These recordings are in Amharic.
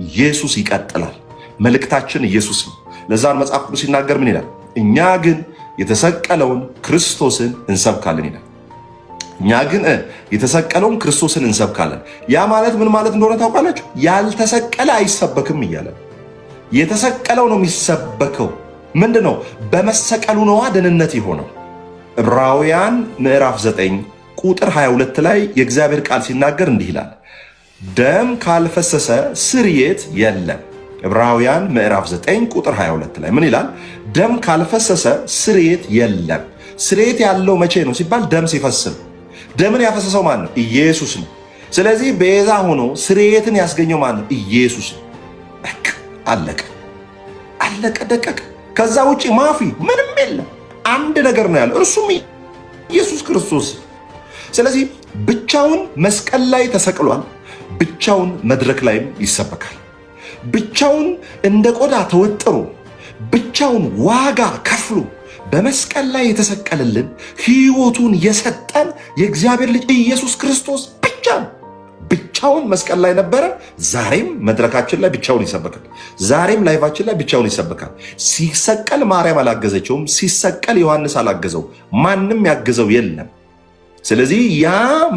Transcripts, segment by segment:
ኢየሱስ ይቀጥላል። መልእክታችን ኢየሱስ ነው። ለዛን መጽሐፍ ቅዱስ ሲናገር ምን ይላል? እኛ ግን የተሰቀለውን ክርስቶስን እንሰብካለን ይላል። እኛ ግን የተሰቀለውን ክርስቶስን እንሰብካለን። ያ ማለት ምን ማለት እንደሆነ ታውቃላችሁ? ያልተሰቀለ አይሰበክም እያለ የተሰቀለው ነው የሚሰበከው። ምንድነው? በመሰቀሉ ነዋ ደህንነት የሆነው። ዕብራውያን ምዕራፍ 9 ቁጥር 22 ላይ የእግዚአብሔር ቃል ሲናገር እንዲህ ይላል፣ ደም ካልፈሰሰ ስርየት የለም። ዕብራውያን ምዕራፍ 9 ቁጥር 22 ላይ ምን ይላል? ደም ካልፈሰሰ ስርየት የለም። ስርየት ያለው መቼ ነው ሲባል ደም ሲፈስም። ደምን ያፈሰሰው ማን ነው? ኢየሱስ ነው። ስለዚህ ቤዛ ሆኖ ስርየትን ያስገኘው ማን ነው? ኢየሱስ ነው። አለቀ፣ አለቀ፣ ደቀቀ። ከዛ ውጪ ማፊ ምንም የለም። አንድ ነገር ነው ያለው፣ እርሱም ኢየሱስ ክርስቶስ። ስለዚህ ብቻውን መስቀል ላይ ተሰቅሏል። ብቻውን መድረክ ላይም ይሰበካል። ብቻውን እንደ ቆዳ ተወጥሮ ብቻውን ዋጋ ከፍሎ በመስቀል ላይ የተሰቀለልን ሕይወቱን የሰጠን የእግዚአብሔር ልጅ ኢየሱስ ክርስቶስ ብቻ ነው። ብቻውን መስቀል ላይ ነበረ። ዛሬም መድረካችን ላይ ብቻውን ይሰበካል። ዛሬም ላይቫችን ላይ ብቻውን ይሰበካል። ሲሰቀል ማርያም አላገዘችውም። ሲሰቀል ዮሐንስ አላገዘው። ማንም ያገዘው የለም። ስለዚህ ያ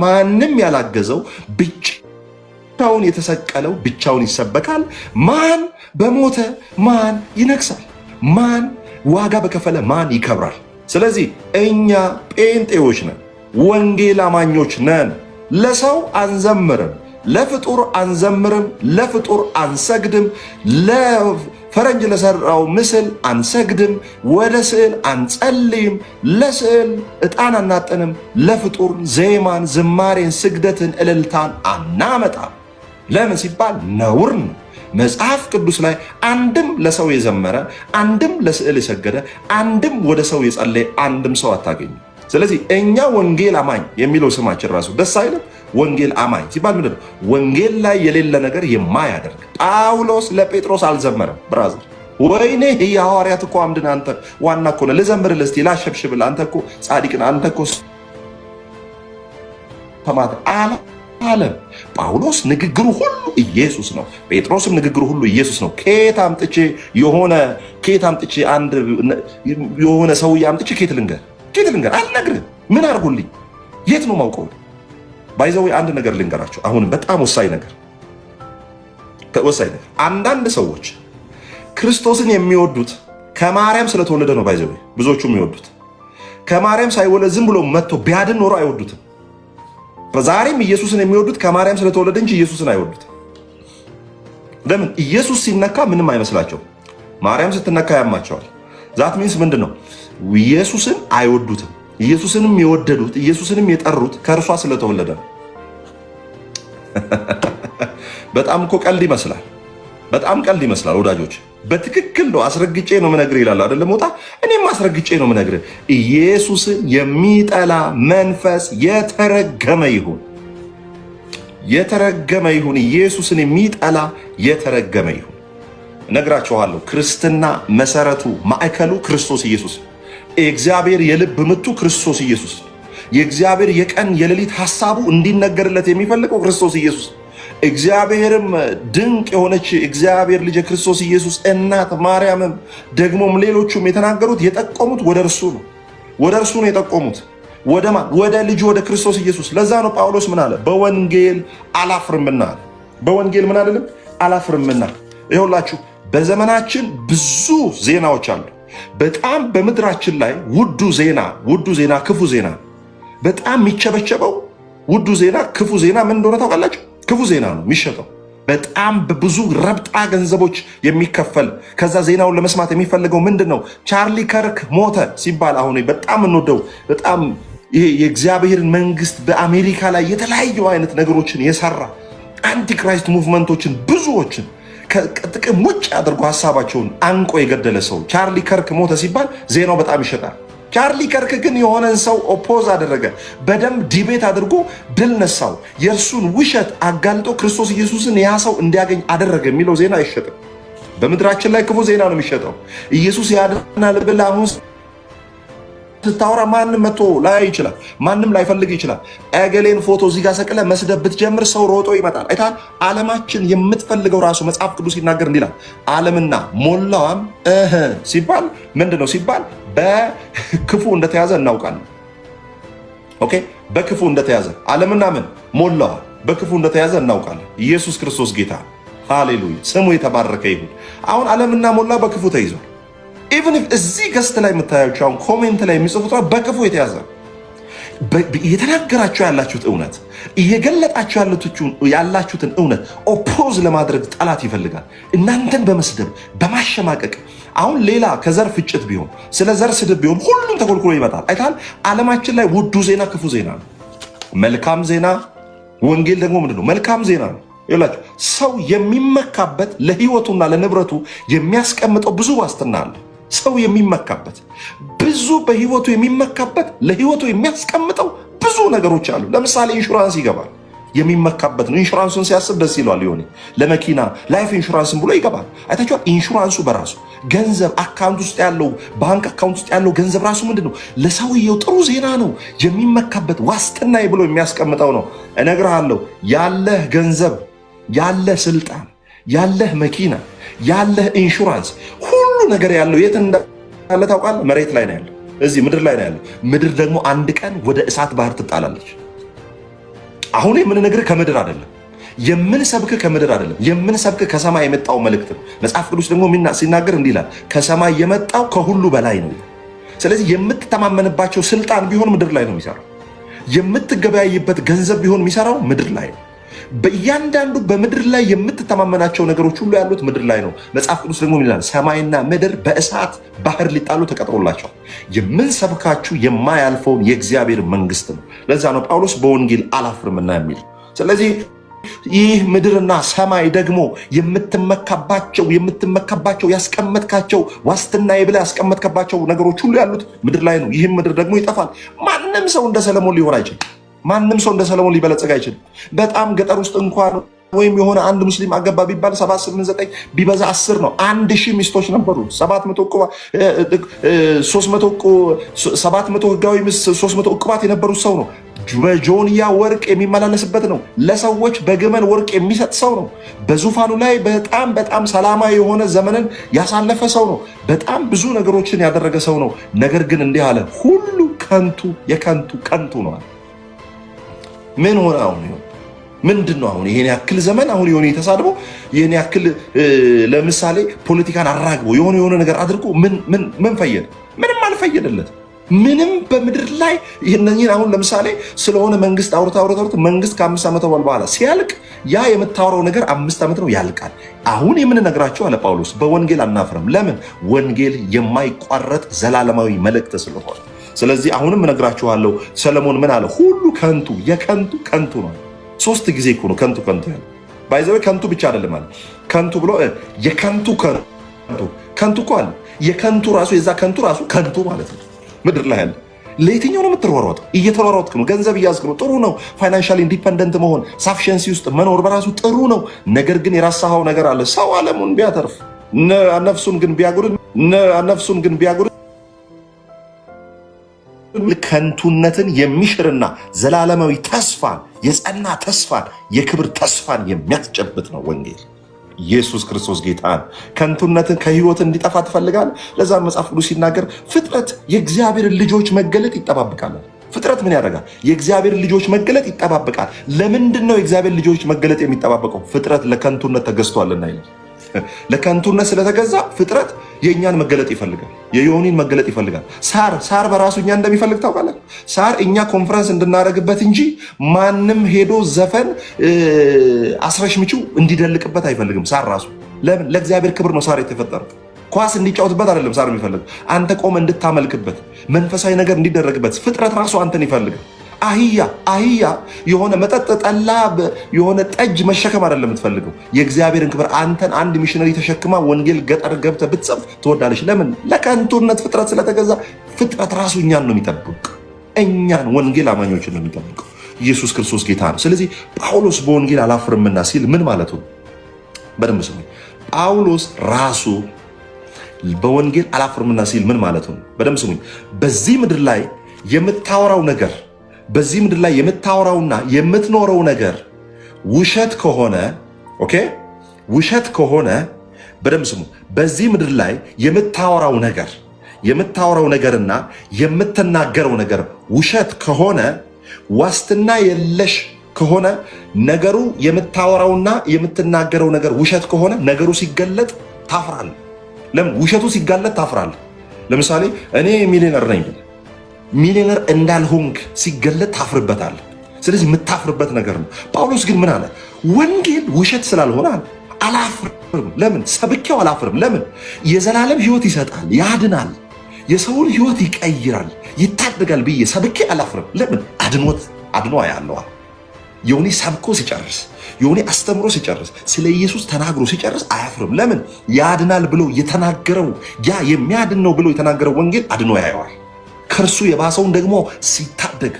ማንም ያላገዘው ብቻውን የተሰቀለው ብቻውን ይሰበካል። ማን በሞተ ማን ይነግሳል? ማን ዋጋ በከፈለ ማን ይከብራል? ስለዚህ እኛ ጴንጤዎች ነን፣ ወንጌል አማኞች ነን። ለሰው አንዘምርም፣ ለፍጡር አንዘምርም፣ ለፍጡር አንሰግድም፣ ለፈረንጅ ለሰራው ምስል አንሰግድም፣ ወደ ስዕል አንጸልይም፣ ለስዕል ዕጣን አናጠንም፣ ለፍጡር ዜማን፣ ዝማሬን፣ ስግደትን፣ እልልታን አናመጣም። ለምን ሲባል ነውር ነው። መጽሐፍ ቅዱስ ላይ አንድም ለሰው የዘመረ፣ አንድም ለስዕል የሰገደ፣ አንድም ወደ ሰው የጸለየ አንድም ሰው አታገኙ። ስለዚህ እኛ ወንጌል አማኝ የሚለው ስማችን ራሱ ደስ አይልም? ወንጌል አማኝ ሲባል ምንድን ነው? ወንጌል ላይ የሌለ ነገር የማያደርግ። ጳውሎስ ለጴጥሮስ አልዘመረም። ብራዘር ወይኔ የሐዋርያት እኮ አምድን አንተ ዋና እኮ ነህ፣ ልዘምርልህ እስቲ ላሸብሽብል፣ አንተ እኮ ጻድቅ ነህ፣ አንተ እኮ ተማት አለም። ጳውሎስ ንግግሩ ሁሉ ኢየሱስ ነው። ጴጥሮስም ንግግሩ ሁሉ ኢየሱስ ነው። ከየት አምጥቼ አንድ የሆነ ሰውዬ አምጥቼ ከየት ልንገር አልነግርህም። ምን አድርጉልኝ? የት ነው ማውቀው? ባይዘው አንድ ነገር ልንገራቸው። አሁንም በጣም ወሳኝ ነገር። አንዳንድ ሰዎች ክርስቶስን የሚወዱት ከማርያም ስለተወለደ ነው። ባይዘው ብዙዎቹ የሚወዱት ከማርያም ሳይወለድ ዝም ብሎ መጥቶ ቢያድን ኖሮ አይወዱትም። ዛሬም ኢየሱስን የሚወዱት ከማርያም ስለተወለደ እንጂ ኢየሱስን አይወዱትም። ለምን? ኢየሱስ ሲነካ ምንም አይመስላቸው፣ ማርያም ስትነካ ያማቸዋል። ዛት ሚንስ ምንድን ነው? ኢየሱስን አይወዱትም። ኢየሱስንም የወደዱት ኢየሱስንም የጠሩት ከእርሷ ስለተወለደ ነው። በጣም እኮ ቀልድ ይመስላል። በጣም ቀልድ ይመስላል ወዳጆች። በትክክል ነው። አስረግጬ ነው ምነግርህ ይላል አይደለም? ሞጣ እኔም አስረግጬ ነው ምነግርህ። ኢየሱስን የሚጠላ መንፈስ የተረገመ ይሁን፣ የተረገመ ይሁን። ኢየሱስን የሚጠላ የተረገመ ይሁን። እነግራችኋለሁ። ክርስትና መሰረቱ ማዕከሉ ክርስቶስ ኢየሱስ። የእግዚአብሔር የልብ ምቱ ክርስቶስ ኢየሱስ። የእግዚአብሔር የቀን የሌሊት ሐሳቡ እንዲነገርለት የሚፈልገው ክርስቶስ ኢየሱስ። እግዚአብሔርም ድንቅ የሆነች እግዚአብሔር ልጅ ክርስቶስ ኢየሱስ እናት ማርያምም ደግሞም ሌሎቹም የተናገሩት የጠቆሙት ወደ እርሱ ነው። ወደ እርሱ ነው የጠቆሙት። ወደ ማን? ወደ ልጁ ወደ ክርስቶስ ኢየሱስ። ለዛ ነው ጳውሎስ ምን አለ? በወንጌል አላፍርምና አለ። በወንጌል ምን አለንም? አላፍርምና። ይኸውላችሁ በዘመናችን ብዙ ዜናዎች አሉ። በጣም በምድራችን ላይ ውዱ ዜና ክፉ ዜና፣ በጣም የሚቸበቸበው ውዱ ዜና ክፉ ዜና ምን እንደሆነ ታውቃላችሁ? ክፉ ዜና ነው የሚሸጠው። በጣም በብዙ ረብጣ ገንዘቦች የሚከፈል። ከዛ ዜናውን ለመስማት የሚፈልገው ምንድን ነው? ቻርሊ ከርክ ሞተ ሲባል አሁን በጣም እንወደው በጣም ይሄ የእግዚአብሔርን መንግስት በአሜሪካ ላይ የተለያዩ አይነት ነገሮችን የሰራ አንቲክራይስት ሙቭመንቶችን ብዙዎችን ከጥቅም ውጭ አድርጎ ሀሳባቸውን አንቆ የገደለ ሰው ቻርሊ ከርክ ሞተ ሲባል ዜናው በጣም ይሸጣል። ቻርሊ ከርክ ግን የሆነን ሰው ኦፖዝ አደረገ፣ በደንብ ዲቤት አድርጎ ድል ነሳው፣ የእርሱን ውሸት አጋልጦ ክርስቶስ ኢየሱስን ያ ሰው እንዲያገኝ አደረገ የሚለው ዜና አይሸጥም። በምድራችን ላይ ክፉ ዜና ነው የሚሸጠው። ኢየሱስ ያድናል ብለህ አሁን ስታወራ ማንም መጥቶ ላይ ይችላል፣ ማንም ላይፈልግ ይችላል። እገሌን ፎቶ እዚህ ጋር ሰቅለ መስደብ ብትጀምር ሰው ሮጦ ይመጣል። አይታል። ዓለማችን የምትፈልገው ራሱ መጽሐፍ ቅዱስ ሲናገር እንዲላል ዓለምና ሞላዋም ሲባል ምንድነው ሲባል በክፉ እንደተያዘ እናውቃለን። ኦኬ፣ በክፉ እንደተያዘ ዓለምና ምን ሞላዋ በክፉ እንደተያዘ እናውቃለን። ኢየሱስ ክርስቶስ ጌታ፣ ሃሌሉያ፣ ስሙ የተባረከ ይሁን። አሁን ዓለምና ሞላ በክፉ ተይዟል። ኢቭን እዚህ ገስት ላይ የምታያቸው አሁን ኮሜንት ላይ የሚጽፉት በክፉ የተያዘ እየተናገራቸው ያላችሁት እውነት እየገለጣቸው ያላችሁትን እውነት ኦፖዝ ለማድረግ ጠላት ይፈልጋል። እናንተን በመስደብ በማሸማቀቅ አሁን ሌላ ከዘር ፍጭት ቢሆን ስለ ዘር ስድብ ቢሆን ሁሉም ተኮልኩሎ ይመጣል። አይታል። ዓለማችን ላይ ውዱ ዜና ክፉ ዜና ነው። መልካም ዜና ወንጌል ደግሞ ምንድን ነው? መልካም ዜና ነው። ይላችሁ ሰው የሚመካበት ለህይወቱና ለንብረቱ የሚያስቀምጠው ብዙ ዋስትና አለ። ሰው የሚመካበት ብዙ በህይወቱ የሚመካበት ለህይወቱ የሚያስቀምጠው ብዙ ነገሮች አሉ። ለምሳሌ ኢንሹራንስ ይገባል፣ የሚመካበት ነው። ኢንሹራንሱን ሲያስብ ደስ ይለዋል። ይሆን ለመኪና ላይፍ ኢንሹራንስን ብሎ ይገባል። አይታችኋል። ኢንሹራንሱ በራሱ ገንዘብ አካውንት ውስጥ ያለው ባንክ አካውንት ውስጥ ያለው ገንዘብ ራሱ ምንድን ነው? ለሰውየው ጥሩ ዜና ነው። የሚመካበት ዋስትና ብሎ የሚያስቀምጠው ነው። እነግርሃለሁ፣ ያለህ ገንዘብ፣ ያለህ ስልጣን፣ ያለህ መኪና፣ ያለህ ኢንሹራንስ፣ ሁሉ ነገር ያለው የት እንዳለ ታውቃለህ? መሬት ላይ ነው ያለው። እዚህ ምድር ላይ ነው ያለው። ምድር ደግሞ አንድ ቀን ወደ እሳት ባህር ትጣላለች። አሁን የምንነግርህ ከምድር አይደለም፣ የምንሰብክህ ከምድር አይደለም፣ የምንሰብክህ ከሰማይ የመጣው መልእክት ነው። መጽሐፍ ቅዱስ ደግሞ ሲናገር እንዲህ ይላል፣ ከሰማይ የመጣው ከሁሉ በላይ ነው። ስለዚህ የምትተማመንባቸው ስልጣን ቢሆን ምድር ላይ ነው የሚሰራው። የምትገበያይበት ገንዘብ ቢሆን የሚሰራው ምድር ላይ ነው። በእያንዳንዱ በምድር ላይ የምትተማመናቸው ነገሮች ሁሉ ያሉት ምድር ላይ ነው። መጽሐፍ ቅዱስ ደግሞ ይላል ሰማይና ምድር በእሳት ባህር ሊጣሉ ተቀጥሮላቸዋል። የምንሰብካችሁ የማያልፈውን የእግዚአብሔር መንግስት ነው። ለዛ ነው ጳውሎስ በወንጌል አላፍርምና የሚል። ስለዚህ ይህ ምድርና ሰማይ ደግሞ የምትመካባቸው ያስቀመጥካቸው ዋስትና ብለህ ያስቀመጥከባቸው ነገሮች ሁሉ ያሉት ምድር ላይ ነው። ይህም ምድር ደግሞ ይጠፋል። ማንም ሰው እንደ ሰለሞን ሊሆን አይችልም። ማንም ሰው እንደ ሰለሞን ሊበለጸግ አይችልም። በጣም ገጠር ውስጥ እንኳን ወይም የሆነ አንድ ሙስሊም አገባ ቢባል 7፣ 8፣ 9 ቢበዛ 10 ነው። 1000 ሚስቶች ነበሩ። 700 ህጋዊ ሚስት 300 ዕቁባት የነበሩት ሰው ነው። በጆንያ ወርቅ የሚመላለስበት ነው። ለሰዎች በግመል ወርቅ የሚሰጥ ሰው ነው። በዙፋኑ ላይ በጣም ሰላማዊ የሆነ ዘመንን ያሳለፈ ሰው ነው። በጣም ብዙ ነገሮችን ያደረገ ሰው ነው። ነገር ግን እንዲህ አለ፣ ሁሉ ከንቱ ከንቱ ነው። ምን ሆነ? አሁን ምንድን ነው? አሁን ይሄን ያክል ዘመን አሁን የሆነ የተሳድበው ይሄን ያክል ለምሳሌ ፖለቲካን አራግቦ የሆነ ነገር አድርጎ ምን ፈየደ? ምንም አልፈየደለት። ምንም በምድር ላይ ይህንን አሁን ለምሳሌ ስለሆነ መንግስት አውርታ መንግስት ከ5 ዓመት በኋላ ሲያልቅ ያ የምታወራው ነገር 5 ዓመት ነው ያልቃል። አሁን የምንነግራቸው አለ ጳውሎስ በወንጌል አናፍርም። ለምን? ወንጌል የማይቋረጥ ዘላለማዊ መልእክት ስለሆነ። ስለዚህ አሁንም እነግራችኋለሁ። ሰለሞን ምን አለ? ሁሉ ከንቱ ነው። 3 ጊዜ እኮ ነው ከንቱ ያለ። ባይዘው ከንቱ ብቻ አይደለም ማለት ከንቱ ብሎ የከንቱ እኮ አለ። የከንቱ ራሱ የዛ ከንቱ ራሱ ከንቱ ማለት ነው። ምድር ላይ ያለ ለየትኛው ነው የምትሯሯጠው? እየተሯሯጥክ ነው። ገንዘብ እያዝክ ነው። ጥሩ ነው። ፋይናንሻሊ ኢንዲፐንደንት መሆን ሳፊሽንሲ ውስጥ መኖር በራሱ ጥሩ ነው። ነገር ግን የራሳኸው ነገር አለ። ሰው ዓለሙን ቢያተርፍ ነፍሱን ግን ቢያጎድል ከንቱነትን የሚሽርና ዘላለማዊ ተስፋን የጸና ተስፋን የክብር ተስፋን የሚያስጨብጥ ነው ወንጌል። ኢየሱስ ክርስቶስ ጌታ ነው። ከንቱነትን ከህይወት እንዲጠፋ ትፈልጋለህ? ለዛ መጽሐፍ ቅዱስ ሲናገር ፍጥረት የእግዚአብሔር ልጆች መገለጥ ይጠባበቃል። ፍጥረት ምን ያደርጋል? የእግዚአብሔር ልጆች መገለጥ ይጠባበቃል። ለምንድን ነው የእግዚአብሔር ልጆች መገለጥ የሚጠባበቀው? ፍጥረት ለከንቱነት ተገዝቷልና ይላል። ለከንቱነት ስለተገዛ ፍጥረት የእኛን መገለጥ ይፈልጋል። የዮኒን መገለጥ ይፈልጋል። ሳር በራሱ እኛ እንደሚፈልግ ታውቃለህ። ሳር እኛ ኮንፈረንስ እንድናደርግበት እንጂ ማንም ሄዶ ዘፈን አስረሽ ምጪው እንዲደልቅበት አይፈልግም። ሳር ራሱ ለምን? ለእግዚአብሔር ክብር ነው ሳር የተፈጠረው። ኳስ እንዲጫወትበት አይደለም ሳር የሚፈልግ፣ አንተ ቆም እንድታመልክበት፣ መንፈሳዊ ነገር እንዲደረግበት ፍጥረት ራሱ አንተን ይፈልጋል። አህያ የሆነ መጠጥ ጠላ የሆነ ጠጅ መሸከም አይደለም የምትፈልገው፣ የእግዚአብሔርን ክብር። አንተን አንድ ሚሽነሪ ተሸክማ ወንጌል ገጠር ገብተህ ብትሰብክ ትወዳለች። ለምን? ለከንቱነት ፍጥረት ስለተገዛ። ፍጥረት ራሱ እኛን ነው የሚጠብቅ፣ እኛን ወንጌል አማኞችን ነው የሚጠብቀው። ኢየሱስ ክርስቶስ ጌታ ነው። ስለዚህ ጳውሎስ በወንጌል አላፍርምና ሲል ምን ማለቱ? በደንብ ስሙ። ጳውሎስ ራሱ በወንጌል አላፍርምና ሲል ምን ማለት ነው? በደምብ ስሙኝ። በዚህ ምድር ላይ የምታወራው ነገር በዚህ ምድር ላይ የምታወራውና የምትኖረው ነገር ውሸት ከሆነ ኦኬ፣ ውሸት ከሆነ በደምብ ስሙ። በዚህ ምድር ላይ የምታወራው ነገርና የምትናገረው ነገር ውሸት ከሆነ ዋስትና የለሽ ከሆነ ነገሩ የምታወራውና የምትናገረው ነገር ውሸት ከሆነ ነገሩ ሲገለጥ ታፍራለህ። ለምን? ውሸቱ ሲጋለጥ ታፍራለህ። ለምሳሌ እኔ ሚሊዮነር ነኝ ብለህ ሚሊዮነር እንዳልሆንክ ሲገለጥ ታፍርበታለህ። ስለዚህ የምታፍርበት ነገር ነው። ጳውሎስ ግን ምን አለ? ወንጌል ውሸት ስላልሆነ አላፍርም። ለምን? ሰብኬው አላፍርም። ለምን? የዘላለም ሕይወት ይሰጣል፣ ያድናል፣ የሰውን ሕይወት ይቀይራል፣ ይታደጋል ብዬ ሰብኬ አላፍርም። ለምን? አድኖ ያለዋል። ዮኒ ሰብኮ ሲጨርስ፣ ዮኒ አስተምሮ ሲጨርስ፣ ስለ ኢየሱስ ተናግሮ ሲጨርስ አያፍርም። ለምን? ያድናል ብሎ የተናገረው ያ የሚያድን ነው ብሎ የተናገረው ወንጌል አድኖ ያየዋል። ከእርሱ የባሰውን ደግሞ ሲታደግ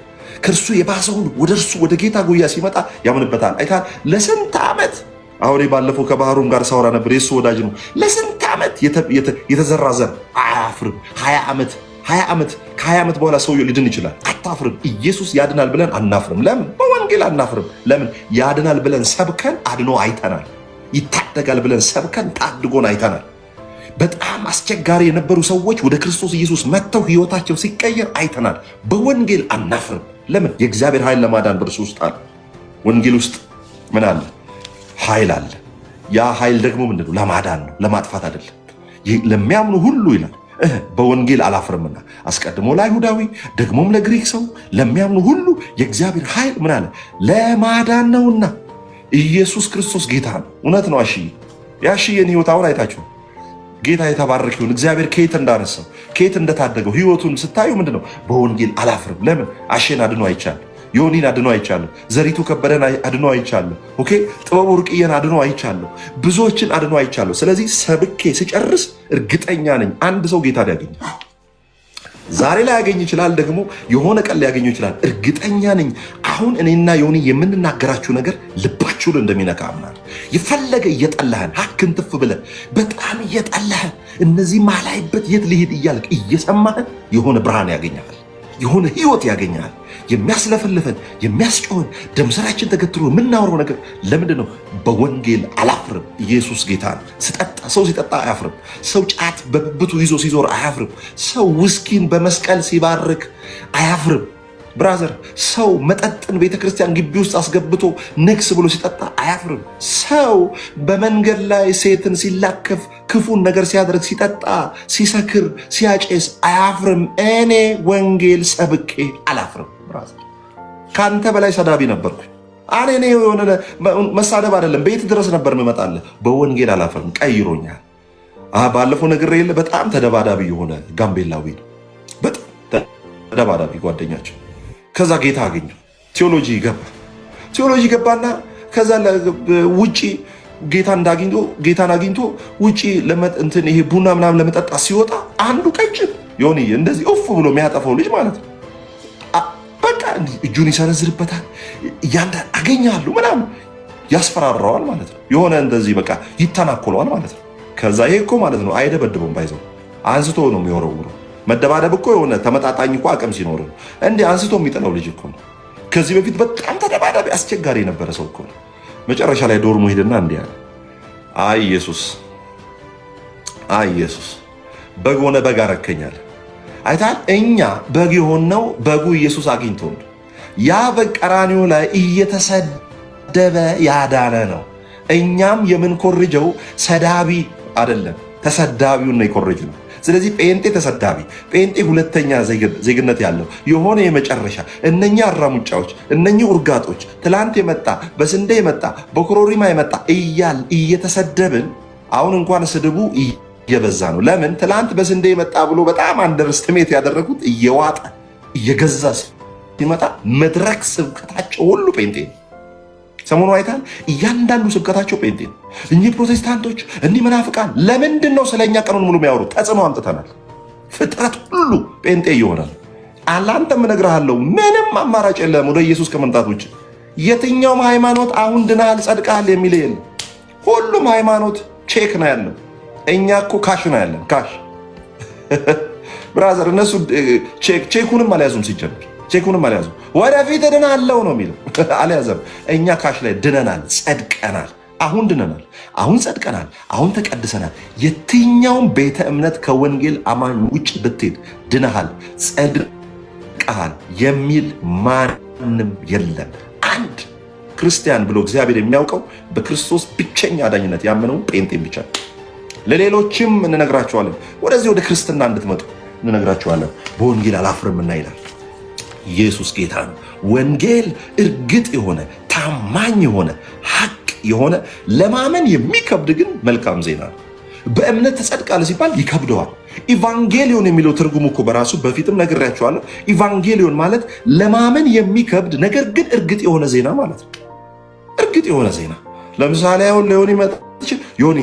ከእርሱ የባሰውን ወደ እርሱ ወደ ጌታ ጉያ ሲመጣ ያምንበታል። አይታል ለስንት ዓመት አሁን ባለፈው ከባህሩም ጋር ሳወራ ነበር። የሱ ወዳጅ ነው። ለስንት ዓመት የተዘራ ዘር አያፍርም። 20 ዓመት ከ20 ዓመት በኋላ ሰውየው ሊድን ይችላል። አታፍርም። ኢየሱስ ያድናል ብለን አናፍርም። ለምን? በወንጌል አናፍርም። ለምን? ያድናል ብለን ሰብከን አድኖ አይተናል። ይታደጋል ብለን ሰብከን ታድጎን አይተናል። በጣም አስቸጋሪ የነበሩ ሰዎች ወደ ክርስቶስ ኢየሱስ መጥተው ሕይወታቸው ሲቀየር አይተናል። በወንጌል አናፍርም። ለምን? የእግዚአብሔር ኃይል ለማዳን በእርሱ ውስጥ አለ። ወንጌል ውስጥ ምን አለ? ኃይል አለ። ያ ኃይል ደግሞ ምንድነው? ለማዳን ነው፣ ለማጥፋት አይደለም። ለሚያምኑ ሁሉ ይላል በወንጌል አላፍርምና፣ አስቀድሞ ለአይሁዳዊ ደግሞም ለግሪክ ሰው ለሚያምኑ ሁሉ የእግዚአብሔር ኃይል ምን አለ? ለማዳን ነውና ኢየሱስ ክርስቶስ ጌታ ነው። እውነት ነው። ያሽየን ሕይወት አሁን አይታችሁ ጌታ የተባረክ ይሁን። እግዚአብሔር ከየት እንዳነሳው ከየት እንደታደገው ሕይወቱን ስታዩ ምንድነው? በወንጌል አላፍርም። ለምን? አሼን አድኖ አይቻለሁ። ዮኒን አድኖ አይቻለሁ። ዘሪቱ ከበደን አድኖ አይቻለሁ። ኦኬ፣ ጥበቡ ርቅየን አድኖ አይቻለሁ። ብዙዎችን አድኖ አይቻለሁ። ስለዚህ ሰብኬ ስጨርስ እርግጠኛ ነኝ አንድ ሰው ጌታን ያገኛል። ዛሬ ላይ ያገኝ ይችላል፣ ደግሞ የሆነ ቀን ሊያገኘው ይችላል። እርግጠኛ ነኝ አሁን እኔና ዮኒ የምንናገራችሁ ነገር ልባችሁን እንደሚነካ አምናለሁ። የፈለገ እየጠላህን ሀክን ትፍ ብለህ በጣም እየጠላህን እነዚህ ማላይበት የት ልሄድ እያልክ እየሰማህን የሆነ ብርሃን ያገኛል፣ የሆነ ህይወት ያገኛል። የሚያስለፈልፈን የሚያስጮህን ደምሰራችን ተገትሮ የምናወራው ነገር ለምንድን ነው? በወንጌል አላፍርም። ኢየሱስ ጌታ ነው። ሰው ሲጠጣ አያፍርም። ሰው ጫት በብብቱ ይዞ ሲዞር አያፍርም። ሰው ውስኪን በመስቀል ሲባርክ አያፍርም። ብራዘር፣ ሰው መጠጥን ቤተክርስቲያን ግቢ ውስጥ አስገብቶ ንግስ ብሎ ሲጠጣ አያፍርም። ሰው በመንገድ ላይ ሴትን ሲላከፍ ክፉን ነገር ሲያደርግ ሲጠጣ ሲሰክር ሲያጨስ አያፍርም። እኔ ወንጌል ሰብቄ አላፍርም። ብራዘር፣ ከአንተ በላይ ሰዳቢ ነበርኩኝ። እኔ የሆነ መሳደብ አይደለም ቤት ድረስ ነበር የምመጣልህ። በወንጌል አላፍርም። ቀይሮኛል። ባለፈው ነግሬ የለ በጣም ተደባዳቢ የሆነ ጋምቤላዊ ነው። በጣም ተደባዳቢ ጓደኛቸው። ከዛ ጌታ አገኘ። ቴዎሎጂ ገባና ከዛ ውጪ ጌታን አግኝቶ ውጪ እንትን ይሄ ቡና ምናምን ለመጠጣ ሲወጣ አንዱ ቀጭን ዮኒ እንደዚህ ኦፍ ብሎ የሚያጠፋው ልጅ ማለት ነው። በቃ እጁን ይሰነዝርበታል። እያንዳንድ አገኛለሁ ምናምን ያስፈራራዋል ማለት ነው። የሆነ እንደዚህ በቃ ይተናኮለዋል ማለት ነው። ከዛ ይሄ እኮ ማለት ነው አይደበድበውም፣ ባይዘው አንስቶ ነው የሚወረውረው። መደባደብ እኮ የሆነ ተመጣጣኝ እኮ አቅም ሲኖር ነው። እንዲህ አንስቶ የሚጥለው ልጅ እኮ ነው። ከዚህ በፊት በጣም ተደባዳቢ አስቸጋሪ የነበረ ሰው እኮ ነው። መጨረሻ ላይ ዶርሞ ሄድና እንዲህ አለ፣ አይ ኢየሱስ በግ ሆነ በግ አረከኛል። አይታል እኛ በግ የሆነው በጉ ኢየሱስ አግኝቶን፣ ያ በግ ቀራንዮ ላይ እየተሰደበ ያዳነ ነው። እኛም የምንኮርጀው ሰዳቢ አይደለም፣ ተሰዳቢውን ነው የኮረጅ ነው። ስለዚህ ጴንጤ ተሰዳቢ፣ ጴንጤ ሁለተኛ ዜግነት ያለው የሆነ የመጨረሻ እነኛ አራሙጫዎች፣ እነኚህ ውርጋጦች፣ ትላንት የመጣ በስንዴ የመጣ በኮሮሪማ የመጣ እያል እየተሰደብን፣ አሁን እንኳን ስድቡ እየበዛ ነው። ለምን? ትላንት በስንዴ የመጣ ብሎ በጣም አንደርስቲሜት ያደረጉት እየዋጠ እየገዛ ሲመጣ መድረክ ስብከታቸው ሁሉ ጴንጤ ነው። ሰሞኑ አይታል። እያንዳንዱ ስብከታቸው ጴንጤ ነው። እኚህ ፕሮቴስታንቶች እኒህ መናፍቃን ለምንድን ነው ስለኛ ቀኑን ሙሉ የሚያወሩት? ተጽዕኖ አምጥተናል። ፍጥረት ሁሉ ጴንጤ ይሆናል። አላንተም እነግርሃለሁ፣ ምንም አማራጭ የለም ወደ ኢየሱስ ከመምጣት ውጭ። የትኛውም ሃይማኖት አሁን ድናል ጸድቃል የሚል የለም። ሁሉም ሃይማኖት ቼክ ነው ያለው። እኛ እኮ ካሽ ነው ያለን፣ ካሽ ብራዘር። እነሱ ቼኩንም አልያዙም፣ ሲጀምር ቼኩንም አልያዙም። ወደፊት ድናለው ነው የሚለው አልያዘም። እኛ ካሽ ላይ ድነናል፣ ጸድቀናል። አሁን ድነናል፣ አሁን ጸድቀናል፣ አሁን ተቀድሰናል። የትኛውም ቤተ እምነት ከወንጌል አማኝ ውጭ ብትሄድ ድነሃል፣ ጸድቀሃል የሚል ማንም የለም። አንድ ክርስቲያን ብሎ እግዚአብሔር የሚያውቀው በክርስቶስ ብቸኛ አዳኝነት ያመነው ጴንጤን ብቻ። ለሌሎችም እንነግራቸዋለን፣ ወደዚህ ወደ ክርስትና እንድትመጡ እንነግራቸዋለን። በወንጌል አላፍርምና ይላል። ኢየሱስ ጌታ ነው። ወንጌል እርግጥ የሆነ ታማኝ የሆነ ሐቅ የሆነ ለማመን የሚከብድ ግን መልካም ዜና ነው። በእምነት ትጸድቃለህ ሲባል ይከብደዋል። ኢቫንጌሊዮን የሚለው ትርጉሙ እኮ በራሱ በፊትም ነግሬያቸዋለሁ። ኢቫንጌሊዮን ማለት ለማመን የሚከብድ ነገር ግን እርግጥ የሆነ ዜና ማለት ነው። እርግጥ የሆነ ዜና። ለምሳሌ አሁን ለዮኒ መጥቼ ዮኒ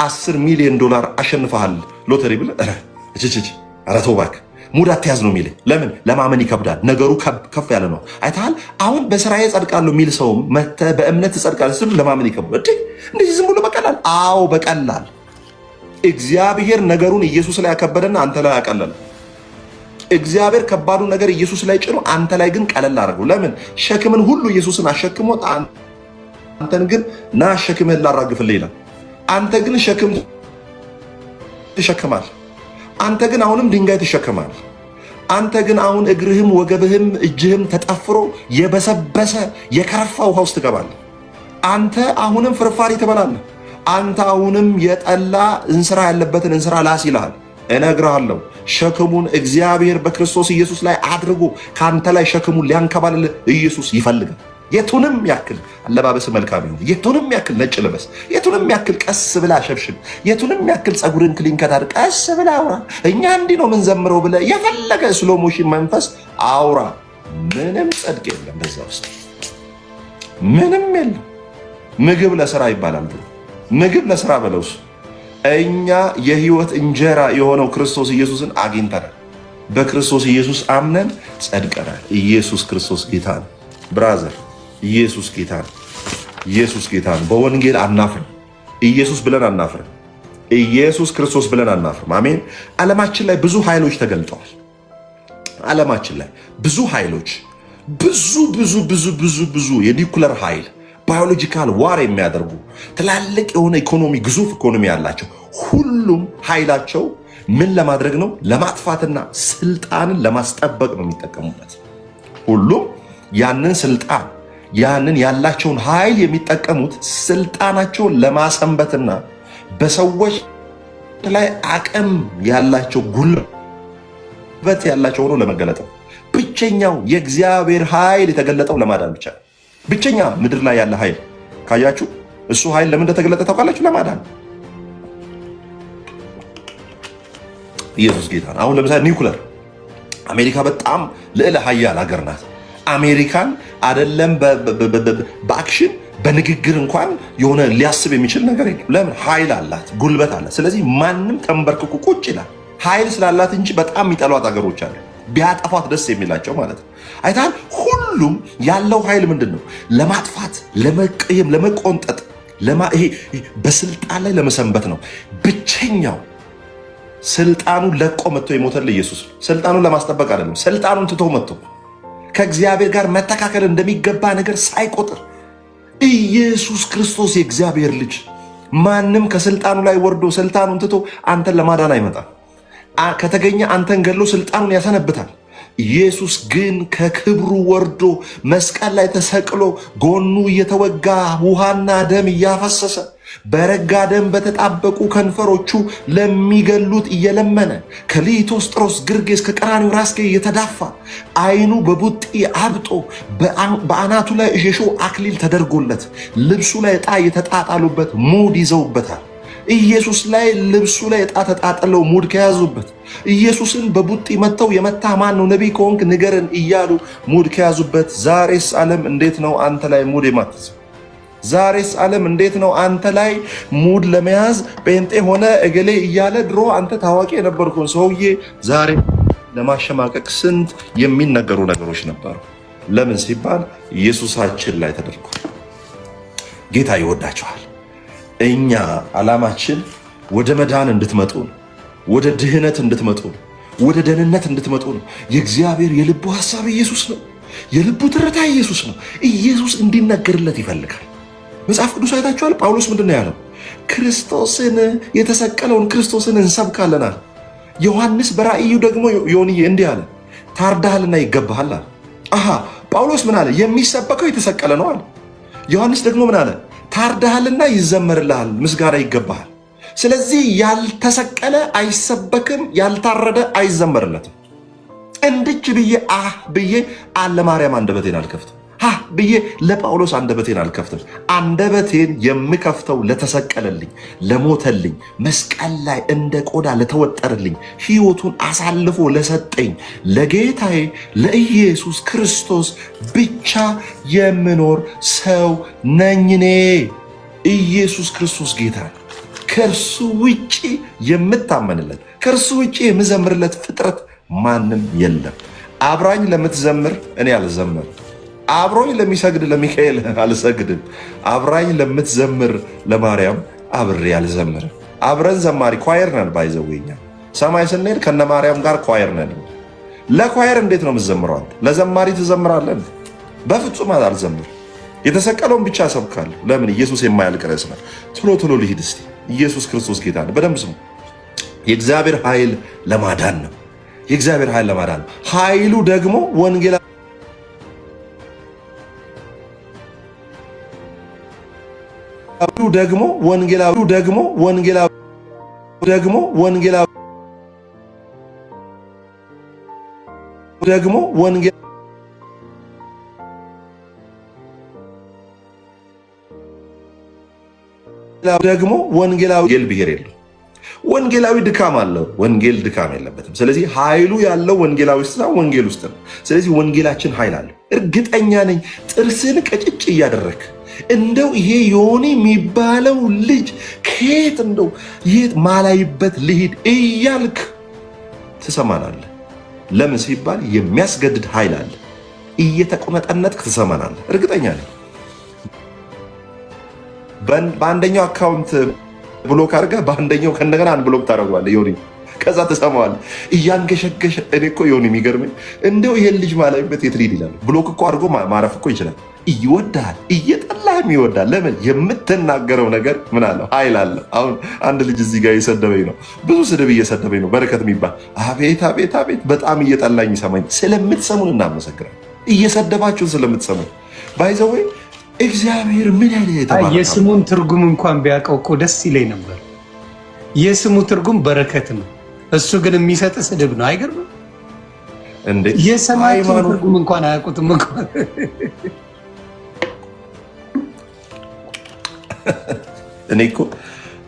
10 ሚሊዮን ዶላር አሸንፈሃል ሎተሪ ብለህ ኧረ ተው እባክህ ሙድ አትያዝ ነው የሚለኝ። ለምን? ለማመን ይከብዳል። ነገሩ ከፍ ያለ ነው። አይተሃል? አሁን በስራዬ ጸድቃለሁ የሚል ሰውም መተህ በእምነት ትጸድቃለህ ስትሉ ለማመን ይከብዳል። እንደዚህ ዝም ብሎ በቀላል? አዎ በቀላል። እግዚአብሔር ነገሩን ኢየሱስ ላይ ያከበደና አንተ ላይ ያቀለለ። እግዚአብሔር ከባዱን ነገር ኢየሱስ ላይ ጭኖ አንተ ላይ ግን ቀለል አደረገው። ለምን? ሸክምን ሁሉ ኢየሱስን አሸክሞ አንተን ግን ና ሸክምህን ላራግፍልህ ይላል። አንተ ግን ሸክም ትሸክማል። አንተ ግን አሁንም ድንጋይ ትሸከማል። አንተ ግን አሁን እግርህም ወገብህም እጅህም ተጠፍሮ የበሰበሰ የከረፋ ውሃ ውስጥ ትገባለህ። አንተ አሁንም ፍርፋሪ ትበላለህ። አንተ አሁንም የጠላ እንስራ ያለበትን እንስራ ላስ ይልሃል። እነግርሃለሁ ሸክሙን እግዚአብሔር በክርስቶስ ኢየሱስ ላይ አድርጎ ከአንተ ላይ ሸክሙን ሊያንከባልልህ ኢየሱስ ይፈልጋል። የቱንም ያክል አለባበስ መልካም ይሁን፣ የቱንም ያክል ነጭ ልበስ፣ የቱንም ያክል ቀስ ብላ ሸብሽብ፣ የቱንም ያክል ጸጉርን ክሊን ከታር ቀስ ብላ አውራ፣ እኛ እንዲህ ነው የምንዘምረው ብለህ የፈለገ ስሎሞሽን መንፈስ አውራ። ምንም ጽድቅ የለም በዛ ውስጥ፣ ምንም የለም። ምግብ ለስራ ይባላል። ምግብ ለስራ በለውስ። እኛ የህይወት እንጀራ የሆነው ክርስቶስ ኢየሱስን አግኝተናል። በክርስቶስ ኢየሱስ አምነን ጸድቀናል። ኢየሱስ ክርስቶስ ጌታ ነው ብራዘር። ኢየሱስ ጌታ ነው። ኢየሱስ ጌታ ነው። በወንጌል አናፍርም። ኢየሱስ ብለን አናፍርም። ኢየሱስ ክርስቶስ ብለን አናፍርም። አሜን። ዓለማችን ላይ ብዙ ኃይሎች ተገልጠዋል። ዓለማችን ላይ ብዙ ኃይሎች ብዙ የኒኩለር ኃይል ባዮሎጂካል ዋር የሚያደርጉ ትላልቅ የሆነ ኢኮኖሚ ግዙፍ ኢኮኖሚ ያላቸው ሁሉም ኃይላቸው ምን ለማድረግ ነው? ለማጥፋትና ስልጣንን ለማስጠበቅ ነው የሚጠቀሙበት። ሁሉም ያንን ስልጣን ያንን ያላቸውን ኃይል የሚጠቀሙት ስልጣናቸውን ለማሰንበትና በሰዎች ላይ አቅም ያላቸው ጉልበት ያላቸው ሆኖ ለመገለጥ ነው። ብቸኛው የእግዚአብሔር ኃይል የተገለጠው ለማዳን ብቻ ነው። ብቸኛ ምድር ላይ ያለ ኃይል ካያችሁ እሱ ኃይል ለምን እንደተገለጠ ታውቃላችሁ? ለማዳን። ኢየሱስ ጌታ ነው። አሁን ለምሳሌ ኒውክለር አሜሪካ በጣም ልዕለ ኃያል ሀገር ናት። አሜሪካን አይደለም በአክሽን በንግግር እንኳን የሆነ ሊያስብ የሚችል ነገር የለም። ለምን? ኃይል አላት፣ ጉልበት አላት። ስለዚህ ማንም ተንበርክኩ ቁጭ ይላል። ኃይል ስላላት እንጂ በጣም የሚጠሏት ሀገሮች አሉ፣ ቢያጠፏት ደስ የሚላቸው ማለት ነው። አይታል። ሁሉም ያለው ኃይል ምንድን ነው? ለማጥፋት፣ ለመቀየም፣ ለመቆንጠጥ፣ ይሄ በስልጣን ላይ ለመሰንበት ነው። ብቸኛው ስልጣኑን ለቆ መጥቶ የሞተልህ ኢየሱስ ነው። ስልጣኑን ለማስጠበቅ አይደለም፣ ስልጣኑን ትቶ መጥቶ ከእግዚአብሔር ጋር መተካከል እንደሚገባ ነገር ሳይቆጥር ኢየሱስ ክርስቶስ የእግዚአብሔር ልጅ። ማንም ከስልጣኑ ላይ ወርዶ ስልጣኑን ትቶ አንተን ለማዳን አይመጣም። ከተገኘ አንተን ገሎ ስልጣኑን ያሰነብታል። ኢየሱስ ግን ከክብሩ ወርዶ መስቀል ላይ ተሰቅሎ ጎኑ እየተወጋ ውሃና ደም እያፈሰሰ በረጋ ደም በተጣበቁ ከንፈሮቹ ለሚገሉት እየለመነ ከሊቶስጥሮስ ግርጌ እስከ ቀራንዮ ራስጌ እየተዳፋ ዓይኑ በቡጢ አብጦ በአናቱ ላይ እሾህ አክሊል ተደርጎለት ልብሱ ላይ ዕጣ የተጣጣሉበት ሙድ ይዘውበታል። ኢየሱስ ላይ ልብሱ ላይ ዕጣ ተጣጥለው ሙድ ከያዙበት፣ ኢየሱስን በቡጢ መተው የመታ ማን ነው? ነቢይ ከሆንክ ንገረን እያሉ ሙድ ከያዙበት፣ ዛሬስ ዓለም እንዴት ነው አንተ ላይ ሙድ የማትይዘው? ዛሬስ ዓለም እንዴት ነው አንተ ላይ ሙድ ለመያዝ ጴንጤ ሆነ እገሌ እያለ ድሮ አንተ ታዋቂ የነበርኩን ሰውዬ ዛሬ ለማሸማቀቅ ስንት የሚነገሩ ነገሮች ነበሩ። ለምን ሲባል ኢየሱሳችን ላይ ተደርጓል። ጌታ ይወዳቸዋል። እኛ ዓላማችን ወደ መዳን እንድትመጡ ነው። ወደ ድህነት እንድትመጡ ነው። ወደ ደህንነት እንድትመጡ ነው። የእግዚአብሔር የልቡ ሐሳብ ኢየሱስ ነው። የልቡ ትርታ ኢየሱስ ነው። ኢየሱስ እንዲነገርለት ይፈልጋል። መጽሐፍ ቅዱስ አይታችኋል። ጳውሎስ ምንድን ነው ያለው? ክርስቶስን የተሰቀለውን ክርስቶስን እንሰብካለናል። ዮሐንስ በራእዩ ደግሞ ዮኒዬ እንዲህ አለ፣ ታርዳሃልና ይገባሃል አለ። አሃ ጳውሎስ ምን አለ? የሚሰበከው የተሰቀለ ነው አለ። ዮሐንስ ደግሞ ምን አለ? ታርዳሃልና ይዘመርልሃል፣ ምስጋና ይገባሃል። ስለዚህ ያልተሰቀለ አይሰበክም፣ ያልታረደ አይዘመርለትም። እንድች ብዬ ብዬ ለማርያም አንደበቴን አልከፍትም። ብዬ ለጳውሎስ አንደበቴን አልከፍትም። አንደበቴን የምከፍተው ለተሰቀለልኝ፣ ለሞተልኝ፣ መስቀል ላይ እንደ ቆዳ ለተወጠረልኝ፣ ሕይወቱን አሳልፎ ለሰጠኝ ለጌታዬ ለኢየሱስ ክርስቶስ ብቻ የምኖር ሰው ነኝ እኔ። ኢየሱስ ክርስቶስ ጌታ ነው። ከእርሱ ውጭ የምታመንለት፣ ከእርሱ ውጭ የምዘምርለት ፍጥረት ማንም የለም። አብራኝ ለምትዘምር እኔ አልዘምርም። አብሮኝ ለሚሰግድ ለሚካኤል አልሰግድም። አብራኝ ለምትዘምር ለማርያም አብሬ አልዘምርም። አብረን ዘማሪ ኳየር ነን። ባይዘወኛ ሰማይ ስንሄድ ከነ ማርያም ጋር ኳየር ነን። ለኳየር እንዴት ነው የምትዘምረው? ለዘማሪ ትዘምራለን? በፍጹም አልዘምር። የተሰቀለውን ብቻ ሰብካለሁ። ለምን? ኢየሱስ የማያልቅ ርዕስ ነው። ቶሎ ልሂድ እስቲ። ኢየሱስ ክርስቶስ ጌታ ነው። በደንብ ስሙ። የእግዚአብሔር ኃይል ለማዳን ነው። የእግዚአብሔር ኃይል ለማዳን ነው። ኃይሉ ደግሞ ወንጌላ ደግሞ ወንጌላዊ ደግሞ ወንጌላዊ ደግሞ ወንጌላዊ ደግሞ ወንጌላዊ ደግሞ ወንጌላዊ ብሔር የለው። ወንጌላዊ ድካም አለው፣ ወንጌል ድካም የለበትም። ስለዚህ ኃይሉ ያለው ወንጌላዊ ውስጥ ነው፣ ወንጌል ውስጥ ነው። ስለዚህ ወንጌላችን ኃይል አለው። እርግጠኛ ነኝ ጥርስን ቀጭጭ እያደረክ እንደው ይሄ ዮኒ የሚባለው ልጅ ከየት እንደው የት ማላይበት ልሂድ እያልክ ትሰማናለህ። ለምን ሲባል የሚያስገድድ ኃይል አለ። እየተቆነጠነጥክ ትሰማናለህ። እርግጠኛ ነኝ። በአንደኛው አካውንት ብሎክ አድርገህ በአንደኛው ከእንደገና አንድ ብሎክ ታደርገዋለህ ዮኒ። ከዛ ትሰማዋለህ እያንገሸገሸ። እኔ እኮ ዮኒ የሚገርመኝ እንደው ይሄን ልጅ ማላይበት የት ልሂድ ይላል። ብሎክ እኮ አድርጎ ማረፍ እኮ ይችላል። ይወዳል፣ እየጠላህም ይወዳል። ለምን? የምትናገረው ነገር ምን አለው? ኃይል አለው። አሁን አንድ ልጅ እዚህ ጋር እየሰደበኝ ነው፣ ብዙ ስድብ እየሰደበኝ ነው። በረከት የሚባል አቤት አቤት አቤት፣ በጣም እየጠላኝ ይሰማኝ። ስለምትሰሙን እናመሰግናል። እየሰደባችሁን ስለምትሰሙን ባይዘወይ እግዚአብሔር ምን ያለ የተባረከ። የስሙን ትርጉም እንኳን ቢያውቀው እኮ ደስ ይለኝ ነበር። የስሙ ትርጉም በረከት ነው። እሱ ግን የሚሰጥ ስድብ ነው። አይገርምም እንዴ? የሰማዩን ትርጉም እንኳን አያውቁትም እንኳን እኔ እኮ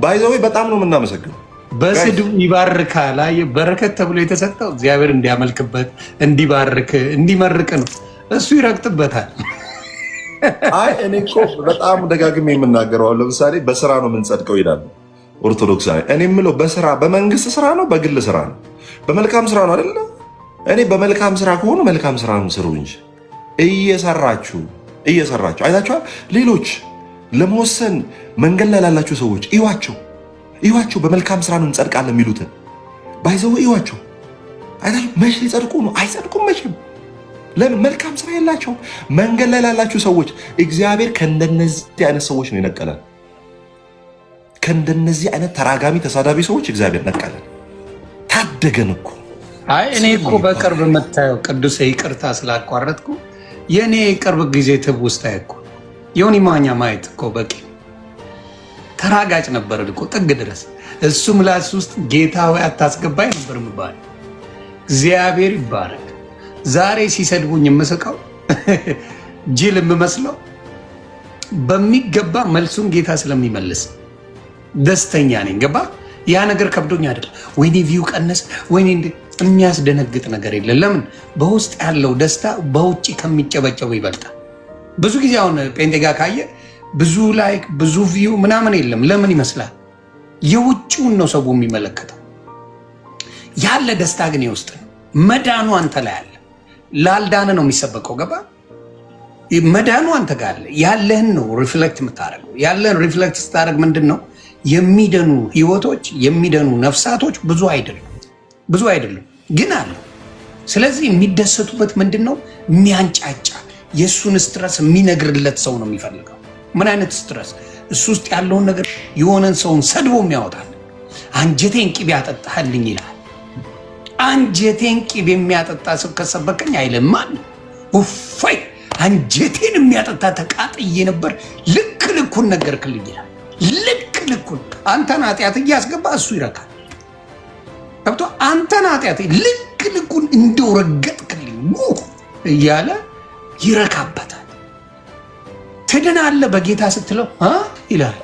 ባይዘዌ በጣም ነው የምናመሰግነው። በስድቡ ይባርካል። በረከት ተብሎ የተሰጠው እግዚአብሔር እንዲያመልክበት፣ እንዲባርክ፣ እንዲመርቅ ነው። እሱ ይረግጥበታል። አይ እኔ እኮ በጣም ደጋግሜ የምናገረው ለምሳሌ በስራ ነው የምንጸድቀው ይላሉ ኦርቶዶክሳዊ። እኔ የምለው በስራ በመንግስት ስራ ነው በግል ስራ ነው? በመልካም ስራ ነው አይደለ? እኔ በመልካም ስራ ከሆኑ መልካም ስራ ነው ስሩ እንጂ እየሰራችሁ አይታችኋል። ሌሎች ለመወሰን መንገድ ላይ ላላችሁ ሰዎች እዩዋቸው። በመልካም ስራ ነው እንጸድቃለን የሚሉትን ባይዘው እዩዋቸው። አይታችሁ መች ሊጸድቁ ነው? አይጸድቁም መቼም። ለምን? መልካም ስራ የላቸውም። መንገድ ላይ ላላችሁ ሰዎች እግዚአብሔር ከእንደነዚህ አይነት ሰዎች ነው የነቀለን። ከእንደነዚህ አይነት ተራጋሚ ተሳዳቢ ሰዎች እግዚአብሔር ነቀለን፣ ታደገን እኮ። አይ እኔ እኮ በቅርብ የምታየው ቅዱስ ይቅርታ ስላቋረጥኩ የእኔ የቅርብ ጊዜ ትውስታ እኮ ዮኒ ማኛ ማየት እኮ በቂ። ተራጋጭ ነበር እኮ ጥግ ድረስ። እሱ ምላስ ውስጥ ጌታዊ አታስገባኝ ነበር የምባለው። እግዚአብሔር ይባረክ። ዛሬ ሲሰድቡኝ የምስቀው ጅል የምመስለው በሚገባ መልሱን ጌታ ስለሚመልስ ደስተኛ ነኝ። ገባ? ያ ነገር ከብዶኝ አይደል? ወይኔ ቪው ቀነስ፣ ወይኔ የሚያስደነግጥ ነገር የለም። ለምን? በውስጥ ያለው ደስታ በውጭ ከሚጨበጨበው ይበልጣል። ብዙ ጊዜ አሁን ጴንጤ ጋር ካየ ብዙ ላይክ ብዙ ቪው ምናምን የለም። ለምን ይመስላል? የውጭውን ነው ሰው የሚመለከተው። ያለ ደስታ ግን የውስጥ ነው። መዳኑ አንተ ላይ አለ። ላልዳነ ነው የሚሰበከው። ገባ? መዳኑ አንተ ጋር አለ። ያለህን ነው ሪፍሌክት የምታደርገው። ያለህን ሪፍሌክት ስታደርግ ምንድን ነው የሚደኑ ህይወቶች የሚደኑ ነፍሳቶች ብዙ አይደሉም ግን አሉ። ስለዚህ የሚደሰቱበት ምንድን ነው? የሚያንጫጫ የእሱን ስትረስ የሚነግርለት ሰው ነው የሚፈልገው። ምን አይነት ስትረስ? እሱ ውስጥ ያለውን ነገር የሆነን ሰውን ሰድቦ የሚያወጣል። አንጀቴን ቅቤ ያጠጣህልኝ ይላል። አንጀቴን ቅቤ የሚያጠጣ ስብከት ሰበከኝ አይልም። ማን ውፋይ አንጀቴን የሚያጠጣ ተቃጥዬ ነበር፣ ልክ ልኩን ነገርክልኝ ይላል። ልክ ልኩን አንተን ኃጢአት እያስገባ እሱ ይረካል። ገብቶ አንተን ኃጢአት ልክ ልኩን እንደው ረገጥክልኝ እያለ ይረካበታል። ትድናለህ በጌታ ስትለው ይላል።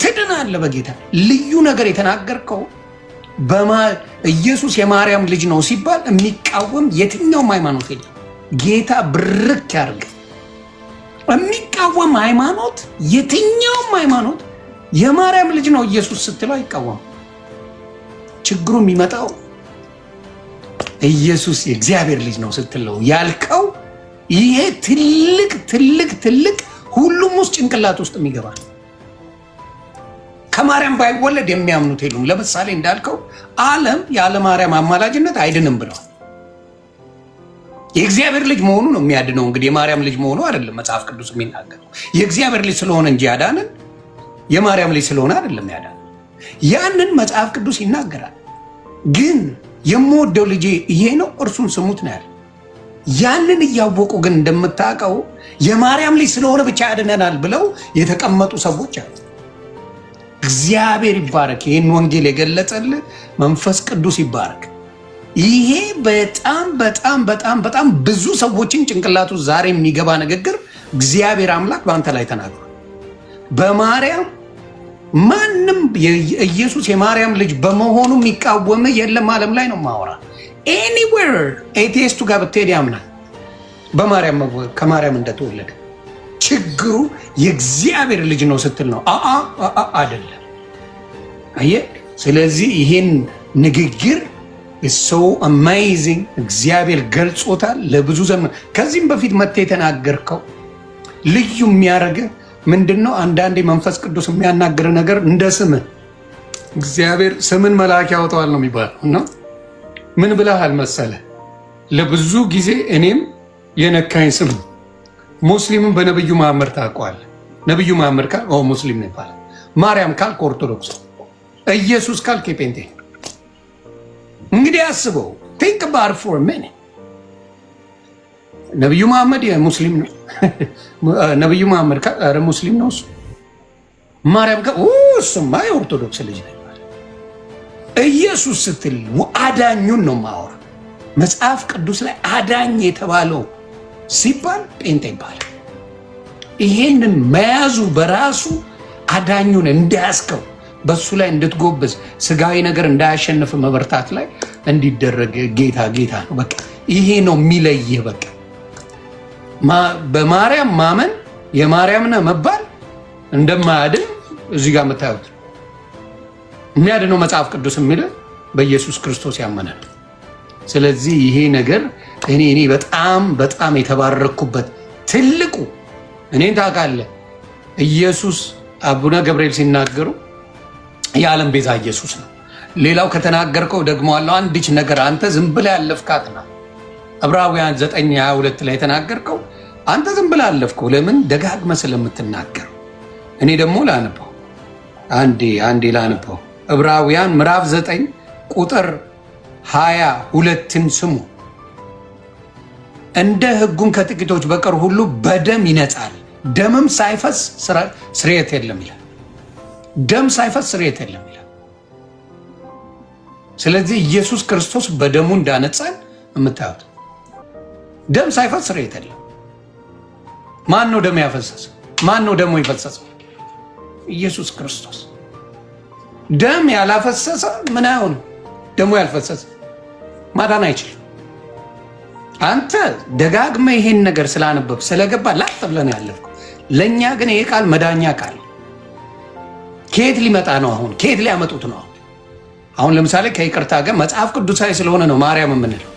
ትድናለህ በጌታ ልዩ ነገር የተናገርከው ኢየሱስ የማርያም ልጅ ነው ሲባል የሚቃወም የትኛውም ሃይማኖት የለም። ጌታ ብርክ ያርግ። የሚቃወም ሃይማኖት የትኛውም ሃይማኖት የማርያም ልጅ ነው ኢየሱስ ስትለው አይቃወም። ችግሩ የሚመጣው ኢየሱስ የእግዚአብሔር ልጅ ነው ስትለው ያልከው ይሄ ትልቅ ትልቅ ትልቅ ሁሉም ውስጥ ጭንቅላት ውስጥ የሚገባ ከማርያም ባይወለድ የሚያምኑት የሉም። ለምሳሌ እንዳልከው ዓለም ያለ ማርያም አማላጅነት አይድንም ብለዋል። የእግዚአብሔር ልጅ መሆኑ ነው የሚያድነው። እንግዲህ የማርያም ልጅ መሆኑ አይደለም መጽሐፍ ቅዱስ የሚናገረው። የእግዚአብሔር ልጅ ስለሆነ እንጂ ያዳንን የማርያም ልጅ ስለሆነ አይደለም ያዳንን። ያንን መጽሐፍ ቅዱስ ይናገራል። ግን የምወደው ልጄ ይሄ ነው እርሱን ስሙት ነው ያለ። ያንን እያወቁ ግን እንደምታውቀው የማርያም ልጅ ስለሆነ ብቻ ያድነናል ብለው የተቀመጡ ሰዎች አሉ። እግዚአብሔር ይባረክ። ይህን ወንጌል የገለጸልህ መንፈስ ቅዱስ ይባረክ። ይሄ በጣም በጣም በጣም በጣም ብዙ ሰዎችን ጭንቅላቱ ዛሬ የሚገባ ንግግር እግዚአብሔር አምላክ በአንተ ላይ ተናግሯል። በማርያም ማንም ኢየሱስ የማርያም ልጅ በመሆኑ የሚቃወም የለም። ዓለም ላይ ነው ማወራ። ኤኒዌር ኤቲስቱ ጋር ብትሄድ ያምናል በማርያም ከማርያም እንደተወለደ። ችግሩ የእግዚአብሔር ልጅ ነው ስትል ነው አይደለም። አየህ። ስለዚህ ይሄን ንግግር so amazing እግዚአብሔር ገልጾታል ለብዙ ዘመን። ከዚህም በፊት መጥተህ የተናገርከው ልዩ የሚያደርግህ ምንድነው? አንዳንዴ መንፈስ ቅዱስ የሚያናግር ነገር እንደ ስምህ እግዚአብሔር ስምን መልአክ ያወጣዋል ነው የሚባለው። እና ምን ብለሃል መሰለህ? ለብዙ ጊዜ እኔም የነካኝ ስም ሙስሊምን በነብዩ መሐመድ ታውቀዋለህ። ነብዩ መሐመድ ካል ሙስሊም ነው ይባላል። ማርያም ካልክ ኦርቶዶክስ፣ ኢየሱስ ካልክ የጴንጤ። እንግዲህ አስበው፣ ቲንክ አባውት ፎር ሚኒት። ነብዩ መሐመድ የሙስሊም ነው። ነብዩ መሐመድ ካል ሙስሊም ነው እሱ። ማርያም ካል እሱማ የኦርቶዶክስ ልጅ ነው ይባላል። ኢየሱስ ስትል አዳኙን ነው ማወራ። መጽሐፍ ቅዱስ ላይ አዳኝ የተባለው ሲባል ጴንጤ ይባላል። ይሄንን መያዙ በራሱ አዳኙን እንዳያስከው በሱ ላይ እንድትጎብዝ ስጋዊ ነገር እንዳያሸንፍ መበርታት ላይ እንዲደረግ ጌታ ጌታ ነው። በቃ ይሄ ነው የሚለይህ። በቃ በማርያም ማመን የማርያምነ መባል እንደማያድን እዚህ ጋር የምታዩት የሚያድነው መጽሐፍ ቅዱስ የሚለው በኢየሱስ ክርስቶስ ያመነ ነው። ስለዚህ ይሄ ነገር እኔ በጣም በጣም የተባረኩበት ትልቁ እኔን ታውቃለህ፣ ኢየሱስ አቡነ ገብርኤል ሲናገሩ የዓለም ቤዛ ኢየሱስ ነው። ሌላው ከተናገርከው ደግሞ አለው አንድች ነገር አንተ ዝም ብለህ ያለፍካት ነው። ዕብራውያን 9:22 ላይ የተናገርከው አንተ ዝም ብለህ ያለፍከው ለምን ደጋግመህ ስለምትናገር። እኔ ደግሞ ላነበው አንዴ ላነበው። ዕብራውያን ምዕራፍ 9 ቁጥር 22ን ስሙ። እንደ ሕጉም ከጥቂቶች በቀር ሁሉ በደም ይነጻል፣ ደምም ሳይፈስ ስርየት የለም ይላል። ደም ሳይፈስ ስርየት የለም ይላል። ስለዚህ ኢየሱስ ክርስቶስ በደሙ እንዳነጻን የምታዩት ደም ሳይፈስ ስርየት የለም። ማን ነው ደም ያፈሰሰ? ማን ነው ደሙ የፈሰሰው? ኢየሱስ ክርስቶስ። ደም ያላፈሰሰ ምን አይሆንም? ደሙ ያልፈሰሰ ማዳን አይችልም። አንተ ደጋግመህ ይሄን ነገር ስላነበብ ስለገባ ላጥ ብለን ያለፍከው። ለእኛ ግን ይሄ ቃል መዳኛ ቃል ከየት ሊመጣ ነው? አሁን ከየት ሊያመጡት ነው? አሁን ለምሳሌ ከይቅርታ ጋር መጽሐፍ ቅዱሳዊ ስለሆነ ነው ማርያም የምንለው።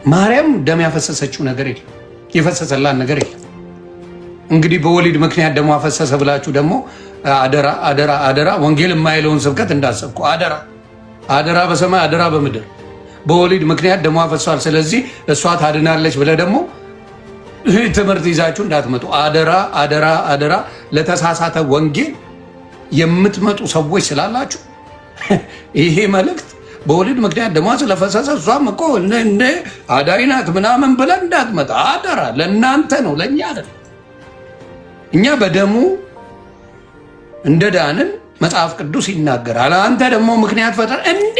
ማርያም ደም ያፈሰሰችው ነገር የለም፣ የፈሰሰላት ነገር የለም። እንግዲህ በወሊድ ምክንያት ደሞ አፈሰሰ ብላችሁ ደግሞ አደራ አደራ አደራ ወንጌል የማይለውን ስብከት እንዳሰብኩ አደራ አደራ በሰማይ አደራ በምድር በወሊድ ምክንያት ደሟ ፈሷል፣ ስለዚህ እሷ ታድናለች ብለህ ደግሞ ትምህርት ይዛችሁ እንዳትመጡ። አደራ አደራ አደራ። ለተሳሳተ ወንጌል የምትመጡ ሰዎች ስላላችሁ ይሄ መልእክት በወሊድ ምክንያት ደሟ ስለፈሰሰ እሷም እኮ እንደ አዳኝ ናት ምናምን ብለን እንዳትመጣ አደራ። ለእናንተ ነው፣ ለእኛ አይደለም። እኛ በደሙ እንደ ዳንን መጽሐፍ ቅዱስ ይናገራል። አንተ ደግሞ ምክንያት ፈጠር እንዴ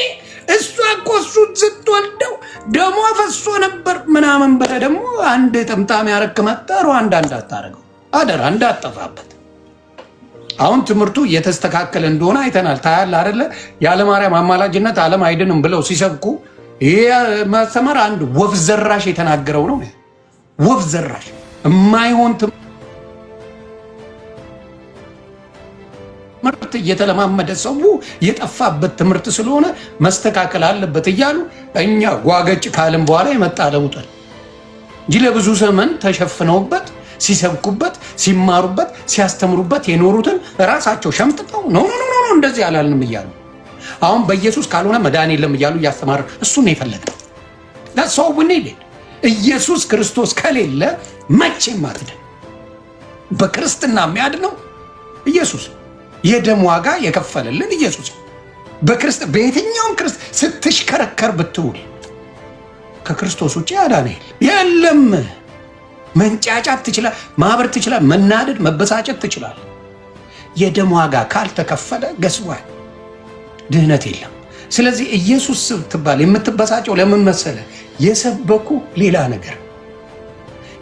እሷ እኮ እሱን ስትወልደው ደሟ ፈሶ ነበር ምናምን ብለህ ደግሞ አንድ ጥምጣም ያረክ መጠሩ አንዳንድ አታረገው። አደራ እንዳጠፋበት። አሁን ትምህርቱ እየተስተካከለ እንደሆነ አይተናል። ታያለህ አይደለ? ያለ ማርያም አማላጅነት ዓለም አይድንም ብለው ሲሰብኩ ይሄ ማስተማር አንድ ወፍ ዘራሽ የተናገረው ነው። ወፍ ዘራሽ የማይሆን ትምህርት እየተለማመደ ሰው የጠፋበት ትምህርት ስለሆነ መስተካከል አለበት እያሉ እኛ ጓገጭ ካለም በኋላ የመጣ ለውጥ እንጂ ለብዙ ዘመን ተሸፍነውበት ሲሰብኩበት ሲማሩበት ሲያስተምሩበት የኖሩትን ራሳቸው ሸምጥጠው ኖ እንደዚህ አላልንም እያሉ አሁን በኢየሱስ ካልሆነ መዳን የለም እያሉ እያስተማሩ እሱን የፈለግነው ለሰው ብንሄድ ኢየሱስ ክርስቶስ ከሌለ መቼም አትድን። በክርስትና የሚያድነው ኢየሱስ የደም ዋጋ የከፈለልን ኢየሱስ በየትኛውም ስትሽከረከር ብትውል ከክርስቶስ ውጭ ያዳነ የለም። መንጫጫት ትችላል፣ ማበር ትችላል፣ መናደድ መበሳጨት ትችላል። የደም ዋጋ ካልተከፈለ ገስዋል ድህነት የለም። ስለዚህ ኢየሱስ ስትባል የምትበሳጨው ለምን መሰለ? የሰበኩ ሌላ ነገር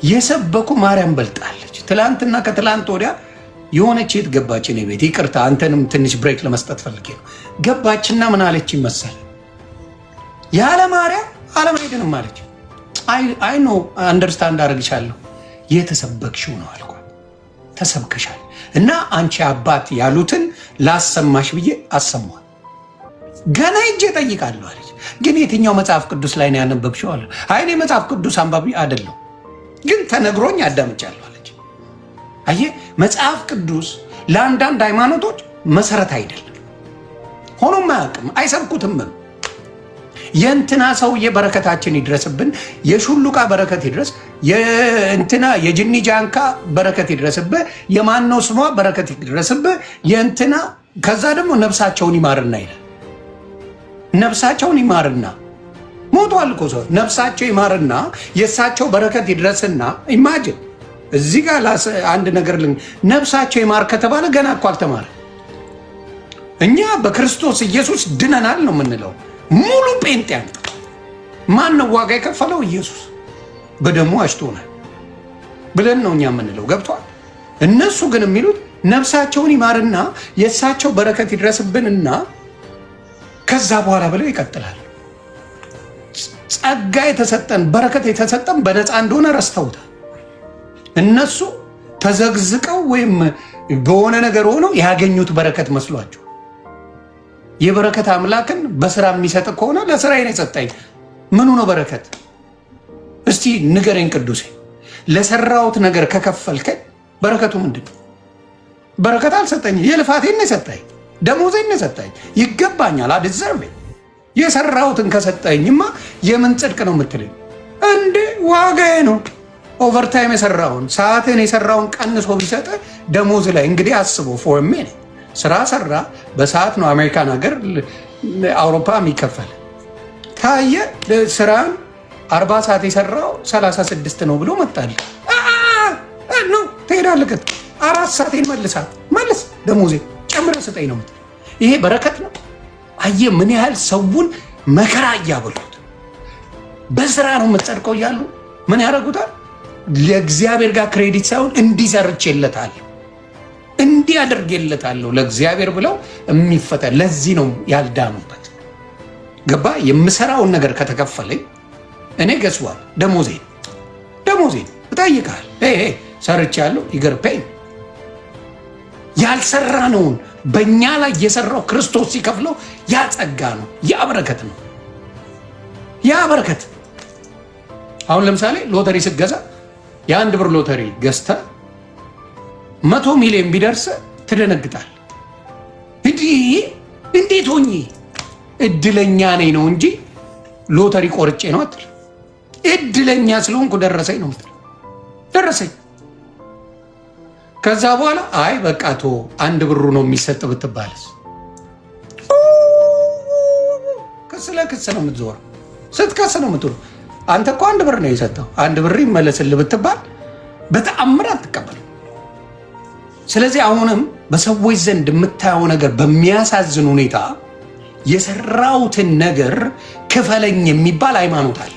የሰበኩ ማርያም በልጣለች። ትላንትና ከትላንት ወዲያ የሆነች የት ገባች እኔ ቤት፣ ይቅርታ አንተንም ትንሽ ብሬክ ለመስጠት ፈልጌ ነው። ገባችና ምን አለች መሰለ? ያለ ማርያም ዓለም አይድንም አለች። አይ ኖ አንደርስታንድ አደርግሻለሁ። የተሰበክሽው ነው አልኳት። ተሰብክሻል እና አንቺ አባት ያሉትን ላሰማሽ ብዬ አሰማል። ገና ሂጄ እጠይቃለሁ አለች። ግን የትኛው መጽሐፍ ቅዱስ ላይ ነው ያነበብሽው አለ። አይ እኔ መጽሐፍ ቅዱስ አንባቢ አይደለሁ፣ ግን ተነግሮኝ አዳምጫለሁ አለች። አየህ መጽሐፍ ቅዱስ ለአንዳንድ ሃይማኖቶች መሰረት አይደለም፣ ሆኖም አያውቅም፣ አይሰብኩትም። የእንትና ሰውዬ በረከታችን ይድረስብን፣ የሹሉቃ በረከት ይድረስ፣ የእንትና የጅኒ ጃንካ በረከት ይድረስብህ፣ የማነው ስሟ በረከት ይድረስብህ፣ የእንትና ከዛ ደግሞ ነፍሳቸውን ይማርና ይላል። ነፍሳቸውን ይማርና ሞቷል እኮ ሰው፣ ነፍሳቸው ይማርና የእሳቸው በረከት ይድረስና ኢማጅን እዚህ ጋር አንድ ነገር ነፍሳቸው ይማር ከተባለ ገና እኮ አልተማረ። እኛ በክርስቶስ ኢየሱስ ድነናል ነው የምንለው። ሙሉ ጴንጤ ያንተ ማን ነው ዋጋ የከፈለው? ኢየሱስ በደሙ አሽቶናል ብለን ነው እኛ የምንለው። ገብቷል። እነሱ ግን የሚሉት ነፍሳቸውን ይማርና የእሳቸው በረከት ይድረስብንና ከዛ በኋላ ብለው ይቀጥላል። ጸጋ የተሰጠን በረከት የተሰጠን በነፃ እንደሆነ ረስተውታል። እነሱ ተዘግዝቀው ወይም በሆነ ነገር ሆነው ያገኙት በረከት መስሏቸው የበረከት አምላክን በስራ የሚሰጥ ከሆነ ለስራዬ ነው የሰጠኝ። ምኑ ነው በረከት? እስቲ ንገረኝ ቅዱሴ። ለሰራሁት ነገር ከከፈልከኝ በረከቱ ምንድን ነው? በረከት አልሰጠኝም። የልፋቴን ነው የሰጠኝ፣ ደሞዜን ነው የሰጠኝ፣ ይገባኛል። አድዘርቤ የሰራሁትን ከሰጠኝማ የምን ጽድቅ ነው የምትለኝ እንዴ? ዋጋዬ ነው። ኦቨርታይም የሰራውን ሰዓትን የሰራውን ቀንሶ ቢሰጥ ደሞዝ ላይ እንግዲህ አስበው። ፎር ሚኒት ስራ ሰራ፣ በሰዓት ነው አሜሪካን ሀገር አውሮፓ የሚከፈል ታየ። ስራን 40 ሰዓት የሰራው 36 ነው ብሎ መጣል ነው። ትሄዳለህ 4 ሰዓቴን መልስ ደሞዜ ጨምረህ ስጠኝ ነው የምትለው። ይሄ በረከት ነው። አየህ ምን ያህል ሰውን መከራ እያበሉት። በስራ ነው የምትጸድቀው እያሉ ምን ያደርጉታል? ለእግዚአብሔር ጋር ክሬዲት ሳይሆን እንዲሰርችለታል እንዲህ አድርጌለታለሁ ለእግዚአብሔር ብለው የሚፈታ። ለዚህ ነው ያልዳኑበት። ገባ? የምሰራውን ነገር ከተከፈለኝ እኔ ገስዋል ደሞዜን እጠይቃል። ሰርቻለሁ ይገርፔኝ። ያልሰራነውን በእኛ ላይ የሰራው ክርስቶስ ሲከፍለው ያ ጸጋ ነው፣ ያ በረከት ነው። ያ በረከት አሁን ለምሳሌ ሎተሪ ስትገዛ የ1 ብር ሎተሪ ገዝተህ 100 ሚሊዮን ቢደርስ ትደነግጣል። እንዴት ሆኜ እድለኛ ነኝ ነው እንጂ ሎተሪ ቆርጬ ነው አትል። እድለኛ ስለሆንኩ ደረሰኝ ነው ምትል። ደረሰኝ። ከዛ በኋላ አይ በቃ ቶ 1 ብሩ ነው የሚሰጥ ብትባልስ? ክስ ለክስ ነው የምትዞረው። ስትከስ ነው የምትውለው። አንተ እኮ 1 ብር ነው የሰጠው፣ 1 ብር ይመለስልህ ብትባል በተአምር አትቀበልም። ስለዚህ አሁንም በሰዎች ዘንድ የምታየው ነገር በሚያሳዝን ሁኔታ የሰራውትን ነገር ክፈለኝ የሚባል ሃይማኖት አለ።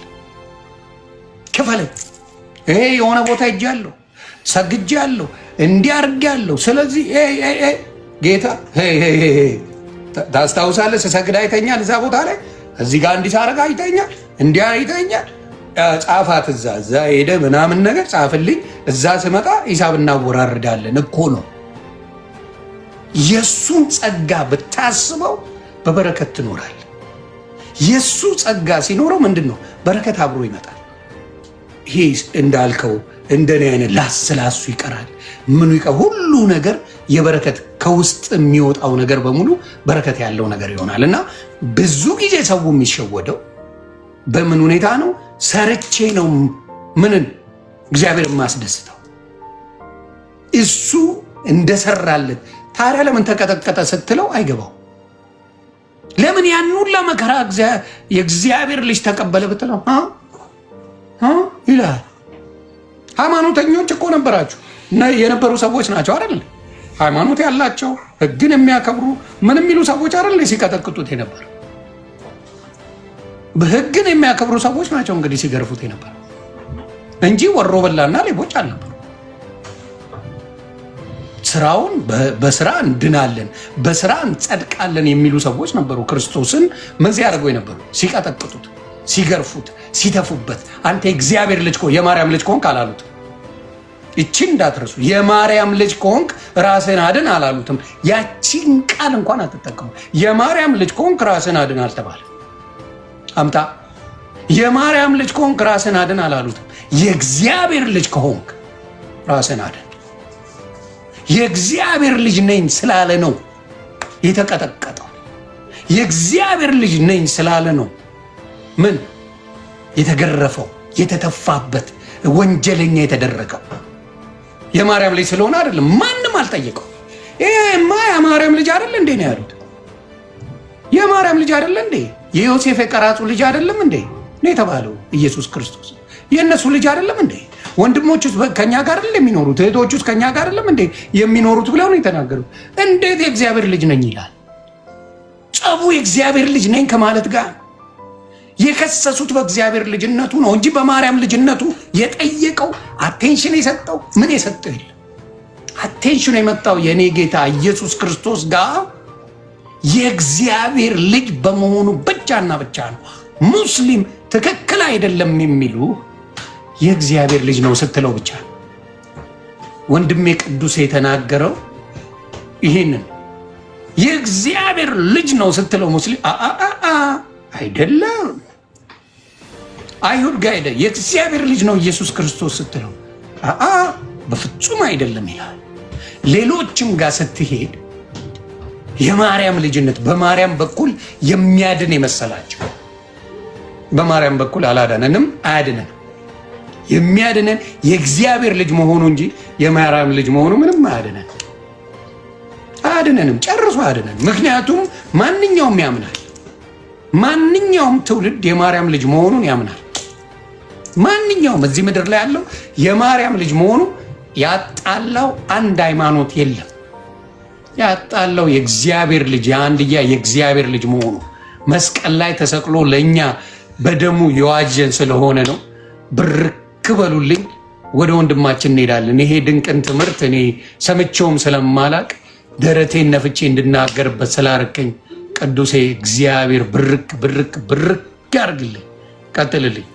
ክፈለኝ፣ ይሄ የሆነ ቦታ ሄጃለሁ፣ ሰግጃለሁ፣ እንዲህ አድርጌያለሁ። ስለዚህ ጌታ ታስታውሳለህ? ስሰግድ አይተኛል እዛ ቦታ ላይ፣ እዚህ ጋር እንዲህ ሳረግ አይተኛል፣ እንዲህ አይተኛል። ጻፋት፣ እዛ ሄደ ምናምን ነገር ጻፍልኝ፣ እዛ ስመጣ ሂሳብ እናወራርዳለን እኮ ነው። የእሱን ጸጋ ብታስበው በበረከት ትኖራል። የእሱ ጸጋ ሲኖረው ምንድን ነው? በረከት አብሮ ይመጣል። ይሄ እንዳልከው እንደኔ አይነት ላስላሱ ይቀራል። ምኑ ሁሉ ነገር የበረከት ከውስጥ የሚወጣው ነገር በሙሉ በረከት ያለው ነገር ይሆናል። እና ብዙ ጊዜ ሰው የሚሸወደው በምን ሁኔታ ነው? ሰርቼ ነው ምንን እግዚአብሔር የማስደስተው እሱ እንደሰራለት። ታዲያ ለምን ተቀጠቀጠ ስትለው አይገባው። ለምን ያን ሁላ መከራ የእግዚአብሔር ልጅ ተቀበለ ብትለው ይላል። ሃይማኖተኞች እኮ ነበራችሁ የነበሩ ሰዎች ናቸው አይደል? ሃይማኖት ያላቸው ሕግን የሚያከብሩ ምን የሚሉ ሰዎች አይደል ሲቀጠቅጡት የነበር? በሕግን የሚያከብሩ ሰዎች ናቸው እንግዲህ ሲገርፉት የነበር እንጂ ወሮ በላና ሌቦች አልነበሩ። ስራውን በስራ እንድናለን በስራ እንጸድቃለን የሚሉ ሰዎች ነበሩ። ክርስቶስን መዚህ ያደርገው የነበሩ ሲቀጠቅጡት፣ ሲገርፉት፣ ሲተፉበት አንተ የእግዚአብሔር ልጅ ከሆንክ የማርያም ልጅ ከሆንክ አላሉት። ይቺን እንዳትረሱ። የማርያም ልጅ ከሆንክ ራስህን አድን አላሉትም። ያቺን ቃል እንኳን አትጠቀሙ። የማርያም ልጅ ከሆንክ ራስህን አድን አልተባለ። አምጣ። የማርያም ልጅ ከሆንክ ራስህን አድን አላሉትም። የእግዚአብሔር ልጅ ከሆንክ ራስህን አድን። የእግዚአብሔር ልጅ ነኝ ስላለ ነው የተቀጠቀጠው። የእግዚአብሔር ልጅ ነኝ ስላለ ነው ምን የተገረፈው፣ የተተፋበት፣ ወንጀለኛ የተደረገው። የማርያም ልጅ ስለሆነ አይደለም። ማንም አልጠየቀው። ይሄማ የማርያም ልጅ አይደል እንዴ ነው ያሉት። የማርያም ልጅ አይደል እንዴ? የዮሴፍ የቀራጹ ልጅ አይደለም እንዴ ነው የተባለው? ኢየሱስ ክርስቶስ የእነሱ ልጅ አይደለም እንዴ? ወንድሞቹስ ከኛ ጋር አይደል የሚኖሩት? እህቶቹስ ከኛ ጋር አይደለም እንዴ የሚኖሩት ብለው ነው የተናገሩት። እንዴት የእግዚአብሔር ልጅ ነኝ ይላል? ጸቡ የእግዚአብሔር ልጅ ነኝ ከማለት ጋር የከሰሱት በእግዚአብሔር ልጅነቱ ነው እንጂ በማርያም ልጅነቱ የጠየቀው አቴንሽን የሰጠው ምን የሰጠው የለም። አቴንሽን የመጣው የኔ ጌታ ኢየሱስ ክርስቶስ ጋር የእግዚአብሔር ልጅ በመሆኑ ብቻና ብቻ ነው። ሙስሊም ትክክል አይደለም የሚሉ የእግዚአብሔር ልጅ ነው ስትለው ብቻ። ወንድሜ ቅዱስ የተናገረው ይህንን የእግዚአብሔር ልጅ ነው ስትለው ሙስሊም አይደለም። አይሁድ ጋር ሄደ የእግዚአብሔር ልጅ ነው ኢየሱስ ክርስቶስ ስትለው በፍጹም አይደለም ይላል። ሌሎችም ጋር ስትሄድ የማርያም ልጅነት በማርያም በኩል የሚያድን የመሰላቸው በማርያም በኩል አላዳነንም፣ አያድነንም። የሚያድነን የእግዚአብሔር ልጅ መሆኑ እንጂ የማርያም ልጅ መሆኑ ምንም አያድነን፣ አያድነንም፣ ጨርሶ አያድነን። ምክንያቱም ማንኛውም ያምናል። ማንኛውም ትውልድ የማርያም ልጅ መሆኑን ያምናል። ማንኛውም እዚህ ምድር ላይ ያለው የማርያም ልጅ መሆኑ ያጣላው አንድ ሃይማኖት የለም። ያጣላው የእግዚአብሔር ልጅ የአንድያ የእግዚአብሔር ልጅ መሆኑ መስቀል ላይ ተሰቅሎ ለእኛ በደሙ የዋጀን ስለሆነ ነው። ብርክ በሉልኝ፣ ወደ ወንድማችን እንሄዳለን። ይሄ ድንቅን ትምህርት እኔ ሰምቼውም ስለማላቅ ደረቴን ነፍቼ እንድናገርበት ስላረከኝ ቅዱሴ እግዚአብሔር ብርክ ብርክ ብርክ ያርግልኝ። ቀጥልልኝ።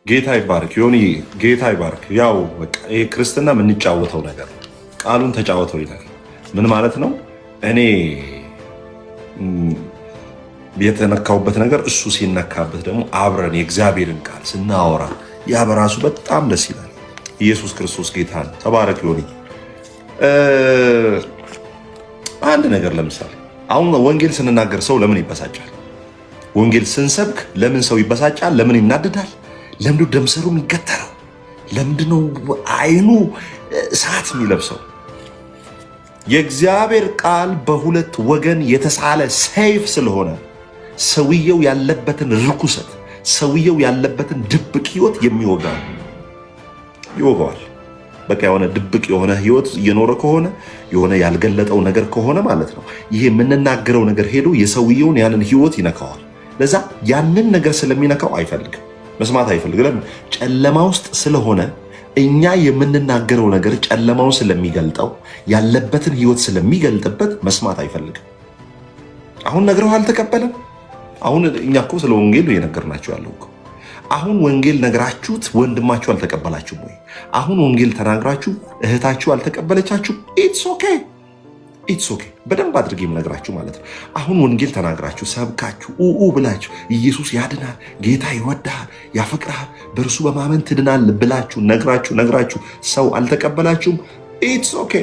ጌታ ይባርክ። ዮኒ ጌታ ይባርክ። ያው በቃ ይሄ ክርስትና የምንጫወተው ነገር ቃሉን ተጫወተው ይላል። ምን ማለት ነው? እኔ የተነካውበት ነገር እሱ ሲነካበት ደግሞ አብረን የእግዚአብሔርን ቃል ስናወራ ያ በራሱ በጣም ደስ ይላል። ኢየሱስ ክርስቶስ ጌታ ነው። ተባረክ ዮኒ። አንድ ነገር ለምሳሌ አሁን ወንጌል ስንናገር ሰው ለምን ይበሳጫል? ወንጌል ስንሰብክ ለምን ሰው ይበሳጫል? ለምን ይናደዳል? ለምንድነው ደምሰሩ የሚገተረው? ለምንድነው አይኑ እሳት የሚለብሰው? የእግዚአብሔር ቃል በሁለት ወገን የተሳለ ሰይፍ ስለሆነ ሰውየው ያለበትን ርኩሰት፣ ሰውየው ያለበትን ድብቅ ህይወት ይወጋዋል። በቃ የሆነ ድብቅ የሆነ ህይወት እየኖረ ከሆነ የሆነ ያልገለጠው ነገር ከሆነ ማለት ነው ይሄ የምንናገረው ነገር ሄዶ የሰውየውን ያንን ህይወት ይነካዋል። ለዛ ያንን ነገር ስለሚነካው አይፈልግም፣ መስማት አይፈልግም። ለምን? ጨለማ ውስጥ ስለሆነ እኛ የምንናገረው ነገር ጨለማውን ስለሚገልጠው ያለበትን ህይወት ስለሚገልጥበት መስማት አይፈልግም። አሁን ነግረው አልተቀበለም። አሁን እኛ እኮ ስለ ወንጌል እየነገርናችሁ ያለው እኮ አሁን ወንጌል ነግራችሁት ወንድማችሁ አልተቀበላችሁም ወይ? አሁን ወንጌል ተናግራችሁ እህታችሁ አልተቀበለቻችሁ? ኢትስ ኦኬ። በደንብ አድርጌ የምነግራችሁ ማለት ነው። አሁን ወንጌል ተናግራችሁ ሰብካችሁ ብላችሁ ኢየሱስ ያድናል፣ ጌታ ይወድሃል፣ ያፈቅርሃል፣ በእርሱ በማመን ትድናል ብላችሁ ነግራችሁ ሰው አልተቀበላችሁም? ኢትስ ኦኬ።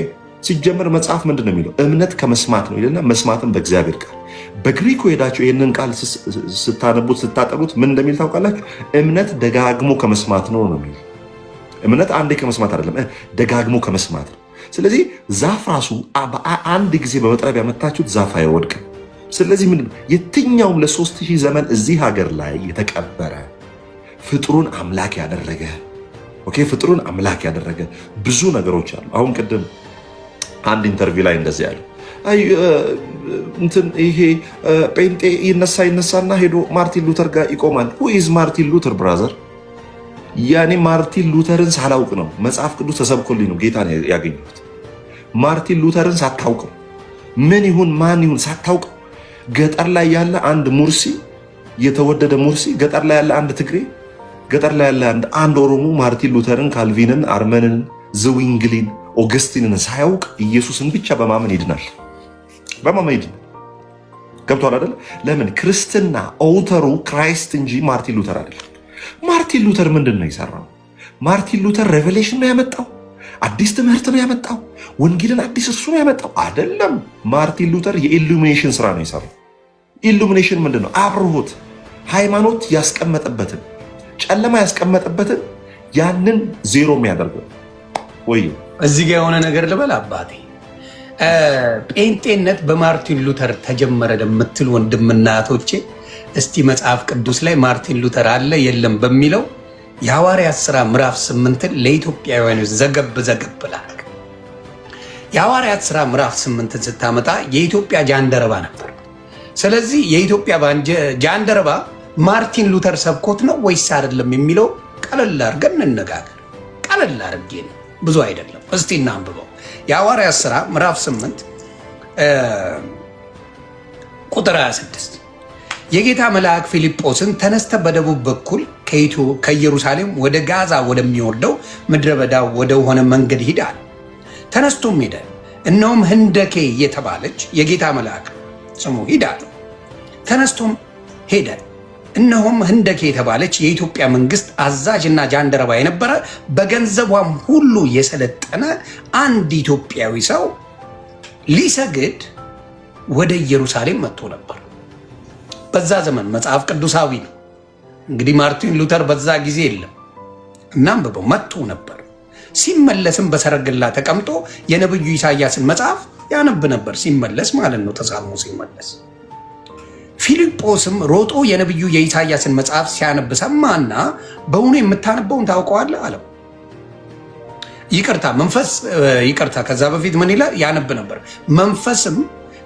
ሲጀመር መጽሐፍ ምንድን ነው የሚለው? እምነት ከመስማት ነው ይልና መስማትም በእግዚአብሔር ቃል። በግሪኩ ሄዳችሁ ይህንን ቃል ስታነቡት ስታጠኑት ምን እንደሚል ታውቃላችሁ? እምነት ደጋግሞ ከመስማት ነው የሚል። እምነት አንዴ ከመስማት አይደለም፣ ደጋግሞ ከመስማት ነው። ስለዚህ ዛፍ ራሱ አንድ ጊዜ በመጥረቢያ መታችሁት ዛፍ አይወድቅም። ስለዚህ ምንድነው የትኛውም ለ3000 ዘመን እዚህ ሀገር ላይ የተቀበረ ፍጥሩን አምላክ ያደረገ ብዙ ነገሮች አሉ። አሁን ቅድም አንድ ኢንተርቪው ላይ እንደዚህ ያለው ይሄ ጴንጤ ይነሳና ሄዶ ማርቲን ሉተር ጋር ይቆማል። ሁኢዝ ማርቲን ሉተር ብራዘር? ያኔ ማርቲን ሉተርን ሳላውቅ ነው መጽሐፍ ቅዱስ ተሰብኮልኝ ነው ጌታን ያገኘሁት። ማርቲን ሉተርን ሳታውቀው ምን ይሁን ማን ይሁን ሳታውቀው ገጠር ላይ ያለ አንድ ሙርሲ፣ የተወደደ ሙርሲ፣ ገጠር ላይ ያለ አንድ ትግሬ፣ ገጠር ላይ ያለ አንድ ኦሮሞ ማርቲን ሉተርን፣ ካልቪንን፣ አርመንን፣ ዝዊንግሊን፣ ኦገስቲንን ሳያውቅ ኢየሱስን ብቻ በማመን ይድናል። ገብቷል አይደል? ለምን? ክርስትና ኦውተሩ ክራይስት እንጂ ማርቲን ሉተር አይደለም። ማርቲን ሉተር ምንድን ነው የሰራው? ማርቲን ሉተር ሬቨሌሽን ነው ያመጣው? አዲስ ትምህርት ነው ያመጣው? ወንጌልን አዲስ እርሱ ነው ያመጣው? አይደለም። ማርቲን ሉተር የኢሉሚኔሽን ስራ ነው የሰራው። ኢሉሚኔሽን ምንድን ነው? አብርሆት ሃይማኖት ያስቀመጠበትን ጨለማ ያስቀመጠበትን ያንን ዜሮ የሚያደርገው ወይ እዚህ ጋር የሆነ ነገር ልበል አባቴ። ጴንጤነት በማርቲን ሉተር ተጀመረ ለምትል ወንድምና እህቶቼ እስቲ መጽሐፍ ቅዱስ ላይ ማርቲን ሉተር አለ የለም በሚለው የሐዋርያት ሥራ ምዕራፍ 8ን ለኢትዮጵያውያኖች ዘገብ ላድርግ። የሐዋርያት ሥራ ምዕራፍ 8ን ስታመጣ የኢትዮጵያ ጃንደረባ ነበር። ስለዚህ የኢትዮጵያ ጃንደረባ ማርቲን ሉተር ሰብኮት ነው ወይስ አይደለም የሚለው ቀለል አድርገን እንነጋገር። ቀለል አድርጌ ነው፣ ብዙ አይደለም። እስቲ እናንብበው። የሐዋርያት ሥራ ምዕራፍ 8 ቁጥር 26 የጌታ መልአክ ፊልጶስን ተነስተ በደቡብ በኩል ከኢየሩሳሌም ወደ ጋዛ ወደሚወርደው ምድረ በዳ ወደ ሆነ መንገድ ሂድ አለ። ተነስቶም ሄደ። እነሆም ህንደኬ የተባለች የጌታ መልአክ ስሙ ሂድ አለ። ተነስቶም ሄደ። እነሆም ህንደኬ የተባለች የኢትዮጵያ መንግስት አዛዥና ጃንደረባ የነበረ በገንዘቧም ሁሉ የሰለጠነ አንድ ኢትዮጵያዊ ሰው ሊሰግድ ወደ ኢየሩሳሌም መጥቶ ነበር። በዛ ዘመን መጽሐፍ ቅዱሳዊ ነው። እንግዲህ ማርቲን ሉተር በዛ ጊዜ የለም። እናንብበው። መጥቶ ነበር። ሲመለስም በሰረገላ ተቀምጦ የነብዩ ኢሳያስን መጽሐፍ ያነብ ነበር። ሲመለስ ማለት ነው፣ ተሳልሞ ሲመለስ። ፊልጶስም ሮጦ የነብዩ የኢሳያስን መጽሐፍ ሲያነብ ሰማና በእውኑ የምታነበውን ታውቀዋለህ አለው። ይቅርታ ከዛ በፊት ምን ይላል? ያነብ ነበር። መንፈስም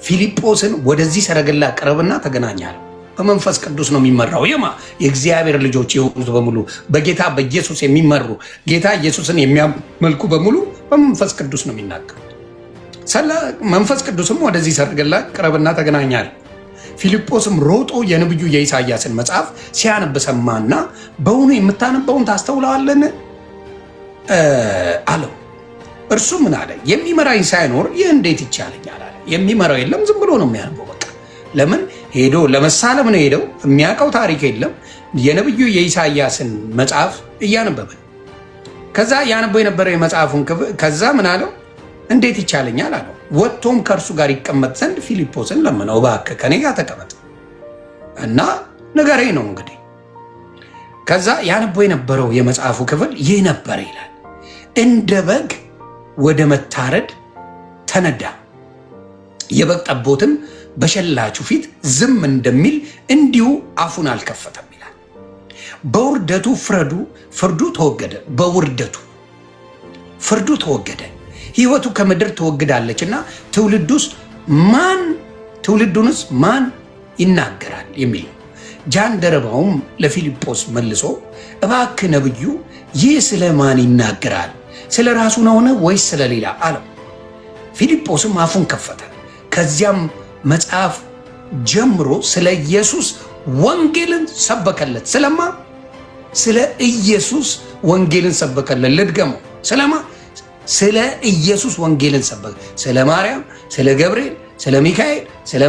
ፊልጶስን ወደዚህ ሰረገላ ቅረብና ተገናኛል። በመንፈስ ቅዱስ ነው የሚመራው። የእግዚአብሔር ልጆች የሆኑት በሙሉ በጌታ በኢየሱስ የሚመሩ ጌታ ኢየሱስን የሚያመልኩ በሙሉ በመንፈስ ቅዱስ ነው የሚናገሩት። መንፈስ ቅዱስም ወደዚህ ሰረገላ ቅረብና ተገናኛል። ፊልጶስም ሮጦ የነብዩ የኢሳያስን መጽሐፍ ሲያነብ ሰማና በእውኑ የምታነበውን ታስተውለዋለን አለው። እርሱ ምን አለ? የሚመራኝ ሳይኖር ይህ እንዴት ይቻለኛል አለ። የሚመራው የለም፣ ዝም ብሎ ነው የሚያነበው። በቃ ለምን ሄዶ ለመሳለም ነው ሄደው። የሚያውቀው ታሪክ የለም። የነብዩ የኢሳያስን መጽሐፍ እያነበበ ከዛ ያነበው የነበረው የመጽሐፉን ከዛ ምን አለው? እንዴት ይቻለኛል አለው። ወጥቶም ከእርሱ ጋር ይቀመጥ ዘንድ ፊልጶስን ለመነው። እባክህ ከኔ ጋር ተቀመጥ እና ንገረኝ ነው እንግዲህ። ከዛ ያነበው የነበረው የመጽሐፉ ክፍል ይህ ነበር ይላል። እንደ በግ ወደ መታረድ ተነዳ፣ የበግ ጠቦትም በሸላቹ ፊት ዝም እንደሚል እንዲሁ አፉን አልከፈተም ይላል። በውርደቱ ፍርዱ ተወገደ። በውርደቱ ፍርዱ ተወገደ። ሕይወቱ ከምድር ተወግዳለችና ትውልዱንስ ማን ይናገራል የሚል ነው። ጃንደረባውም ለፊልጶስ መልሶ እባክህ ነብዩ ይህ ስለ ማን ይናገራል? ስለ ራሱ ነውን ወይስ ስለ ሌላ አለው። ፊልጶስም አፉን ከፈተ። ከዚያም መጽሐፍ ጀምሮ ስለ ኢየሱስ ወንጌልን ሰበከለት። ስለማ? ስለ ኢየሱስ ወንጌልን ሰበከለት። ልድገመው። ስለማ? ስለ ኢየሱስ ወንጌልን ሰበከ። ስለ ማርያም፣ ስለ ገብርኤል፣ ስለ ሚካኤል፣ ስለ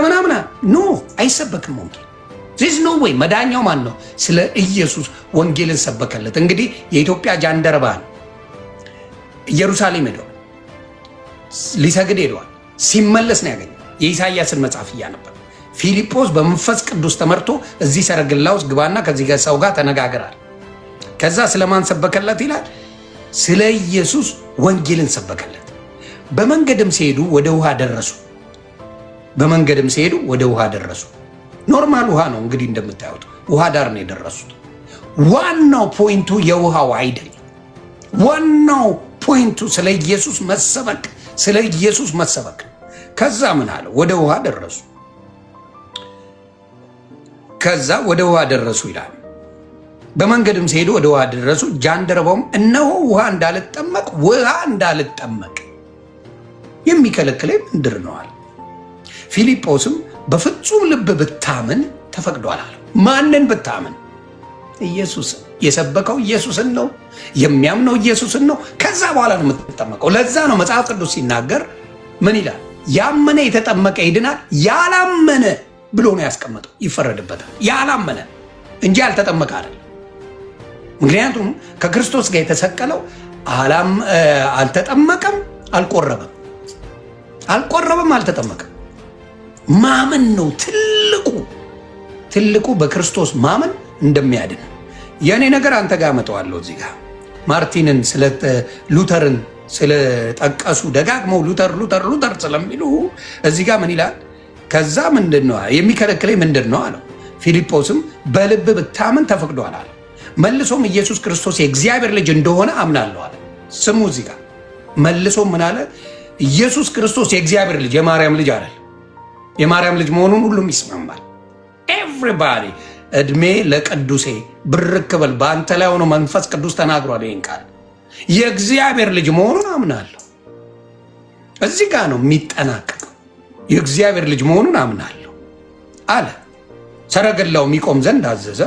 ምናምን ኖ አይሰበክም ወንጌል። ዚስ ኖ ወይ። መዳኛው ማን ነው? ስለ ኢየሱስ ወንጌልን ሰበከለት። እንግዲህ የኢትዮጵያ ጃንደረባ ነው። ኢየሩሳሌም ሄደዋል፣ ሊሰግድ ሄደዋል። ሲመለስ ነው ያገኘው። የኢሳይያስን መጽሐፍ እያነበረ ፊልጶስ በመንፈስ ቅዱስ ተመርቶ እዚህ ሰረገላ ውስጥ ግባና ከዚህ ሰው ጋር ተነጋግራል። ከዛ ስለማን ሰበከለት ይላል? ስለ ኢየሱስ ወንጌልን ሰበከለት። በመንገድም ሲሄዱ ወደ ውሃ ደረሱ። ኖርማል ውሃ ነው እንግዲህ እንደምታዩት ውሃ ዳር ነው የደረሱት። ዋናው ፖይንቱ የውሃው አይደለም። ዋናው ፖይንቱ ስለ ኢየሱስ መሰበክ። ከዛ ምን አለ? ወደ ውሃ ደረሱ ይላል። በመንገድም ሲሄዱ ወደ ውሃ ደረሱ። ጃንደረባውም እነሆ ውሃ እንዳልጠመቅ የሚከለክለኝ ምንድር ነው አለ። ፊልጶስም በፍጹም ልብ ብታምን ተፈቅዷል አለ። ማንን ብታምን? ኢየሱስን። የሰበከው ኢየሱስን ነው፣ የሚያምነው ኢየሱስን ነው። ከዛ በኋላ ነው የምትጠመቀው። ለዛ ነው መጽሐፍ ቅዱስ ሲናገር ምን ይላል? ያመነ የተጠመቀ ይድናል፣ ያላመነ ብሎ ነው ያስቀመጠው፣ ይፈረድበታል። ያላመነ እንጂ ያልተጠመቀ አይደል። ምክንያቱም ከክርስቶስ ጋር የተሰቀለው አልተጠመቀም፣ አልቆረበም፣ አልተጠመቀም። ማመን ነው ትልቁ በክርስቶስ ማመን እንደሚያድን። የእኔ ነገር አንተ ጋር አመጣዋለሁ። እዚህ ጋር ማርቲንን ሉተርን ስለጠቀሱ ደጋግመው ሉተር ስለሚሉ እዚህ ጋር ምን ይላል? ከዛ ምንድን ነው የሚከለክለኝ ምንድን ነው አለው። ፊልጶስም በልብ ብታምን ተፈቅዷል አለ። መልሶም ኢየሱስ ክርስቶስ የእግዚአብሔር ልጅ እንደሆነ አምናለሁ አለ። ስሙ እዚህ ጋር መልሶም ምን አለ? ኢየሱስ ክርስቶስ የእግዚአብሔር ልጅ የማርያም ልጅ አይደል። የማርያም ልጅ መሆኑን ሁሉም ይስማማል። ኤቭሪባዲ እድሜ ለቅዱሴ ብርክ በል። በአንተ ላይ ሆኖ መንፈስ ቅዱስ ተናግሯል ይህን ቃል። የእግዚአብሔር ልጅ መሆኑን አምናለሁ። እዚህ ጋር ነው የሚጠናቀቀው። የእግዚአብሔር ልጅ መሆኑን አምናለሁ አለ። ሰረገላው የሚቆም ዘንድ አዘዘ።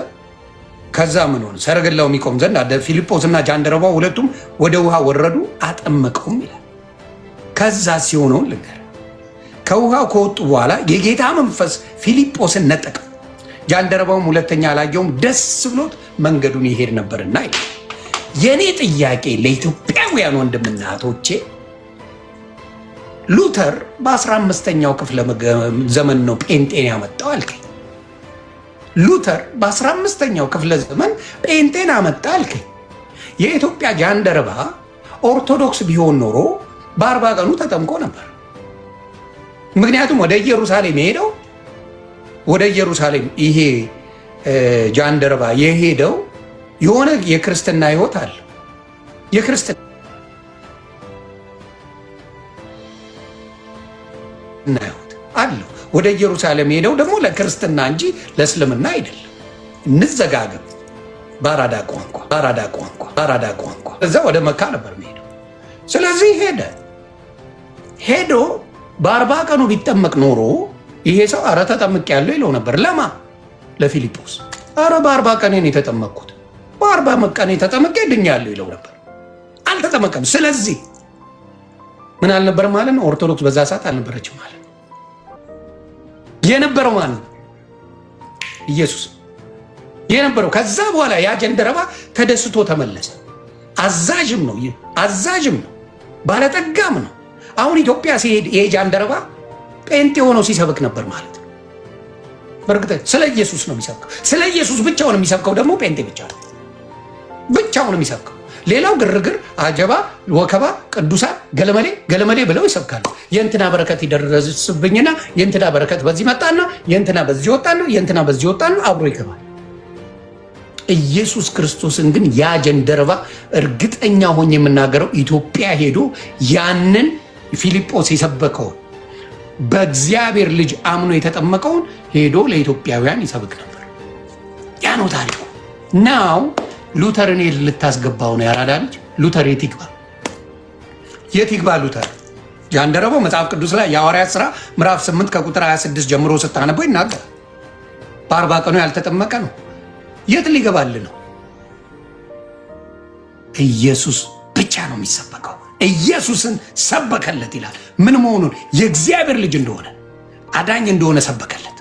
ከዛ ምን ሆነ? ሰረገላው የሚቆም ዘንድ ፊልጶስና ጃንደረባው ሁለቱም ወደ ውሃ ወረዱ፣ አጠመቀውም ይላል። ከዛ ሲሆነውን ልንገር። ከውሃው ከወጡ በኋላ የጌታ መንፈስ ፊልጶስን ነጠቀው። ጃንደረባውም ሁለተኛ አላየውም፣ ደስ ብሎት መንገዱን ይሄድ ነበርና ይላል። የኔ ጥያቄ ለኢትዮጵያውያን ወንድምና እህቶቼ፣ ሉተር በ15ኛው ክፍለ ዘመን ነው ጴንጤን ያመጣው አልከኝ። ሉተር በ15ኛው ክፍለ ዘመን ጴንጤን አመጣ አልከኝ። የኢትዮጵያ ጃንደረባ ኦርቶዶክስ ቢሆን ኖሮ በ40 ቀኑ ተጠምቆ ነበር። ምክንያቱም ወደ ኢየሩሳሌም ሄደው ይሄ ጃንደረባ የሄደው የሆነ የክርስትና ህይወት አለ። የክርስትና ህይወት አለው። ወደ ኢየሩሳሌም ሄደው ደግሞ ለክርስትና እንጂ ለእስልምና አይደለም። እንዘጋገብ። ባራዳ ቋንቋ እዛ ወደ መካ ነበር የሚሄደው። ስለዚህ ሄዶ በ40 ቀኑ ቢጠመቅ ኖሮ ይሄ ሰው አረ ተጠምቅ ያለው ይለው ነበር። ለማ? ለፊልጶስ። አረ በ40 ቀኔ ነው የተጠመቅኩት፣ በ40 ቀኔ ተጠምቄ ድኛለሁ ይለው ነበር። አልተጠመቀም። ስለዚህ ምን አልነበር ማለት ነው? ኦርቶዶክስ በዛ ሰዓት አልነበረችም ማለት ነው። የነበረው ማለት ነው ኢየሱስ የነበረው። ከዛ በኋላ ያ ጃንደረባ ተደስቶ ተመለሰ። አዛዥም ነው ባለጠጋም ነው። አሁን ኢትዮጵያ ሲሄድ ይሄ ጃንደረባ ጴንጤ ሆኖ ሲሰብክ ነበር ማለት ነው። በእርግጥ ስለ ኢየሱስ ነው የሚሰብከው። ስለ ኢየሱስ ብቻውን የሚሰብከው ደግሞ ጴንጤ ብቻ ነው። ብቻውን የሚሰብከው ሌላው ግርግር፣ አጀባ፣ ወከባ፣ ቅዱሳን ገለመሌ ብለው ይሰብካሉ። የእንትና በረከት ይደረስብኝና የእንትና በረከት በዚህ መጣና የእንትና በዚህ ወጣና የእንትና በዚህ ወጣና አብሮ ይገባል። ኢየሱስ ክርስቶስን ግን ያ ጀንደረባ እርግጠኛ ሆኜ የምናገረው ኢትዮጵያ ሄዶ ያንን ፊልጶስ የሰበከውን በእግዚአብሔር ልጅ አምኖ የተጠመቀውን ሄዶ ለኢትዮጵያውያን ይሰብክ ነበር። ያ ነው ታሪኩ። ናው ሉተርን ልታስገባው ነው ያራዳ ልጅ። ሉተር የት ይግባ? የት ይግባ ሉተር? ጃንደረባው መጽሐፍ ቅዱስ ላይ የሐዋርያት ሥራ ምዕራፍ 8 ከቁጥር 26 ጀምሮ ስታነበው ይናገር። በ40 ቀኑ ያልተጠመቀ ነው። የት ሊገባል ነው? ኢየሱስ ብቻ ነው የሚሰበከው። ኢየሱስን ሰበከለት ይላል። ምን መሆኑን? የእግዚአብሔር ልጅ እንደሆነ አዳኝ እንደሆነ ሰበከለት።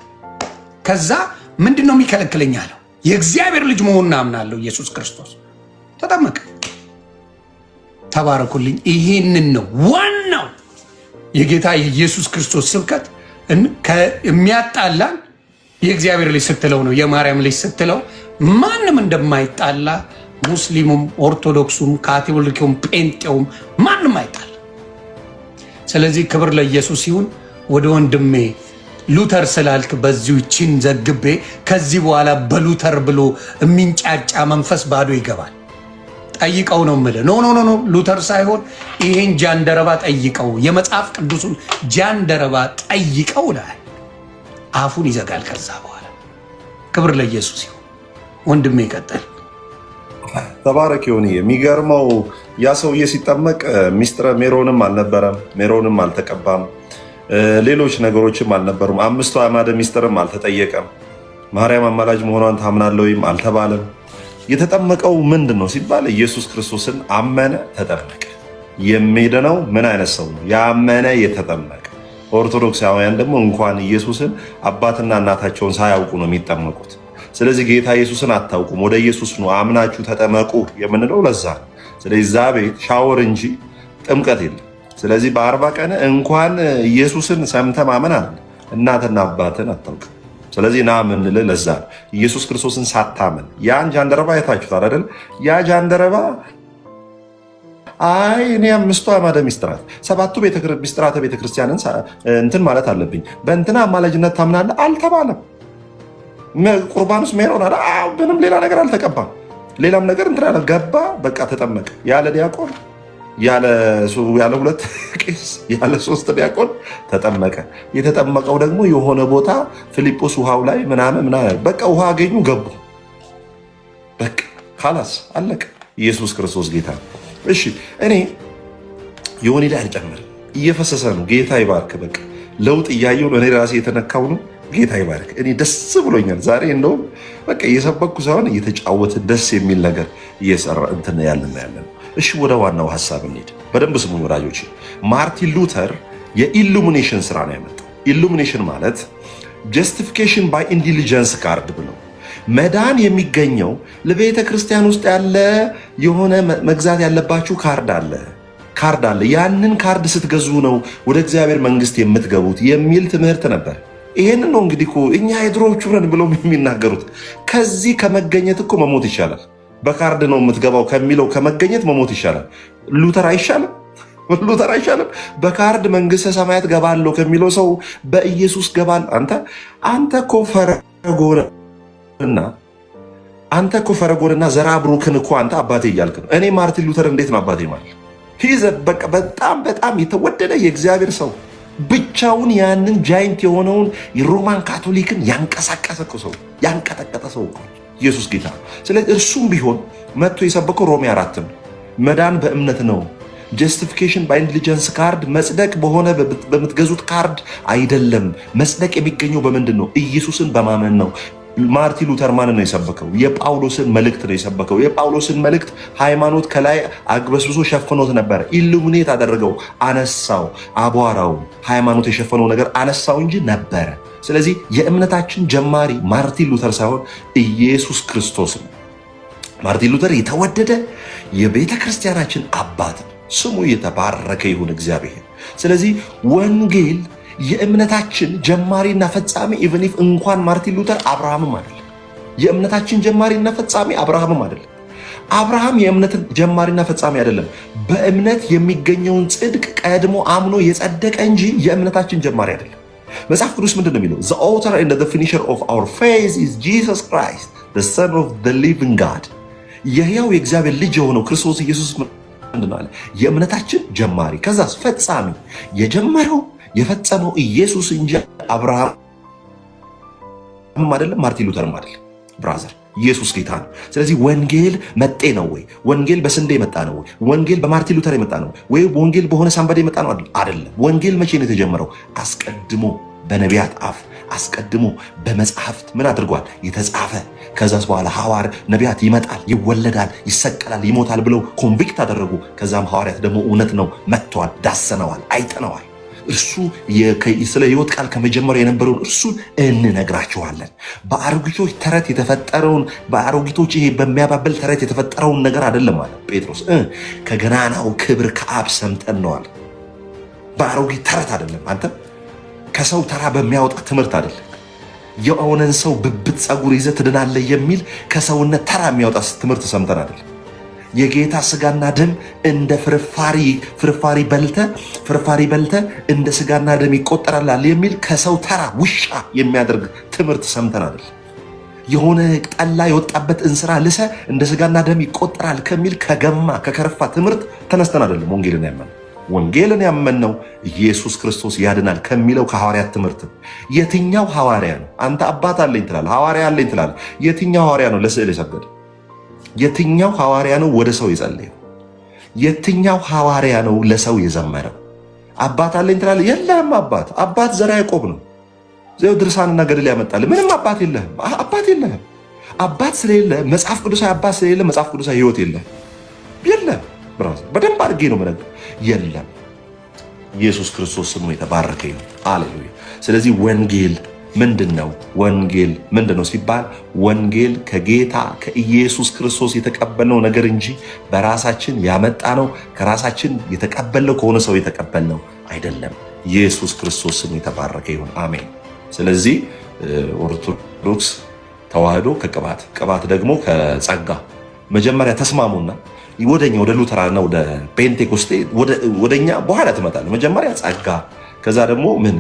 ከዛ ምንድን ነው የሚከለክለኝ አለው? የእግዚአብሔር ልጅ መሆኑን አምናለሁ። ኢየሱስ ክርስቶስ ተጠመቀ። ተባረኩልኝ። ይሄንን ነው ዋናው የጌታ የኢየሱስ ክርስቶስ ስብከት። የሚያጣላን የእግዚአብሔር ልጅ ስትለው ነው፣ የማርያም ልጅ ስትለው ማንም እንደማይጣላ ሙስሊሙም፣ ኦርቶዶክሱም፣ ካቶሊኩም፣ ጴንጤውም ማንም አይጣል። ስለዚህ ክብር ለኢየሱስ ይሁን። ወደ ወንድሜ ሉተር ስላልክ በዚሁ ይችን ዘግቤ ከዚህ በኋላ በሉተር ብሎ የሚንጫጫ መንፈስ ባዶ ይገባል። ጠይቀው ነው የምልህ። ኖ ሉተር ሳይሆን ይሄን ጃንደረባ ጠይቀው፣ የመጽሐፍ ቅዱሱን ጃንደረባ ጠይቀው ላይ አፉን ይዘጋል። ከዛ በኋላ ክብር ለኢየሱስ ይሁን። ወንድሜ ይቀጥል። ተባረክ ይሁን። የሚገርመው ያ ሰውዬ ሲጠመቅ ሚስጥረ ሜሮንም አልነበረም፣ ሜሮንም አልተቀባም፣ ሌሎች ነገሮችም አልነበሩም። 5 አዕማደ ሚስጥርም አልተጠየቀም። ማርያም አማላጅ መሆኗን ታምናለህ ወይም አልተባለም። የተጠመቀው ምንድን ነው ሲባል ኢየሱስ ክርስቶስን አመነ፣ ተጠመቀ። የሚድነው ምን አይነት ሰው ነው? ያመነ የተጠመቀ። ኦርቶዶክሳውያን ደግሞ እንኳን ኢየሱስን አባትና እናታቸውን ሳያውቁ ነው የሚጠመቁት። ስለዚህ ጌታ ኢየሱስን አታውቁም፣ ወደ ኢየሱስ ነው አምናችሁ ተጠመቁ የምንለው ለዛ ነው። ስለዚህ እዛ ቤት ሻወር እንጂ ጥምቀት የለም። ስለዚህ በ40 ቀን እንኳን ኢየሱስን ሰምተህ ማመን አለ እናትና አባትን አታውቅም። ስለዚህ ና ምንልህ ለዛ ነው። ኢየሱስ ክርስቶስን ሳታመን ያን ጃንደረባ አይታችሁታል አይደል? ያ ጃንደረባ አይ እኔ 5 አዕማደ ሚስጥራት 7ቱ ሚስጥራተ ቤተክርስቲያንን እንትን ማለት አለብኝ በእንትና አማላጅነት ታምናለህ አልተባለም። ቁርባኑስ ሜሮን አለ። ምንም ሌላ ነገር አልተቀባም። ሌላም ነገር እንትን አለ። ገባ፣ በቃ ተጠመቀ። ያለ ዲያቆን፣ ያለ 2 ቄስ፣ ያለ 3 ዲያቆን ተጠመቀ። የተጠመቀው ደግሞ የሆነ ቦታ ፊልጶስ ውሃው ላይ ምናምን በቃ ውሃ አገኙ፣ ገቡ። በቃ ካላስ አለቀ። ኢየሱስ ክርስቶስ ጌታ። እሺ እኔ የሆነ ላይ አልጨምርም፣ እየፈሰሰ ነው። ጌታ ይባርክ። በቃ ለውጥ እያየሁ ነው። እኔ ራሴ የተነካው ነው። ጌታ ይባርክ። እኔ ደስ ብሎኛል ዛሬ። እንደውም በቃ እየሰበኩ ሳይሆን እየተጫወተ ደስ የሚል ነገር እየሰራ እንትን ያለን ነው። እሺ ወደ ዋናው ሀሳብ እንሂድ። በደንብ ስሙኝ ወዳጆች። ማርቲን ሉተር የኢሉሚኔሽን ስራ ነው ያመጣው። ኢሉሚኔሽን ማለት ጀስቲፊኬሽን ባይ ኢንዲሊጀንስ ካርድ ብለው መዳን የሚገኘው ለቤተ ክርስቲያን ውስጥ ያለ የሆነ መግዛት ያለባችሁ ካርድ አለ። ያንን ካርድ ስትገዙ ነው ወደ እግዚአብሔር መንግስት የምትገቡት የሚል ትምህርት ነበር። ይሄንን ነው እንግዲህ እኛ የድሮዎቹ ነን ብለው የሚናገሩት። ከዚህ ከመገኘት እኮ መሞት ይሻላል። በካርድ ነው የምትገባው ከሚለው ከመገኘት መሞት ይሻላል። ሉተር አይሻልም? በካርድ መንግስተ ሰማያት ገባለሁ ከሚለው ሰው በኢየሱስ ገባል። አንተ እኮ ፈረጎንና ዘራ ብሩክን እኮ አንተ አባቴ እያልክ ነው። እኔ ማርቲን ሉተር እንዴት ነው አባቴ ማለት? በቃ በጣም የተወደደ የእግዚአብሔር ሰው ብቻውን ያንን ጃይንት የሆነውን የሮማን ካቶሊክን ያንቀሳቀሰ ሰው ያንቀጠቀጠ ሰው ኢየሱስ ጌታ። ስለዚህ እርሱም ቢሆን መጥቶ የሰበከው ሮሜ 4 ነው። መዳን በእምነት ነው። ጀስቲፊኬሽን ባይ ኢንዲሊጀንስ ካርድ፣ መጽደቅ በሆነ በምትገዙት ካርድ አይደለም። መጽደቅ የሚገኘው በምንድን ነው? ኢየሱስን በማመን ነው። ማርቲን ሉተር ማንን ነው የሰበከው? የጳውሎስን መልእክት ነው የሰበከው። የጳውሎስን መልእክት ሃይማኖት ከላይ አግበስብሶ ሸፍኖት ነበረ። ኢሉሚኔት አደረገው፣ አነሳው። አቧራው ሃይማኖት የሸፈነው ነገር አነሳው እንጂ ነበረ። ስለዚህ የእምነታችን ጀማሪ ማርቲን ሉተር ሳይሆን ኢየሱስ ክርስቶስ ነው። ማርቲን ሉተር የተወደደ የቤተ ክርስቲያናችን አባት ነው። ስሙ የተባረከ ይሁን እግዚአብሔር። ስለዚህ ወንጌል የእምነታችን ጀማሪና ፈጻሚ ኢቭን ኢፍ እንኳን ማርቲን ሉተር አብርሃምም አይደለም። የእምነታችን ጀማሪና ፈጻሚ አብርሃምም አይደለም። አብርሃም የእምነት ጀማሪና ፈጻሚ አይደለም። በእምነት የሚገኘውን ጽድቅ ቀድሞ አምኖ የጸደቀ እንጂ የእምነታችን ጀማሪ አይደለም። መጽሐፍ ቅዱስ ምንድን ነው የሚለው? The author and the finisher of our faith is Jesus Christ, the Son of the living God. የሕያው የእግዚአብሔር ልጅ የሆነው ክርስቶስ ኢየሱስ ምንድን ነው አለ? የእምነታችን ጀማሪ፣ ከዛስ ፈጻሚ። የጀመረው የፈጸመው ኢየሱስ እንጂ አብርሃም አይደለም፣ ማርቲን ሉተርም አይደለም። ብራዘር ኢየሱስ ጌታ ነው። ስለዚህ ወንጌል መጤ ነው ወይ? ወንጌል በስንዴ የመጣ ነው ወይ? ወንጌል በማርቲን ሉተር የመጣ ነው ወይ? ወንጌል በሆነ ሳንበዴ የመጣ ነው አይደለም። ወንጌል መቼ ነው የተጀመረው? አስቀድሞ በነቢያት አፍ አስቀድሞ በመጽሐፍት ምን አድርጓል? የተጻፈ። ከዛስ በኋላ ሐዋርያት ነቢያት ይመጣል፣ ይወለዳል፣ ይሰቀላል፣ ይሞታል ብለው ኮንቪክት አደረጉ። ከዛም ሐዋርያት ደግሞ እውነት ነው መጥተዋል፣ ዳሰነዋል፣ አይተነዋል። እርሱ ስለ ሕይወት ቃል ከመጀመሪያ የነበረውን እርሱን እንነግራችኋለን። በአሮጊቶች ተረት የተፈጠረውን በአሮጊቶች ይሄ በሚያባብል ተረት የተፈጠረውን ነገር አይደለም አለ ጴጥሮስ። ከገናናው ክብር ከአብ ሰምተን ነዋል። በአሮጊት ተረት አይደለም። አንተ ከሰው ተራ በሚያወጣ ትምህርት አይደለም። የሆነን ሰው ብብት ጸጉር ይዘህ ትድናለህ የሚል ከሰውነት ተራ የሚያወጣ ትምህርት ሰምተን አይደለም። የጌታ ስጋና ደም እንደ ፍርፋሪ በልተ እንደ ስጋና ደም ይቆጠራል የሚል ከሰው ተራ ውሻ የሚያደርግ ትምህርት ሰምተን አይደለም። የሆነ ጠላ የወጣበት እንስራ ልሰ እንደ ስጋና ደም ይቆጠራል ከሚል ከገማ ከከረፋ ትምህርት ተነስተን አይደለም ወንጌልን ያመንነው ኢየሱስ ክርስቶስ ያድናል ከሚለው ከሐዋርያት ትምህርት። የትኛው ሐዋርያ ነው? አንተ አባት አለኝ ትላለህ፣ ሐዋርያ አለኝ ትላለህ። የትኛው ሐዋርያ ነው ለስዕል የሰገደ? የትኛው ሐዋርያ ነው ወደ ሰው የጸለየው? የትኛው ሐዋርያ ነው ለሰው የዘመረው? አባት አለኝ ትላለህ። የለህም አባት ዘርዓ ያዕቆብ ነው። ዘው ድርሳንና ገድል ያመጣልህ። ምንም አባት የለህም። አባት ስለሌለ መጽሐፍ ቅዱሳዊ አባት ስለሌለ መጽሐፍ ቅዱሳዊ ሕይወት የለህም። ብራዘር በደንብ አድርጌ ነው የምነግርህ። የለም። ኢየሱስ ክርስቶስ ስሙ የተባረከ ይሁን። አሌሉያ። ስለዚህ ወንጌል ምንድን ነው? ወንጌል ምንድን ነው ሲባል ወንጌል ከጌታ ከኢየሱስ ክርስቶስ የተቀበልነው ነገር እንጂ በራሳችን ያመጣነው ከራሳችን የተቀበልነው ከሆነ ሰው የተቀበልነው አይደለም። ኢየሱስ ክርስቶስ ስሙ የተባረከ ይሁን። አሜን። ስለዚህ ኦርቶዶክስ ተዋህዶ ከቅባት ቅባት ደግሞ ከጸጋ መጀመሪያ ተስማሙና ወደኛ ወደ ሉተራና ወደ ፔንቴኮስቴ ወደኛ በኋላ ትመጣለህ። መጀመሪያ ጸጋ፣ ከዛ ደግሞ ምን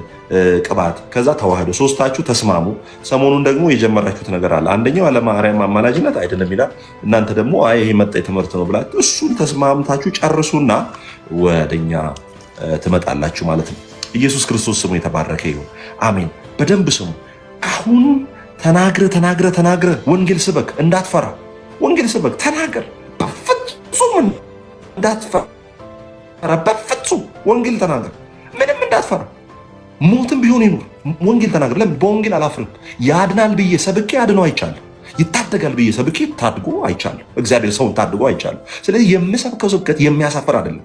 ቅባት፣ ከዛ ተዋህዶ። ሶስታችሁ ተስማሙ። ሰሞኑን ደግሞ የጀመራችሁት ነገር አለ። አንደኛው ለማርያም አማላጅነት አይደለም ይላል። እናንተ ደግሞ አይ ይሄ መጣ ትምህርት ነው ብላችሁ እሱን ተስማምታችሁ ጨርሱና ወደኛ ትመጣላችሁ ማለት ነው። ኢየሱስ ክርስቶስ ስሙ የተባረከ ይሁን። አሜን። በደንብ ስሙ። አሁን ተናግረ ወንጌል ስበክ፣ እንዳትፈራ። ወንጌል ስበክ፣ ተናገር፣ በፍጹም እንዳትፈራ። በፍጹም ወንጌል ተናገር፣ ምንም እንዳትፈራ። ሞትም ቢሆን ይኑር ወንጌል ተናገር። ለምን? በወንጌል አላፍርም። ያድናል ብዬ ሰብኬ አድኖ አይቻለሁ። ይታደጋል ብዬ ሰብኬ ታድጎ አይቻለሁ። እግዚአብሔር ሰውን ታድጎ አይቻለሁ። ስለዚህ የምሰብከው ስብከት የሚያሳፍር አይደለም።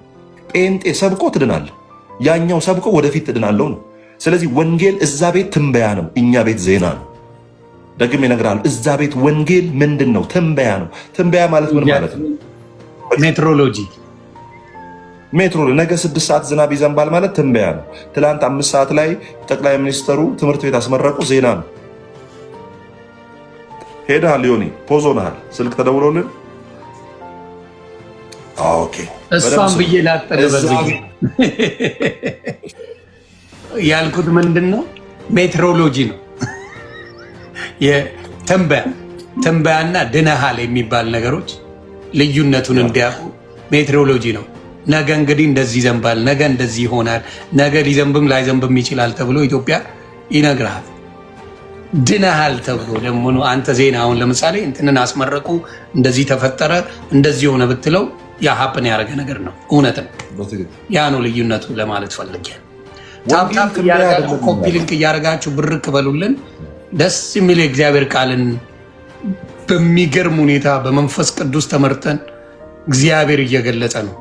ጴንጤ ሰብኮ ትድናለህ፣ ያኛው ሰብኮ ወደፊት ትድናለሁ ነው። ስለዚህ ወንጌል እዛ ቤት ትንበያ ነው፣ እኛ ቤት ዜና ነው። ደግሜ እነግርሃለሁ፣ እዛ ቤት ወንጌል ምንድን ነው? ትንበያ ነው። ትንበያ ማለት ምን ማለት ነው? ሜትሮሎጂ። ነገ 6 ሰዓት ዝናብ ይዘንባል ማለት ትንበያ ነው። ትላንት 5 ሰዓት ላይ ጠቅላይ ሚኒስተሩ ትምህርት ቤት አስመረቁ፣ ዜና ነው። ሄደሃል ዮኒ፣ ፖዝ ሆነሃል፣ ስልክ ተደውሎልን። ኦኬ፣ እሷን ብዬ ላጠነበዝ ያልኩት ምንድን ነው? ሜትሮሎጂ ነው። ትንበያና ድነሃል የሚባል ነገሮች ልዩነቱን እንዲያውቁ ሜትሮሎጂ ነው። ነገ እንግዲህ እንደዚህ ይዘንባል፣ ነገ እንደዚህ ይሆናል፣ ነገ ሊዘንብም ላይዘንብም ይችላል ተብሎ ኢትዮጵያ ይነግርሃል። ድነሃል ተብሎ ደግሞ አንተ ዜና አሁን ለምሳሌ እንትንን አስመረቁ፣ እንደዚህ ተፈጠረ፣ እንደዚህ ሆነ ብትለው ያ ሀፕን ያደረገ ነገር ነው፣ እውነት ነው። ያ ነው ልዩነቱ ለማለት ፈልጌ። ታፕታፕ እያደረጋችሁ ኮፒ ሊንክ እያደረጋችሁ ብርክ በሉልን። ደስ የሚል የእግዚአብሔር ቃልን በሚገርም ሁኔታ በመንፈስ ቅዱስ ተመርተን እግዚአብሔር እየገለጸ ነው።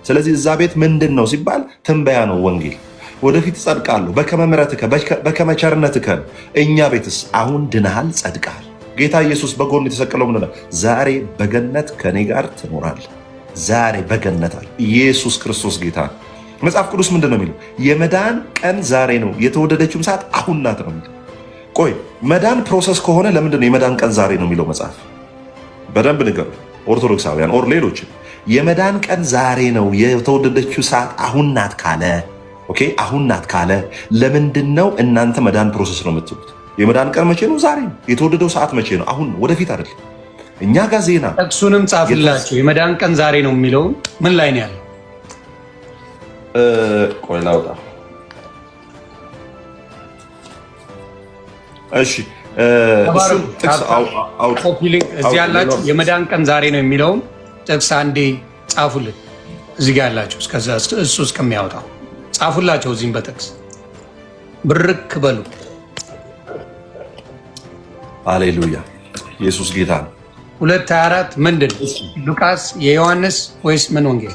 ስለዚህ እዛ ቤት ምንድን ነው ሲባል ትንበያ ነው ወንጌል። ወደፊት ጸድቃለሁ በከመ ምሕረትከ በከመ ቸርነትከ። እኛ ቤትስ አሁን ድነሃል፣ ጸድቀሃል። ጌታ ኢየሱስ በጎኑ የተሰቀለው ምንድን ነው? ዛሬ በገነት ከኔ ጋር ትኖራለህ። ዛሬ በገነት አለ። ኢየሱስ ክርስቶስ ጌታ ነው። መጽሐፍ ቅዱስ ምንድን ነው የሚለው? የመዳን ቀን ዛሬ ነው፣ የተወደደችውም ሰዓት አሁን ናት ነው የሚለው። ቆይ መዳን ፕሮሰስ ከሆነ ለምንድን ነው የመዳን ቀን ዛሬ ነው የሚለው መጽሐፍ? በደንብ ንገሩ ኦርቶዶክሳውያን ኦር ሌሎችን። የመዳን ቀን ዛሬ ነው፣ የተወደደችው ሰዓት አሁን ናት ካለ ኦኬ፣ አሁን ናት ካለ ለምንድን ነው እናንተ መዳን ፕሮሰስ ነው የምትሉት? የመዳን ቀን መቼ ነው? ዛሬ ነው። የተወደደው ሰዓት መቼ ነው? አሁን ነው፣ ወደፊት አይደለም። እኛ ጋር ዜና ጥቅሱንም ጻፍላቸው። የመዳን ቀን ዛሬ ነው የሚለውን ምን ላይ ነው ያለው? ቆይ ላውጣ። እሺ እዚህ ያላችሁ የመዳን ቀን ዛሬ ነው የሚለውን ጥቅስ አንዴ ጻፉልን። እዚህ ጋር ያላችሁ እሱ እስከሚያወጣው ጻፉላቸው። እዚህም በጥቅስ ብርክ በሉ። ሃሌሉያ! ኢየሱስ ጌታ ነው። 2:24 ምንድን ሉቃስ የዮሐንስ ወይስ ምን ወንጌል?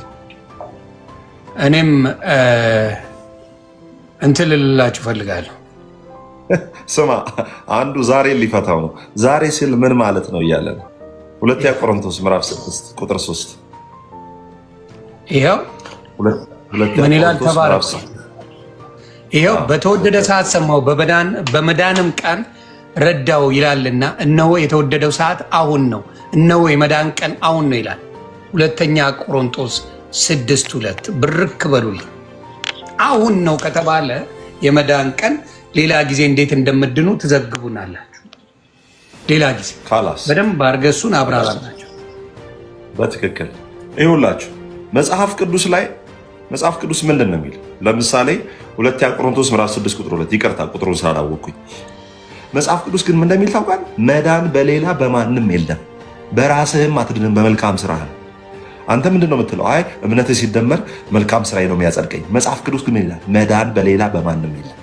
እኔም እንትን ልላችሁ ፈልጋለሁ። ስማ አንዱ ዛሬ ሊፈታው ነው። ዛሬ ሲል ምን ማለት ነው እያለ ነው። 2 ቆሮንቶስ ምዕራፍ 6 ቁጥር 3 ይኸው ምን ይላል? ተባረክ። ይኸው በተወደደ ሰዓት ሰማው በመዳንም ቀን ረዳው ይላልና፣ እነሆ የተወደደው ሰዓት አሁን ነው፣ እነሆ የመዳን ቀን አሁን ነው ይላል። 2 ቆሮንቶስ 6:2 ብርክ በሉልኝ። አሁን ነው ከተባለ የመዳን ቀን ሌላ ጊዜ እንዴት እንደምድኑ ትዘግቡናላችሁ። ሌላ ጊዜ በደንብ አርገሱን አብራራላችሁ። በትክክል ይሁላችሁ። መጽሐፍ ቅዱስ ላይ መጽሐፍ ቅዱስ ምንድን ነው የሚል? ለምሳሌ 2 ቆሮንቶስ ምዕራፍ 6 ቁጥር 2 ይቅርታ ቁጥሩን ስላላወቅኩኝ። መጽሐፍ ቅዱስ ግን ምን እንደሚል ታውቃል? መዳን በሌላ በማንም የለም፣ በራስህም አትድንም በመልካም ስራህ። አንተ ምንድን ነው የምትለው? አይ እምነትህ ሲደመር መልካም ስራዬ ነው የሚያጸድቀኝ። መጽሐፍ ቅዱስ ግን ይላል መዳን በሌላ በማንም የለም።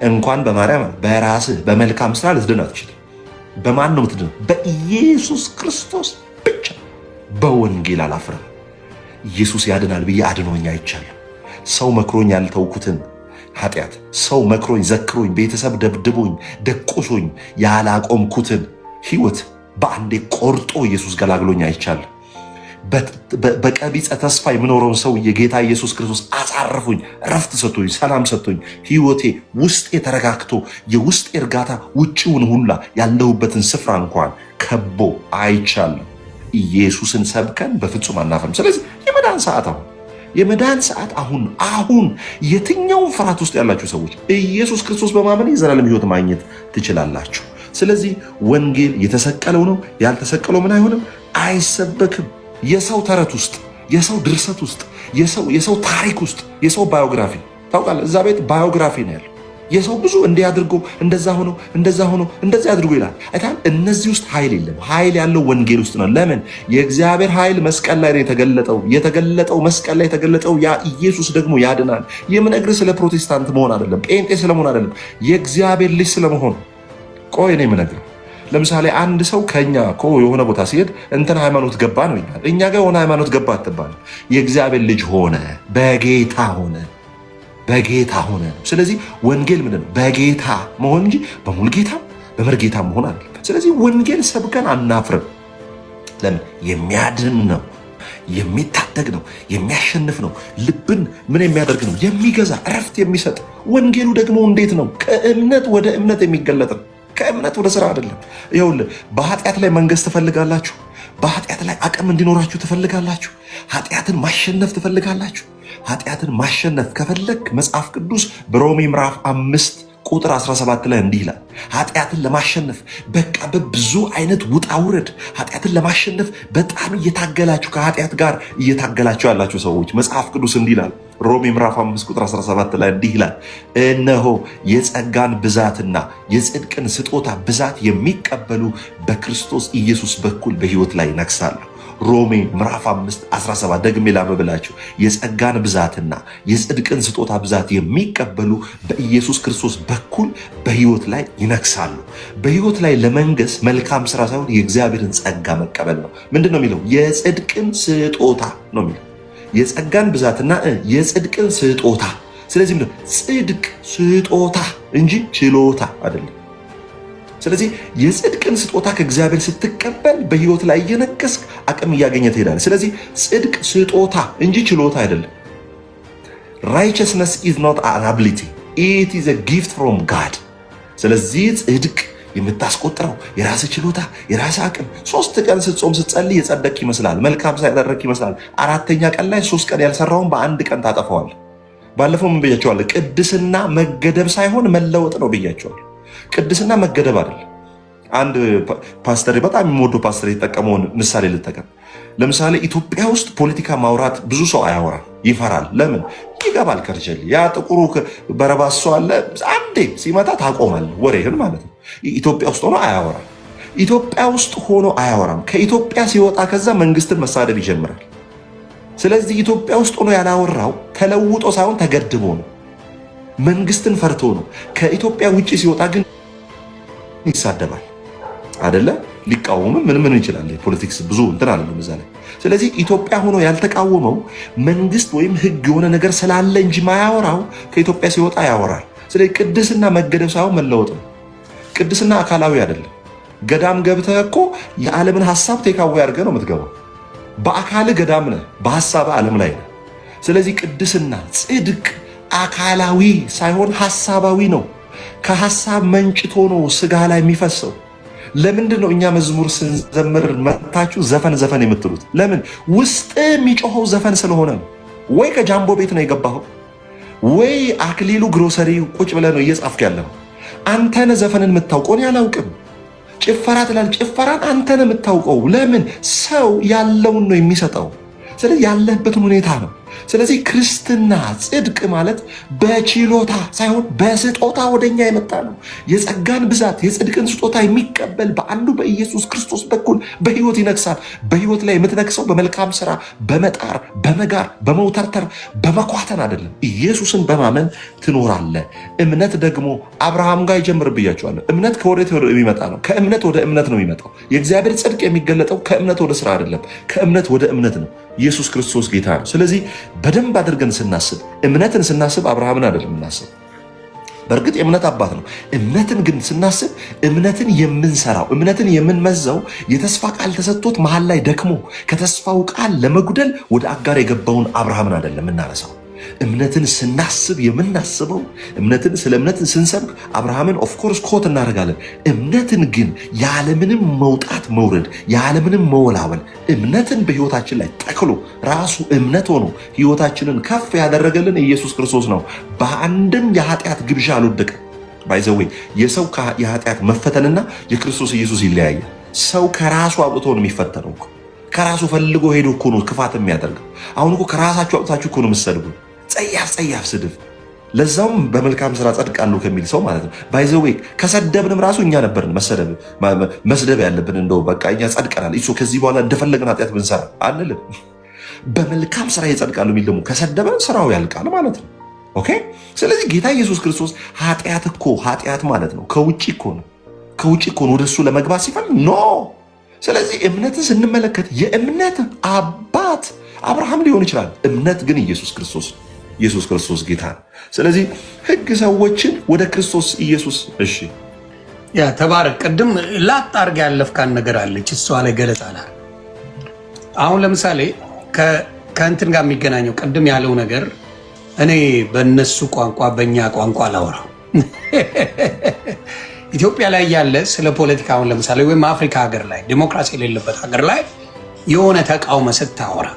እንኳን በማርያም በራስህ በመልካም ስራ ልትድን አትችልም። በማን ነው የምትድነው? በኢየሱስ ክርስቶስ ብቻ። በወንጌል አላፍርም። ኢየሱስ ያድናል ብዬ አድኖኝ አይቻለሁ። ሰው መክሮኝ ያልተውኩትን ኃጢአት፣ ሰው መክሮኝ ዘክሮኝ፣ ቤተሰብ ደብድቦኝ ደቆሶኝ ያላቆምኩትን ህይወት በአንዴ ቆርጦ ኢየሱስ ገላግሎኝ አይቻለሁ። በቀቢጸ ተስፋ የምኖረውን ሰው የጌታ ኢየሱስ ክርስቶስ አሳርፎኝ ረፍት ሰጥቶኝ ሰላም ሰጥቶኝ ህይወቴ ውስጤ ተረጋግቶ የውስጤ እርጋታ ውጭውን ሁላ ያለሁበትን ስፍራ እንኳን ከቦ አይቻለሁ። ኢየሱስን ሰብከን በፍጹም አናፍርም። ስለዚህ የመዳን ሰዓት አሁን፣ የመዳን ሰዓት አሁን። አሁን የትኛውን ፍርሃት ውስጥ ያላችሁ ሰዎች ኢየሱስ ክርስቶስ በማመን የዘላለም ህይወት ማግኘት ትችላላችሁ። ስለዚህ ወንጌል የተሰቀለው ነው። ያልተሰቀለው ምን አይሆንም፣ አይሰበክም። የሰው ተረት ውስጥ፣ የሰው ድርሰት ውስጥ፣ የሰው ታሪክ ውስጥ፣ የሰው ባዮግራፊ ታውቃለህ። እዛ ቤት ባዮግራፊ ነው ያለው። የሰው ብዙ እንዲህ አድርጎ እንደዛ ሆኖ እንደዛ አድርጎ ይላል። አይታል። እነዚህ ውስጥ ኃይል የለም። ኃይል ያለው ወንጌል ውስጥ ነው። ለምን? የእግዚአብሔር ኃይል መስቀል ላይ ነው የተገለጠው መስቀል ላይ የተገለጠው ያ ኢየሱስ ደግሞ ያድናል። የምነግርህ ስለ ፕሮቴስታንት መሆን አይደለም፣ ጴንጤ ስለመሆን አይደለም፣ የእግዚአብሔር ልጅ ስለመሆን። ቆይ እኔ የምነግርህ ለምሳሌ አንድ ሰው ከኛ የሆነ ቦታ ሲሄድ እንትን ሃይማኖት ገባ ነው ይባል። እኛ ጋር የሆነ ሃይማኖት ገባ አትባል። የእግዚአብሔር ልጅ ሆነ፣ በጌታ ሆነ። ስለዚህ ወንጌል ምንድን ነው? በጌታ መሆን እንጂ በሙልጌታ በመርጌታ መሆን አይደለም። ስለዚህ ወንጌል ሰብከን አናፍርም። ለምን? የሚያድን ነው፣ የሚታደግ ነው፣ የሚያሸንፍ ነው፣ ልብን ምን የሚያደርግ ነው? የሚገዛ እረፍት የሚሰጥ። ወንጌሉ ደግሞ እንዴት ነው? ከእምነት ወደ እምነት የሚገለጥ ነው። ከእምነት ወደ ስራ አይደለም። ይኸውልህ በኃጢአት ላይ መንገስ ትፈልጋላችሁ? በኃጢአት ላይ አቅም እንዲኖራችሁ ትፈልጋላችሁ? ኃጢአትን ማሸነፍ ትፈልጋላችሁ? ኃጢአትን ማሸነፍ ከፈለግ መጽሐፍ ቅዱስ በሮሜ ምዕራፍ 5 ቁጥር 17 ላይ እንዲህ ይላል። ኃጢአትን ለማሸነፍ በቃ በብዙ አይነት ውጣ ውረድ ኃጢአትን ለማሸነፍ በጣም እየታገላችሁ ከኃጢአት ጋር እየታገላችሁ ያላችሁ ሰዎች መጽሐፍ ቅዱስ እንዲህ ይላል። ሮሜ ምዕራፍ 5 ቁጥር 17 ላይ እንዲህ ይላል፣ እነሆ የጸጋን ብዛትና የጽድቅን ስጦታ ብዛት የሚቀበሉ በክርስቶስ ኢየሱስ በኩል በሕይወት ላይ ይነግሳሉ። ሮሜ ምዕራፍ 5 17 ደግሜ ላንብብላችሁ። የጸጋን ብዛትና የጽድቅን ስጦታ ብዛት የሚቀበሉ በኢየሱስ ክርስቶስ በኩል በሕይወት ላይ ይነግሳሉ። በሕይወት ላይ ለመንገስ መልካም ስራ ሳይሆን የእግዚአብሔርን ጸጋ መቀበል ነው። ምንድን ነው የሚለው? የጽድቅን ስጦታ ነው የሚለው። የጸጋን ብዛትና የጽድቅን ስጦታ። ስለዚህ ምንድነው? ጽድቅ ስጦታ እንጂ ችሎታ አይደለም። ስለዚህ የጽድቅን ስጦታ ከእግዚአብሔር ስትቀበል በህይወት ላይ እየነገስክ አቅም እያገኘ ትሄዳለህ። ስለዚህ ጽድቅ ስጦታ እንጂ ችሎታ አይደለም። righteousness is not an ability, it is a gift from God። ስለዚህ ጽድቅ የምታስቆጥረው የራስ ችሎታ የራስ አቅም 3 ቀን ስትጾም ስትጸልይ የጸደቅ ይመስላል፣ መልካም ሳይደረክ ይመስላል። 4ኛ ቀን ላይ 3 ቀን ያልሰራውን በ1 ቀን ታጠፈዋል። ባለፈው ምን ብያቸዋለሁ? ቅድስና መገደብ ሳይሆን መለወጥ ነው ብያቸዋለሁ። ቅድስና መገደብ አይደለም። አንድ ፓስተር በጣም የሚወደው ፓስተር የተጠቀመውን ምሳሌ ልጠቀም። ለምሳሌ ኢትዮጵያ ውስጥ ፖለቲካ ማውራት ብዙ ሰው አያወራም፣ ይፈራል። ለምን? ይገባል። ከርጀል ያ ጥቁሩ በረባሶ አለ፣ አንዴ ሲመጣ ታቆማል ወሬህን ማለት ነው። ኢትዮጵያ ውስጥ ሆኖ አያወራም። ኢትዮጵያ ውስጥ ሆኖ አያወራም። ከኢትዮጵያ ሲወጣ ከዛ መንግስትን መሳደብ ይጀምራል። ስለዚህ ኢትዮጵያ ውስጥ ሆኖ ያላወራው ተለውጦ ሳይሆን ተገድቦ ነው፣ መንግስትን ፈርቶ ነው። ከኢትዮጵያ ውጭ ሲወጣ ግን ይሳደባል አይደለ? ሊቃወምም ምን ይችላል። ፖለቲክስ ብዙ እንትን አለ እዛ ላይ። ስለዚህ ኢትዮጵያ ሆኖ ያልተቃወመው መንግስት ወይም ህግ የሆነ ነገር ስላለ እንጂ ማያወራው ከኢትዮጵያ ሲወጣ ያወራል። ስለዚህ ቅድስና መገደብ ሳይሆን መለወጥ ነው። ቅድስና አካላዊ አይደለም። ገዳም ገብተህ እኮ የዓለምን ሐሳብ ቴካዊ አድርገህ ነው የምትገባው። በአካል ገዳም ነህ፣ በሐሳብ ዓለም ላይ ነህ። ስለዚህ ቅድስና ጽድቅ አካላዊ ሳይሆን ሐሳባዊ ነው። ከሐሳብ መንጭቶ ነው ስጋ ላይ የሚፈሰው። ለምንድን ነው እኛ መዝሙር ስንዘምር መታችሁ ዘፈን የምትሉት? ለምን? ውስጥ የሚጮኸው ዘፈን ስለሆነ ነው። ወይ ከጃምቦ ቤት ነው የገባኸው፣ ወይ አክሊሉ ግሮሰሪ ቁጭ ብለህ ነው እየጻፍክ ያለው። አንተነ ዘፈንን የምታውቀው፣ እኔ አላውቅም። ጭፈራ ትላለህ፣ ጭፈራን አንተነ የምታውቀው። ለምን? ሰው ያለውን ነው የሚሰጠው። ስለዚህ ያለህበትን ሁኔታ ነው። ስለዚህ ክርስትና ጽድቅ ማለት በችሎታ ሳይሆን በስጦታ ወደኛ የመጣ ነው። የጸጋን ብዛት የጽድቅን ስጦታ የሚቀበል በአንዱ በኢየሱስ ክርስቶስ በኩል በህይወት ይነግሳል። በህይወት ላይ የምትነግሰው በመልካም ስራ፣ በመጣር፣ በመጋር፣ በመውተርተር፣ በመኳተን አይደለም። ኢየሱስን በማመን ትኖራለህ። እምነት ደግሞ አብርሃም ጋር ይጀምር ብያቸዋለሁ። እምነት ከወዴት የሚመጣ ነው? ከእምነት ወደ እምነት ነው የሚመጣው። የእግዚአብሔር ጽድቅ የሚገለጠው ከእምነት ወደ ስራ አይደለም፣ ከእምነት ወደ እምነት ነው። ኢየሱስ ክርስቶስ ጌታ ነው። ስለዚህ በደንብ አድርገን ስናስብ እምነትን ስናስብ አብርሃምን አይደለም እናስብ። በእርግጥ የእምነት አባት ነው። እምነትን ግን ስናስብ እምነትን የምንሰራው እምነትን የምንመዘው የተስፋ ቃል ተሰጥቶት መሀል ላይ ደክሞ ከተስፋው ቃል ለመጉደል ወደ አጋር የገባውን አብርሃምን አይደለም እናነሳው። እምነትን ስናስብ የምናስበው እምነትን ስለ እምነትን ስንሰብክ አብርሃምን ኦፍኮርስ ኮት እናደርጋለን። እምነትን ግን ያለምንም መውጣት መውረድ ያለምንም መወላወል እምነትን በህይወታችን ላይ ተክሎ ራሱ እምነት ሆኖ ህይወታችንን ከፍ ያደረገልን ኢየሱስ ክርስቶስ ነው። በአንድም የኃጢአት ግብዣ አልወደቀም። ባይዘዌ የሰው የኃጢአት መፈተንና የክርስቶስ ኢየሱስ ይለያያል። ሰው ከራሱ አውጥቶ ነው የሚፈተነው። ከራሱ ፈልጎ ሄዶ እኮ ነው ክፋት የሚያደርገው። አሁን እኮ ከራሳችሁ አውጥታችሁ እኮ ነው የምትሰድቡ። ጸያፍ ስድብ፣ ለዛውም በመልካም ስራ ጸድቃለሁ ከሚል ሰው ማለት ነው። ባይዘዌ ከሰደብንም ራሱ እኛ ነበርን መስደብ ያለብን። እንደው በቃ እኛ ጸድቀናል፣ እሱ ከዚህ በኋላ እንደፈለግን ኃጢአት ብንሰራ አንልም። በመልካም ስራ ይጸድቃሉ የሚል ደግሞ ከሰደበን ስራው ያልቃል ማለት ነው። ኦኬ። ስለዚህ ጌታ ኢየሱስ ክርስቶስ ኃጢአት ማለት ነው ከውጭ እኮ ነው ወደሱ ለመግባት ሲፈልግ ኖ። ስለዚህ እምነትን ስንመለከት የእምነት አባት አብርሃም ሊሆን ይችላል። እምነት ግን ኢየሱስ ክርስቶስ ጌታ ነው። ስለዚህ ህግ ሰዎችን ወደ ክርስቶስ ኢየሱስ ያ ተባረክ። ቅድም ላጥ አድርጋ ያለፍካን ነገር አለች፣ እሷ ላይ ገለጻ አለ። አሁን ለምሳሌ ከእንትን ጋር የሚገናኘው ቅድም ያለው ነገር እኔ በእነሱ ቋንቋ በእኛ ቋንቋ አላወራም። ኢትዮጵያ ላይ ያለ ስለ ፖለቲካ አሁን ለምሳሌ ወይም አፍሪካ ሀገር ላይ ዲሞክራሲ የሌለበት ሀገር ላይ የሆነ ተቃውሞ ስታወራ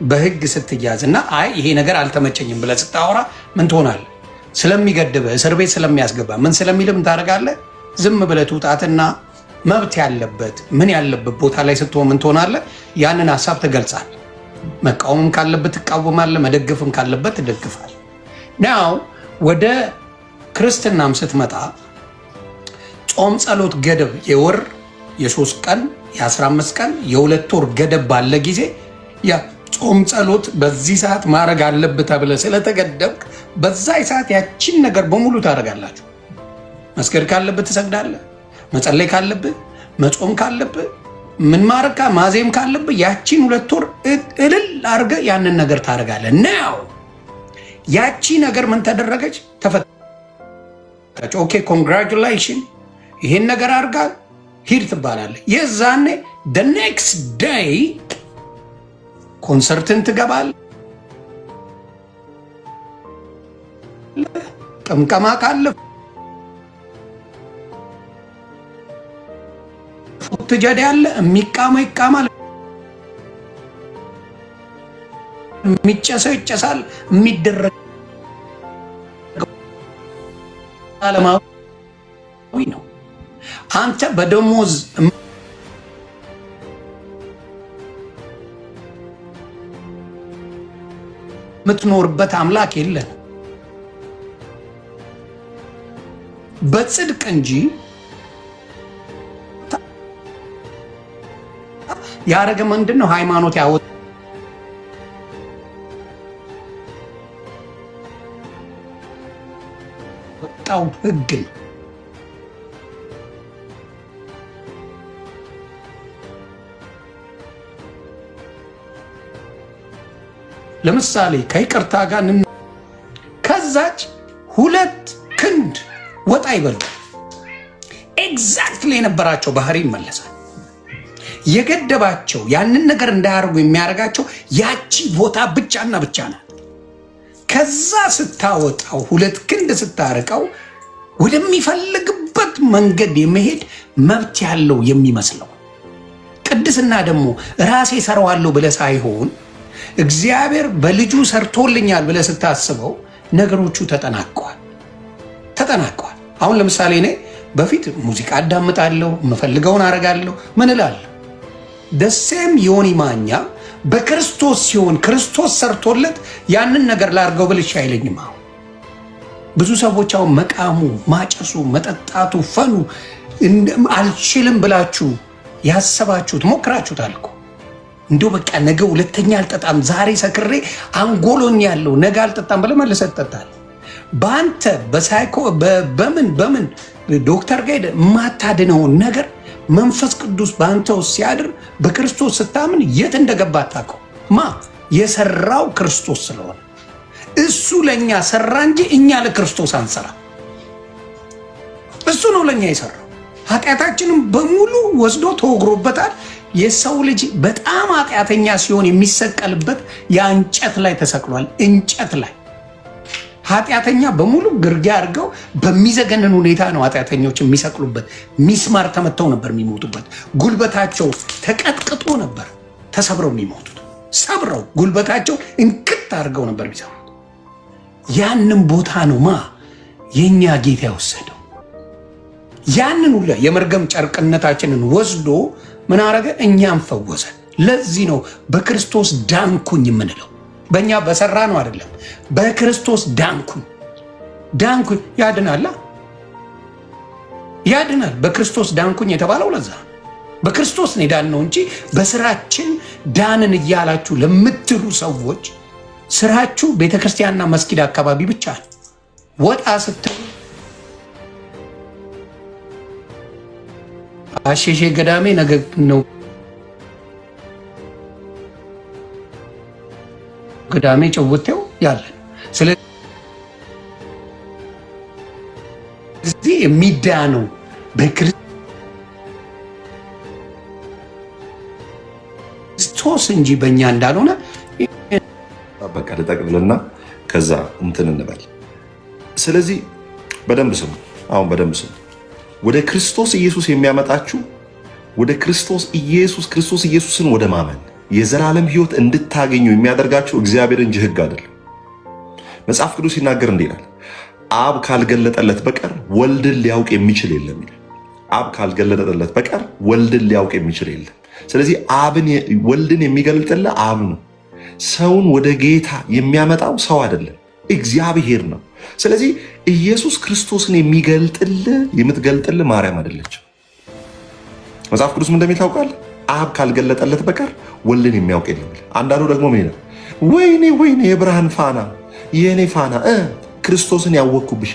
በህግ ስትያዝ እና አይ ይሄ ነገር አልተመቸኝም ብለህ ስታወራ ምን ትሆናለህ? ስለሚገድብህ እስር ቤት ስለሚያስገባ ምን ስለሚልም ታደርጋለህ? ዝም ብለህ ትውጣትና መብት ያለበት ምን ያለበት ቦታ ላይ ስትሆን ምን ትሆናለህ? ያንን ሀሳብ ትገልጻለህ። መቃወምም ካለበት ትቃወማለህ፣ መደገፍም ካለበት ትደግፋለህ። ናው ወደ ክርስትናም ስትመጣ ጾም ጸሎት ገደብ የወር የ3 ቀን የ15 ቀን የ2 ወር ገደብ ባለ ጊዜ ያ ጾም ጸሎት በዚህ ሰዓት ማድረግ አለብህ ተብለህ ስለተገደብክ በዛ ሰዓት ያቺን ነገር በሙሉ ታደርጋላችሁ። መስገድ ካለብህ ትሰግዳለህ፣ መጸለይ ካለብህ፣ መጾም ካለብህ ምን ማረካ ማዜም ካለብህ ያቺን 2 ወር እልል አድርገህ ያንን ነገር ታደርጋለህ። ነው ያቺ ነገር ምን ተደረገች? ተፈታች። ኦኬ ኮንግራቹሌሽን፣ ይሄን ነገር አድርጋ ሂድ ትባላለህ። የዛኔ the next day ኮንሰርትን ትገባለህ። ቅምቀማ ካለ ፉትጀድ ያለ የሚቃመው ይቃማል፣ የሚጨሰው ይጨሳል። የሚደረግ ዓለማዊ ነው። አንተ በደሞዝ የምትኖርበት አምላክ የለን በጽድቅ እንጂ ያረገ ምንድን ነው? ሃይማኖት ያወጣው ህግ ነው። ለምሳሌ ከይቅርታ ጋር ከዛች 2 ክንድ ወጣ ይበሉ ኤግዛክትሊ የነበራቸው ባህሪ ይመለሳል። የገደባቸው ያንን ነገር እንዳያደርጉ የሚያደርጋቸው ያቺ ቦታ ብቻና ብቻ ናት። ከዛ ስታወጣው 2 ክንድ ስታርቀው ወደሚፈልግበት መንገድ የመሄድ መብት ያለው የሚመስለው። ቅድስና ደግሞ ራሴ ሰራዋለሁ ብለህ ሳይሆን እግዚአብሔር በልጁ ሰርቶልኛል ብለህ ስታስበው ነገሮቹ ተጠናቀዋል። አሁን ለምሳሌ እኔ በፊት ሙዚቃ አዳምጣለሁ፣ የምፈልገውን አረጋለሁ፣ ምን እላለሁ። ደሴም ዮኒ ማኛ በክርስቶስ ሲሆን ክርስቶስ ሰርቶለት ያንን ነገር ላርገው ብልሽ አይለኝም። አሁን ብዙ ሰዎች አሁን መቃሙ፣ ማጨሱ፣ መጠጣቱ፣ ፈኑ አልችልም ብላችሁ ያሰባችሁት ሞክራችሁታል እኮ። እንዲሁ በቃ ነገ 2ኛ አልጠጣም፣ ዛሬ ሰክሬ አንጎሎኝ ያለው ነገ አልጠጣም ብለህ መልሰህ ትጠጣለህ። በአንተ በሳይኮ በምን ዶክተር ጋር የማታድነውን ነገር መንፈስ ቅዱስ በአንተ ውስጥ ሲያድር በክርስቶስ ስታምን የት እንደገባ አታውቀው። የሰራው ክርስቶስ ስለሆነ እሱ ለእኛ ሰራ እንጂ እኛ ለክርስቶስ አንሰራ። እሱ ነው ለእኛ የሰራው። ኃጢአታችንም በሙሉ ወስዶ ተወግሮበታል። የሰው ልጅ በጣም ኃጢአተኛ ሲሆን የሚሰቀልበት የእንጨት ላይ ተሰቅሏል። እንጨት ላይ ኃጢአተኛ በሙሉ ግርጌ አድርገው በሚዘገንን ሁኔታ ነው ኃጢአተኞች የሚሰቅሉበት። ሚስማር ተመተው ነበር የሚሞቱበት። ጉልበታቸው ተቀጥቅጦ ነበር ተሰብረው የሚሞቱት። ሰብረው ጉልበታቸው እንክት አድርገው ነበር የሚሰሩት። ያንን ቦታ ነው የእኛ ጌታ የወሰደው። ያንን ሁሉ የመርገም ጨርቅነታችንን ወስዶ ምን አረገ? እኛም ፈወሰ። ለዚህ ነው በክርስቶስ ዳንኩኝ የምንለው። በእኛ በሰራ ነው አይደለም። በክርስቶስ ዳንኩኝ። ያድናል። በክርስቶስ ዳንኩኝ የተባለው ለዛ በክርስቶስ ነው የዳንነው እንጂ በስራችን ዳንን እያላችሁ ለምትሉ ሰዎች ስራችሁ ቤተክርስቲያንና መስጊድ አካባቢ ብቻ ነው። ወጣ ስትሉ አሸሼ ገዳሜ ነገ ነው ገዳሜ ጭውቴው ያለን። ስለዚህ የሚዳነው በክርስቶስ እንጂ በእኛ እንዳልሆነ በቃ ልጠቅልልና ከዛ እንትን እንበል። ስለዚህ በደንብ ስሙ። አሁን በደንብ ስሙ። ወደ ክርስቶስ ኢየሱስ የሚያመጣችሁ ወደ ክርስቶስ ኢየሱስን ወደ ማመን የዘላለም ሕይወት እንድታገኙ የሚያደርጋችሁ እግዚአብሔር እንጂ ሕግ አይደለም። መጽሐፍ ቅዱስ ሲናገር እንዲህ ይላል፣ አብ ካልገለጠለት በቀር ወልድን ሊያውቅ የሚችል የለም ይላል። አብ ካልገለጠለት በቀር ወልድን ሊያውቅ የሚችል የለም። ስለዚህ ወልድን የሚገልጥልህ አብ ነው። ሰውን ወደ ጌታ የሚያመጣው ሰው አይደለም፣ እግዚአብሔር ነው። ስለዚህ ኢየሱስ ክርስቶስን የምትገልጥልህ ማርያም አይደለችም። መጽሐፍ ቅዱስ ምን እንደሚል ታውቃለህ? አብ ካልገለጠለት በቀር ወልድን የሚያውቅ የለም። አንዳንዱ ደግሞ ምን ይላል? ወይኔ የብርሃን ፋና፣ የእኔ ፋና ክርስቶስን ያወቅኩብሽ።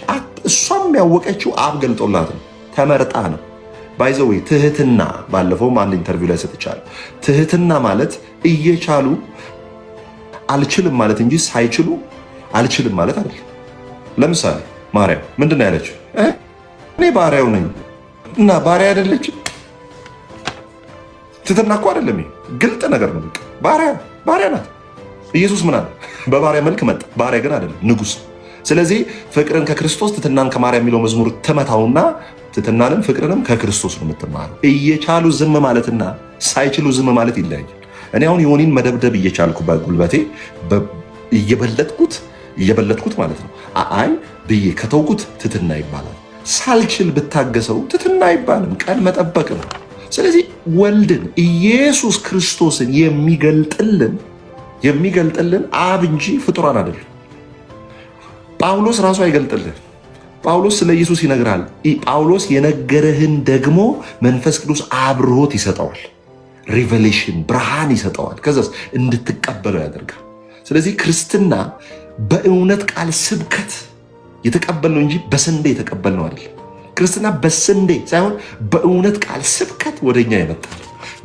እሷም ያወቀችው አብ ገልጦላት ነው፣ ተመርጣ ነው። ባይዘዌ ትህትና ባለፈውም አንድ ኢንተርቪው ላይ ሰጥቻለሁ። ትህትና ማለት እየቻሉ አልችልም ማለት እንጂ ሳይችሉ አልችልም ማለት አይደለም። ለምሳሌ ማርያም ምንድን ነው ያለችው? እኔ ባሪያው ነኝ እና ባሪያ አይደለችም። ትህትና እኮ አይደለም፣ ግልጥ ነገር ነው። ባሪያ ናት። ኢየሱስ ምን አለ? በባሪያ መልክ መጣ፣ ባሪያ ግን አይደለም፣ ንጉሥ። ስለዚህ ፍቅርን ከክርስቶስ ትህትናን ከማርያም የሚለው መዝሙር ትመታውና ትህትናንም ፍቅርንም ከክርስቶስ ነው የምትማረው። እየቻሉ ዝም ማለትና ሳይችሉ ዝም ማለት ይለያል። እኔ አሁን ዮኒን መደብደብ እየቻልኩ በጉልበቴ እየበለጥኩት ማለት ነው አይ ብዬ ከተውኩት ትህትና ይባላል። ሳልችል ብታገሰው ትህትና አይባልም፣ ቀን መጠበቅ ነው። ስለዚህ ወልድን ኢየሱስ ክርስቶስን የሚገልጥልን አብ እንጂ ፍጡራን አይደለም። ጳውሎስ ራሱ አይገልጥልን። ጳውሎስ ስለ ኢየሱስ ይነግራል። ጳውሎስ የነገረህን ደግሞ መንፈስ ቅዱስ አብርሆት ይሰጠዋል። ሪቨሌሽን ብርሃን ይሰጠዋል። ከዛስ እንድትቀበለው ያደርጋል። ስለዚህ ክርስትና በእውነት ቃል ስብከት የተቀበልነው እንጂ በስንዴ የተቀበልነው አይደለም። ክርስትና በስንዴ ሳይሆን በእውነት ቃል ስብከት ወደኛ ይመጣል።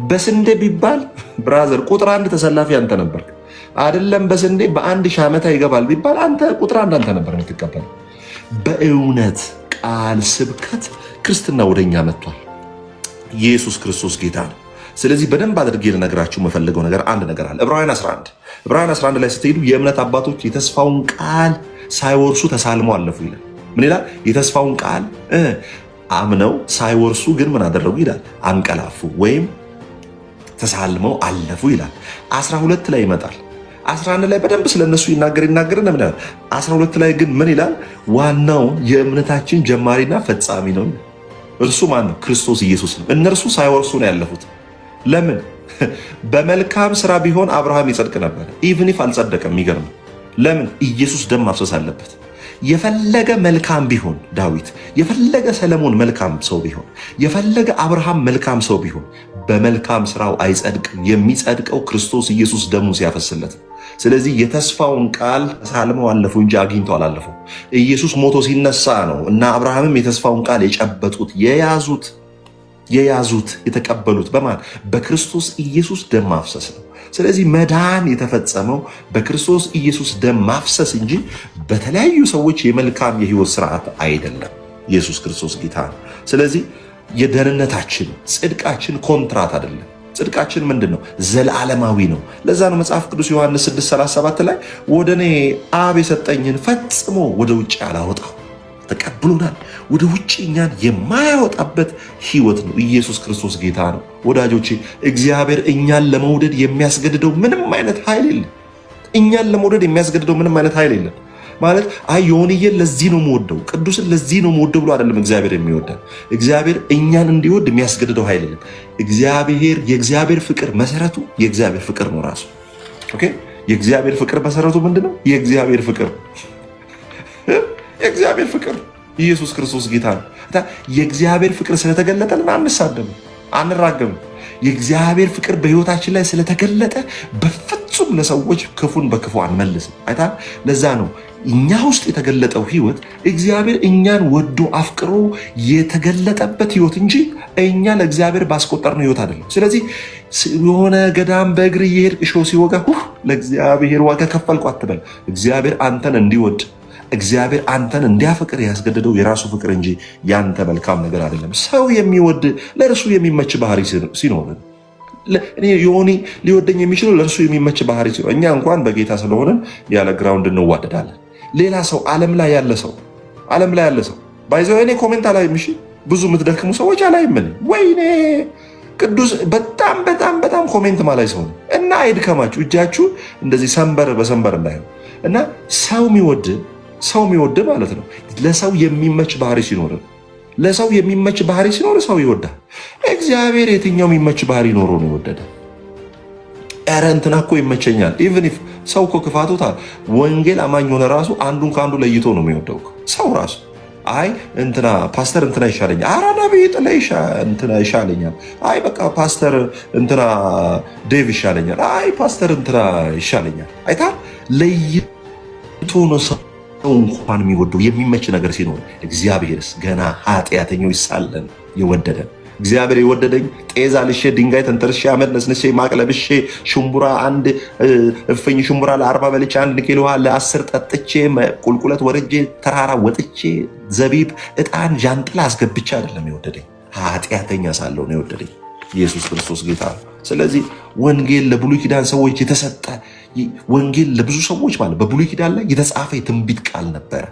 በስንዴ ቢባል ብራዘር ቁጥር አንድ ተሰላፊ አንተ ነበር አይደለም። በስንዴ በ1000 ዓመት ይገባል ቢባል አንተ ቁጥር አንድ አንተ ነበር የምትቀበለው። በእውነት ቃል ስብከት ክርስትና ወደኛ መጥቷል። ኢየሱስ ክርስቶስ ጌታ ነው። ስለዚህ በደንብ አድርጌ ልነግራችሁ የምፈልገው ነገር አንድ ነገር አለ። ዕብራውያን 11 ላይ ስትሄዱ የእምነት አባቶች የተስፋውን ቃል ሳይወርሱ ተሳልመው አለፉ ይላል። ምን ይላል? የተስፋውን ቃል አምነው ሳይወርሱ ግን ምን አደረጉ ይላል? አንቀላፉ ወይም ተሳልመው አለፉ ይላል። 12 ላይ ይመጣል። 11 ላይ በደንብ ስለነሱ ይናገርና ምን ይላል? 12 ላይ ግን ምን ይላል? ዋናው የእምነታችን ጀማሪና ፈጻሚ ነው። እርሱ ማን ነው? ክርስቶስ ኢየሱስ ነው። እነርሱ ሳይወርሱ ነው ያለፉት። ለምን? በመልካም ስራ ቢሆን አብርሃም ይጸድቅ ነበር። ኢቭን ኢፍ አልጸደቀም። የሚገርም ለምን? ኢየሱስ ደም ማፍሰስ አለበት። የፈለገ መልካም ቢሆን ዳዊት፣ የፈለገ ሰለሞን መልካም ሰው ቢሆን፣ የፈለገ አብርሃም መልካም ሰው ቢሆን በመልካም ስራው አይጸድቅም። የሚጸድቀው ክርስቶስ ኢየሱስ ደሙ ሲያፈስለት። ስለዚህ የተስፋውን ቃል ተሳልመው አለፉ እንጂ አግኝተው አላለፉ። ኢየሱስ ሞቶ ሲነሳ ነው እና አብርሃምም የተስፋውን ቃል የጨበጡት የያዙት የተቀበሉት በማን? በክርስቶስ ኢየሱስ ደም ማፍሰስ ነው። ስለዚህ መዳን የተፈጸመው በክርስቶስ ኢየሱስ ደም ማፍሰስ እንጂ በተለያዩ ሰዎች የመልካም የህይወት ስርዓት አይደለም። ኢየሱስ ክርስቶስ ጌታ ነው። ስለዚህ የደህንነታችን ጽድቃችን ኮንትራት አይደለም። ጽድቃችን ምንድን ነው? ዘላለማዊ ነው። ለዛ ነው መጽሐፍ ቅዱስ ዮሐንስ 6:37 ላይ ወደ እኔ አብ የሰጠኝን ፈጽሞ ወደ ውጭ አላወጣው፣ ተቀብሎናል። ወደ ውጭ እኛን የማያወጣበት ህይወት ነው። ኢየሱስ ክርስቶስ ጌታ ነው። ወዳጆቼ እግዚአብሔር እኛን ለመውደድ የሚያስገድደው ምንም አይነት ኃይል የለም። እኛን ለመውደድ የሚያስገድደው ምንም አይነት ኃይል የለም። ማለት አይ ዮኒዬን ለዚህ ነው የምወደው፣ ቅዱስን ለዚህ ነው የምወደው ብሎ አይደለም እግዚአብሔር የሚወደን። እግዚአብሔር እኛን እንዲወድ የሚያስገድደው ኃይል የለም። የእግዚአብሔር ፍቅር መሰረቱ የእግዚአብሔር ፍቅር ነው ራሱ። ኦኬ፣ የእግዚአብሔር ፍቅር መሰረቱ ምንድነው? የእግዚአብሔር ፍቅር የእግዚአብሔር ፍቅር ኢየሱስ ክርስቶስ ጌታ ነው። የእግዚአብሔር ፍቅር ስለተገለጠልን አንሳደብም፣ አንራገብም። የእግዚአብሔር ፍቅር በህይወታችን ላይ ስለተገለጠ በፍጹም ለሰዎች ክፉን በክፉ አንመልስም። አይታ ለዛ ነው እኛ ውስጥ የተገለጠው ህይወት እግዚአብሔር እኛን ወዶ አፍቅሮ የተገለጠበት ህይወት እንጂ እኛ ለእግዚአብሔር ባስቆጠርነው ህይወት አይደለም። ስለዚህ የሆነ ገዳም በእግር እየሄድክ እሾህ ሲወጋ ለእግዚአብሔር ዋጋ ከፈልኩ አትበል። እግዚአብሔር አንተን እንዲወድ እግዚአብሔር አንተን እንዲያፈቅር ያስገደደው የራሱ ፍቅር እንጂ ያንተ መልካም ነገር አይደለም። ሰው የሚወድ ለእርሱ የሚመች ባህሪ ሲኖር ዮኒ ሊወደኝ የሚችለው ለእርሱ የሚመች ባህሪ ሲኖር፣ እኛ እንኳን በጌታ ስለሆነን ያለ ግራውንድ እንዋደዳለን። ሌላ ሰው ዓለም ላይ ያለ ሰው ባይዘው እኔ ኮሜንት አላይም። እሺ ብዙ የምትደክሙ ሰዎች አላይም። ወይኔ ቅዱስ በጣም በጣም በጣም ኮሜንት ማላይ ሰው እና አይድከማችሁ፣ እጃችሁ እንደዚህ ሰንበር በሰንበር እንዳይሆን እና ሰው የሚወድ ማለት ነው ለሰው የሚመች ባህሪ ሲኖር፣ ለሰው የሚመች ባህሪ ሲኖር ሰው ይወዳል። እግዚአብሔር የትኛው የሚመች ባህሪ ኖሮ ነው የወደደ? ኧረ እንትና እኮ ይመቸኛል። ኢቭን ኢፍ ሰው እኮ ክፋቱ ወንጌል አማኝ ሆነ ራሱ አንዱን ከአንዱ ለይቶ ነው የሚወደው ሰው ራሱ። አይ እንትና ፓስተር እንትና ይሻለኛል፣ ኧረ ነቢይ ጥላ እንትና ይሻለኛል፣ አይ በቃ ፓስተር እንትና ዴቭ ይሻለኛል፣ አይ ፓስተር እንትና ይሻለኛል። አይታ ለይቶ ነው ሰው እንኳን የሚወደው የሚመች ነገር ሲኖር። እግዚአብሔርስ ገና ኃጢአተኞች ሳለን የወደደን እግዚአብሔር የወደደኝ ጤዛ ልሼ ድንጋይ ተንተርሼ አመድ ነስንሼ ማቅለብሼ ሽምቡራ አንድ እፍኝ ሽምቡራ ለ40 በልቼ 1 ኪሎ ውሃ ለ10 ጠጥቼ ቁልቁለት ወርጄ ተራራ ወጥቼ ዘቢብ ዕጣን ዣንጥላ አስገብቼ አይደለም የወደደኝ። ኃጢአተኛ ሳለሁ ነው የወደደኝ ኢየሱስ ክርስቶስ ጌታ ነው። ስለዚህ ወንጌል ለብሉይ ኪዳን ሰዎች የተሰጠ ወንጌል ለብዙ ሰዎች ማለት በብሉይ ኪዳን ላይ የተጻፈ የትንቢት ቃል ነበረ።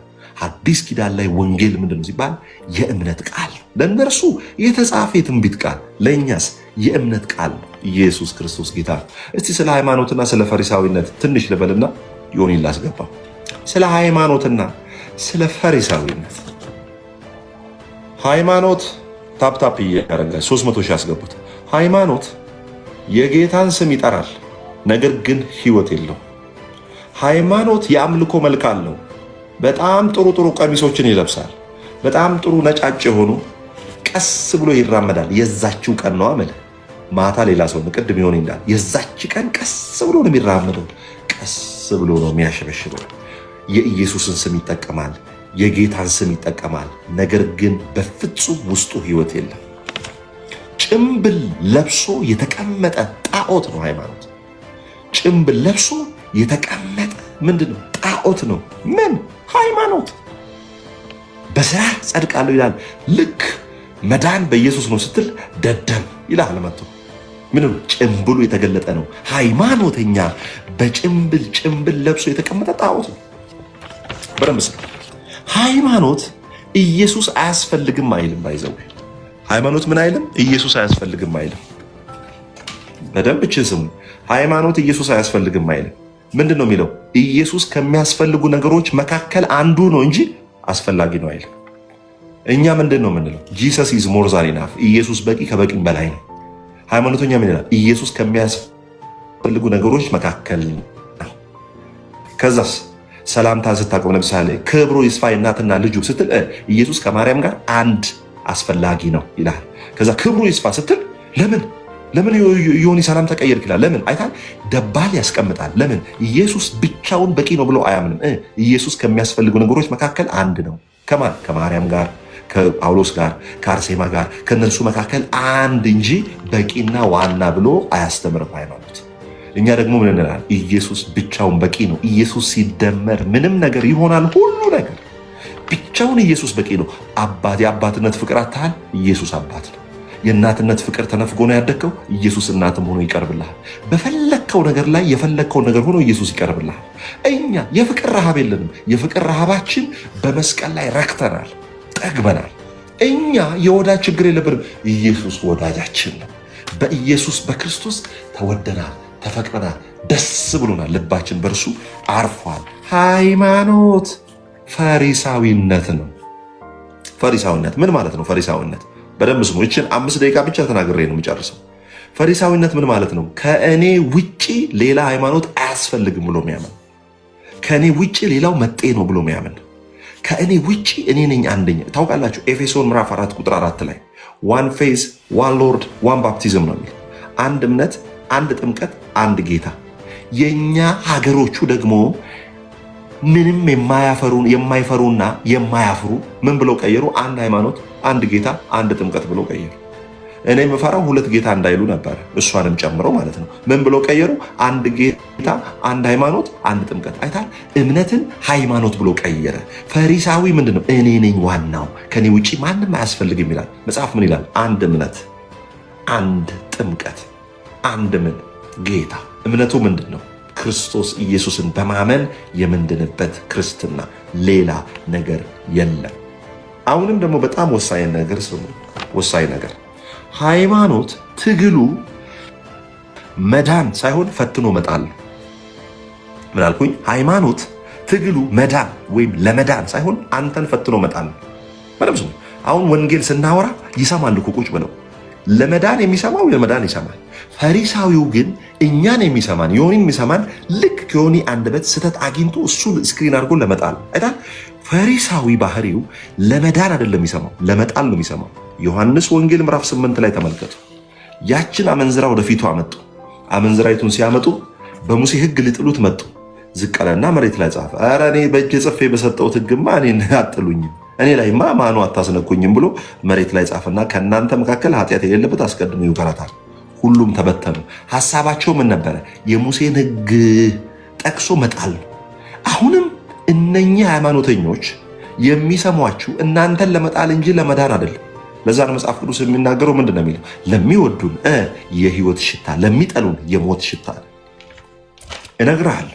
አዲስ ኪዳን ላይ ወንጌል ምንድን ነው ሲባል የእምነት ቃል። ለእነርሱ የተጻፈ የትንቢት ቃል፣ ለእኛስ የእምነት ቃል ነው። ኢየሱስ ክርስቶስ ጌታ ነው። እስቲ ስለ ሃይማኖትና ስለ ፈሪሳዊነት ትንሽ ልበልና ዮኒን ላስገባ። ስለ ሃይማኖትና ስለ ፈሪሳዊነት ሃይማኖት ታፕታፕ እያደረገ 300 ሺህ ያስገቡት። ሃይማኖት የጌታን ስም ይጠራል፣ ነገር ግን ህይወት የለው። ሃይማኖት የአምልኮ መልክ አለው። በጣም ጥሩ ጥሩ ቀሚሶችን ይለብሳል። በጣም ጥሩ ነጫጭ የሆኑ ቀስ ብሎ ይራመዳል። የዛችው ቀን ነው አመለ ማታ ሌላ ሰው ቅድም ይሆን እንዳል የዛች ቀን ቀስ ብሎ ነው የሚራመደው። ቀስ ብሎ ነው የሚያሸበሽበው። የኢየሱስን ስም ይጠቀማል፣ የጌታን ስም ይጠቀማል። ነገር ግን በፍጹም ውስጡ ህይወት የለም። ጭምብል ለብሶ የተቀመጠ ጣዖት ነው ሃይማኖት። ጭምብል ለብሶ የተቀመጠ ምንድን ነው? ጣዖት ነው። ምን ሃይማኖት? በስራ ጸድቃለሁ ይላል። ልክ መዳን በኢየሱስ ነው ስትል ደደም ይላል መጥቶ። ምንም ጭምብሉ የተገለጠ ነው። ሃይማኖተኛ ጭምብል ለብሶ የተቀመጠ ጣዖት ነው። በደንብ ሃይማኖት ኢየሱስ አያስፈልግም አይልም። ባይዘው ሃይማኖት ምን አይልም? ኢየሱስ አያስፈልግም አይልም። በደንብ እችን ስሙ። ሃይማኖት ኢየሱስ አያስፈልግም አይልም። ምንድን ነው የሚለው? ኢየሱስ ከሚያስፈልጉ ነገሮች መካከል አንዱ ነው እንጂ አስፈላጊ ነው አይልም። እኛ ምንድን ነው የምንለው? ጂሰስ ኢዝ ሞር ዛን ኢናፍ፣ ኢየሱስ በቂ ከበቂም በላይ ነው። ሃይማኖተኛ ምን ይላል? ኢየሱስ ከሚያስፈልጉ ነገሮች መካከል ነው። ከዛስ ሰላምታን ስታቆም ለምሳሌ ክብሩ ይስፋ እናትና ልጁ ስትል ኢየሱስ ከማርያም ጋር አንድ አስፈላጊ ነው ይላል። ከዛ ክብሩ ይስፋ ስትል ለምን ዮኒ ሰላም ተቀየርክ ይላል። ለምን አይታል? ደባል ያስቀምጣል። ለምን? ኢየሱስ ብቻውን በቂ ነው ብሎ አያምንም። ኢየሱስ ከሚያስፈልጉ ነገሮች መካከል አንድ ነው። ከማን? ከማርያም ጋር፣ ከጳውሎስ ጋር፣ ከአርሴማ ጋር፣ ከነሱ መካከል አንድ እንጂ በቂና ዋና ብሎ አያስተምርም ሃይማኖት። እኛ ደግሞ ምን እንላለን? ኢየሱስ ብቻውን በቂ ነው። ኢየሱስ ሲደመር ምንም ነገር ይሆናል። ሁሉ ነገር ብቻውን ኢየሱስ በቂ ነው። የአባትነት ፍቅር አታል፣ ኢየሱስ አባት ነው። የእናትነት ፍቅር ተነፍጎ ነው ያደግከው፣ ኢየሱስ እናትም ሆኖ ይቀርብልሃል። በፈለግከው ነገር ላይ የፈለግከውን ነገር ሆኖ ኢየሱስ ይቀርብልሃል። እኛ የፍቅር ረሃብ የለንም። የፍቅር ረሃባችን በመስቀል ላይ ረክተናል፣ ጠግበናል። እኛ የወዳጅ ችግር የለብንም። ኢየሱስ ወዳጃችን ነው። በኢየሱስ በክርስቶስ ተወደናል፣ ተፈቅረናል፣ ደስ ብሎናል። ልባችን በእርሱ አርፏል። ሃይማኖት ፈሪሳዊነት ነው። ፈሪሳዊነት ምን ማለት ነው? ፈሪሳዊነት በደንብ ስሙ። ይችን 5 ደቂቃ ብቻ ተናግሬ ነው የሚጨርሰው። ፈሪሳዊነት ምን ማለት ነው? ከእኔ ውጪ ሌላ ሃይማኖት አያስፈልግም ብሎ የሚያምን፣ ከእኔ ውጪ ሌላው መጤ ነው ብሎ የሚያምን፣ ከእኔ ውጪ እኔ ነኝ አንደኛ። ታውቃላችሁ ኤፌሶን ምዕራፍ 4 ቁጥር 4 ላይ ዋን ፌዝ ዋን ሎርድ ዋን ባፕቲዝም ነው የሚል። አንድ እምነት፣ አንድ ጥምቀት፣ አንድ ጌታ። የእኛ ሀገሮቹ ደግሞ ምንም የማይፈሩና የማያፍሩ ምን ብለው ቀየሩ? አንድ ሃይማኖት፣ አንድ ጌታ፣ አንድ ጥምቀት ብለው ቀየሩ። እኔ የምፈራው 2 ጌታ እንዳይሉ ነበረ፣ እሷንም ጨምሮ ማለት ነው። ምን ብለው ቀየሩ? አንድ ጌታ፣ አንድ ሃይማኖት፣ አንድ ጥምቀት። አይታል? እምነትን ሃይማኖት ብሎ ቀየረ። ፈሪሳዊ ምንድን ነው? እኔ ነኝ ዋናው፣ ከኔ ውጪ ማንም አያስፈልግም ይላል መጽሐፍ። ምን ይላል? አንድ እምነት፣ አንድ ጥምቀት፣ አንድ ምን ጌታ። እምነቱ ምንድን ነው? ክርስቶስ ኢየሱስን በማመን የምንድንበት ክርስትና፣ ሌላ ነገር የለም። አሁንም ደግሞ በጣም ወሳኝ ነገር ስሙ። ወሳኝ ነገር ሃይማኖት ትግሉ መዳን ሳይሆን ፈትኖ መጣል ነው። ምን አልኩኝ? ሃይማኖት ትግሉ መዳን ወይም ለመዳን ሳይሆን አንተን ፈትኖ መጣል ነው። በደምብ ስሙ። አሁን ወንጌል ስናወራ ይሰማል እኮ ቁጭ ብለው። ለመዳን የሚሰማው ለመዳን ይሰማል። ፈሪሳዊው ግን እኛን የሚሰማን ዮኒን የሚሰማን ልክ ከዮኒ አንደበት ስህተት አግኝቶ እሱን ስክሪን አድርጎ ለመጣል አይደል? ፈሪሳዊ ባህሪው ለመዳን አይደለም የሚሰማው፣ ለመጣል ነው የሚሰማው። ዮሐንስ ወንጌል ምዕራፍ 8 ላይ ተመልከቱ። ያችን አመንዝራ ወደፊቱ አመጡ። አመንዝራይቱን ሲያመጡ በሙሴ ሕግ ሊጥሉት መጡ። ዝቅ አለና መሬት ላይ ጻፈ። ኧረ እኔ በእጄ ጽፌ በሰጠሁት ሕግማ እኔን አጥሉኝም፣ እኔ ላይማ ማኑ አታስነኩኝም ብሎ መሬት ላይ ጻፈና ከእናንተ መካከል ኃጢአት የሌለበት አስቀድሞ ይውገራታል። ሁሉም ተበተኑ። ሐሳባቸው ምን ነበረ? የሙሴን ሕግ ጠቅሶ መጣል ነው። አሁንም እነኚህ ሃይማኖተኞች የሚሰሟችሁ እናንተን ለመጣል እንጂ ለመዳን አይደለም። ለዛ ነው መጽሐፍ ቅዱስ የሚናገረው ምንድን ነው የሚለው? ለሚወዱን የህይወት ሽታ፣ ለሚጠሉን የሞት ሽታ። እነግርሃለሁ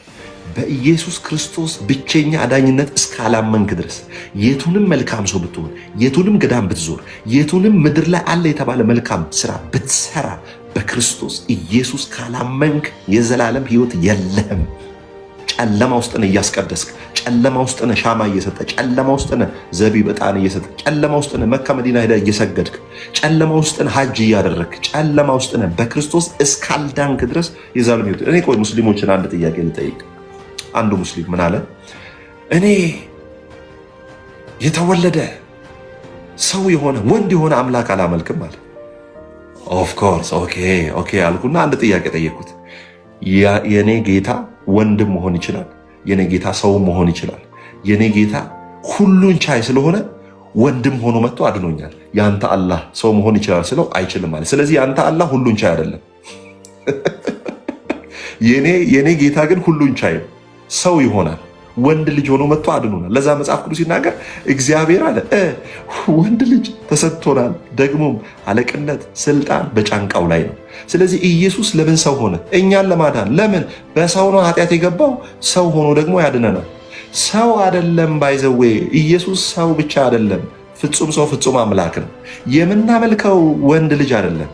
በኢየሱስ ክርስቶስ ብቸኛ አዳኝነት እስካላመንክ ድረስ የቱንም መልካም ሰው ብትሆን፣ የቱንም ገዳም ብትዞር፣ የቱንም ምድር ላይ አለ የተባለ መልካም ስራ ብትሰራ በክርስቶስ ኢየሱስ ካላመንክ የዘላለም ህይወት የለህም። ጨለማ ውስጥ ነህ እያስቀደስክ፣ ጨለማ ውስጥ ነህ ሻማ እየሰጠ፣ ጨለማ ውስጥ ነህ ዘቢብ ዕጣን እየሰጠ፣ ጨለማ ውስጥ ነህ መካ መዲና ሄደህ እየሰገድክ፣ ጨለማ ውስጥ ነህ ሀጅ እያደረግክ፣ ጨለማ ውስጥ ነህ በክርስቶስ እስካልዳንክ ድረስ የዘላለም ህይወት። እኔ ቆይ ሙስሊሞችን አንድ ጥያቄ ልጠይቅ። አንዱ ሙስሊም ምን አለ? እኔ የተወለደ ሰው የሆነ ወንድ የሆነ አምላክ አላመልክም አለ። ኦፍኮርስ ኦኬ አልኩና አንድ ጥያቄ ጠየቅኩት። የኔ ጌታ ወንድም መሆን ይችላል፣ የኔ ጌታ ሰው መሆን ይችላል። የኔ ጌታ ሁሉን ቻይ ስለሆነ ወንድም ሆኖ መጥቶ አድኖኛል። ያንተ አላህ ሰው መሆን ይችላል ስለው አይችልም ማለት። ስለዚህ ያንተ አላህ ሁሉን ቻይ አይደለም። የኔ ጌታ ግን ሁሉን ቻይ ሰው ይሆናል፣ ወንድ ልጅ ሆኖ መጥቶ አድኖናል። ለዛ መጽሐፍ ቅዱስ ሲናገር እግዚአብሔር አለ ወንድ ልጅ ተሰጥቶናል፣ ደግሞም አለቅነት ስልጣን በጫንቃው ላይ ነው። ስለዚህ ኢየሱስ ለምን ሰው ሆነ? እኛን ለማዳን። ለምን? በሰው ነው ኃጢአት የገባው፣ ሰው ሆኖ ደግሞ ያድነናል። ሰው አይደለም ባይዘዌ ኢየሱስ ሰው ብቻ አይደለም፣ ፍጹም ሰው ፍጹም አምላክ ነው። የምናመልከው ወንድ ልጅ አይደለም፣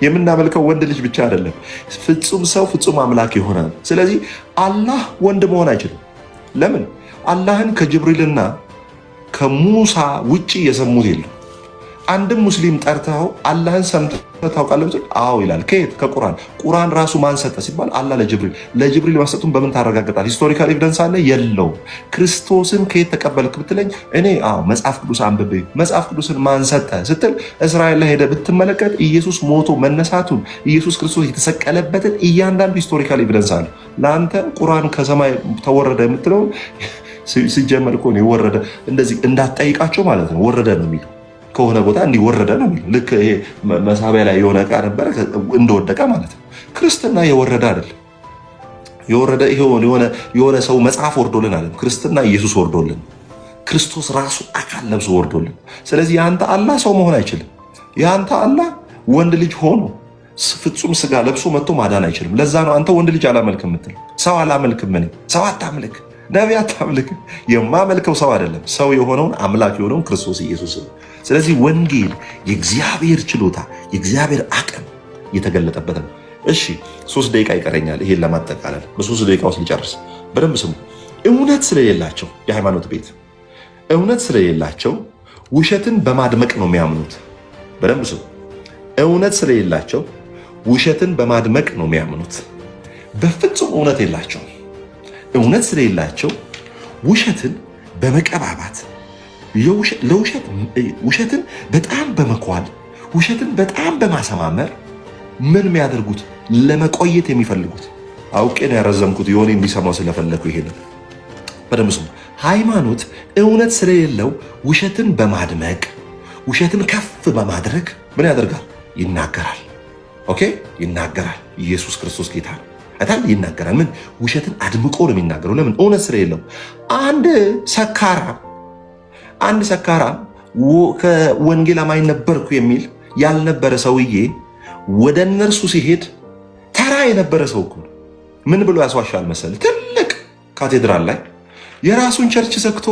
የምናመልከው ወንድ ልጅ ብቻ አይደለም፣ ፍጹም ሰው ፍጹም አምላክ ይሆናል። ስለዚህ አላህ ወንድ መሆን አይችልም። ለምን? አላህን ከጅብሪልና ከሙሳ ውጪ የሰሙት የለም። አንድም ሙስሊም ጠርተው አላህን ሰምተህ ታውቃለህ ብትል አዎ ይላል። ከየት? ከቁርአን። ቁርአን ራሱ ማን ሰጠ ሲባል አላህ ለጅብሪል መስጠቱን በምን ታረጋግጣል? ሂስቶሪካል ኤቪደንስ አለ? የለውም። ክርስቶስን ከየት ተቀበልክ ብትለኝ እኔ መጽሐፍ ቅዱስ አንብቤ። መጽሐፍ ቅዱስን ማን ሰጠ ስትል እስራኤል ላይ ሄደህ ብትመለከት ኢየሱስ ሞቶ መነሳቱን፣ ኢየሱስ ክርስቶስ የተሰቀለበትን እያንዳንዱ ሂስቶሪካል ኤቪደንስ አለ። ለአንተ ቁርአን ከሰማይ ተወረደ የምትለውን ሲጀመር እኮ ነው የወረደ። እንደዚህ እንዳትጠይቃቸው ማለት ነው። ወረደ ነው የሚለው ከሆነ ቦታ እንዲወረደ ነው የሚለው። ልክ ይሄ መሳቢያ ላይ የሆነ ዕቃ ነበረ እንደወደቀ ማለት ነው። ክርስትና የወረደ አይደለም። የወረደ የሆነ ሰው መጽሐፍ ወርዶልን አለ። ክርስትና ኢየሱስ ወርዶልን፣ ክርስቶስ ራሱ አካል ለብሶ ወርዶልን። ስለዚህ የአንተ አላህ ሰው መሆን አይችልም። የአንተ አላህ ወንድ ልጅ ሆኖ ፍጹም ስጋ ለብሶ መጥቶ ማዳን አይችልም። ለዛ ነው አንተ ወንድ ልጅ አላመልክም የምትል። ሰው አላመልክም፣ እኔ ሰው አታምልክ፣ ነቢይ አታምልክ። የማመልከው ሰው አይደለም፣ ሰው የሆነውን አምላክ የሆነውን ክርስቶስ ኢየሱስ ነው። ስለዚህ ወንጌል የእግዚአብሔር ችሎታ የእግዚአብሔር አቅም የተገለጠበት ነው። እሺ 3 ደቂቃ ይቀረኛል ይሄን ለማጠቃለል። በ3 ደቂቃ ውስጥ ሊጨርስ። በደንብ ስሙ። እውነት ስለሌላቸው የሃይማኖት ቤት እውነት ስለሌላቸው ውሸትን በማድመቅ ነው የሚያምኑት። በደንብ ስሙ። እውነት ስለሌላቸው ውሸትን በማድመቅ ነው የሚያምኑት። በፍጹም እውነት የላቸውም። እውነት ስለሌላቸው ውሸትን በመቀባባት ውሸትን በጣም በመኳል ውሸትን በጣም በማሰማመር ምን የሚያደርጉት ለመቆየት የሚፈልጉት። አውቄ ነው ያረዘምኩት፣ የሆነ የሚሰማው ስለፈለኩ ይሄ ነው። በደምብ ስሙ። ሃይማኖት እውነት ስለሌለው ውሸትን በማድመቅ ውሸትን ከፍ በማድረግ ምን ያደርጋል? ይናገራል። ኦኬ፣ ይናገራል። ኢየሱስ ክርስቶስ ጌታ ነው አይታል፣ ይናገራል። ምን? ውሸትን አድምቆ ነው የሚናገረው። ለምን? እውነት ስለሌለው። አንድ ሰካራም ከወንጌል አማኝ ነበርኩ የሚል ያልነበረ ሰውዬ ወደ እነርሱ ሲሄድ ተራ የነበረ ሰው እኮ ምን ብሎ ያስዋሻል መሰል? ትልቅ ካቴድራል ላይ የራሱን ቸርች ዘግቶ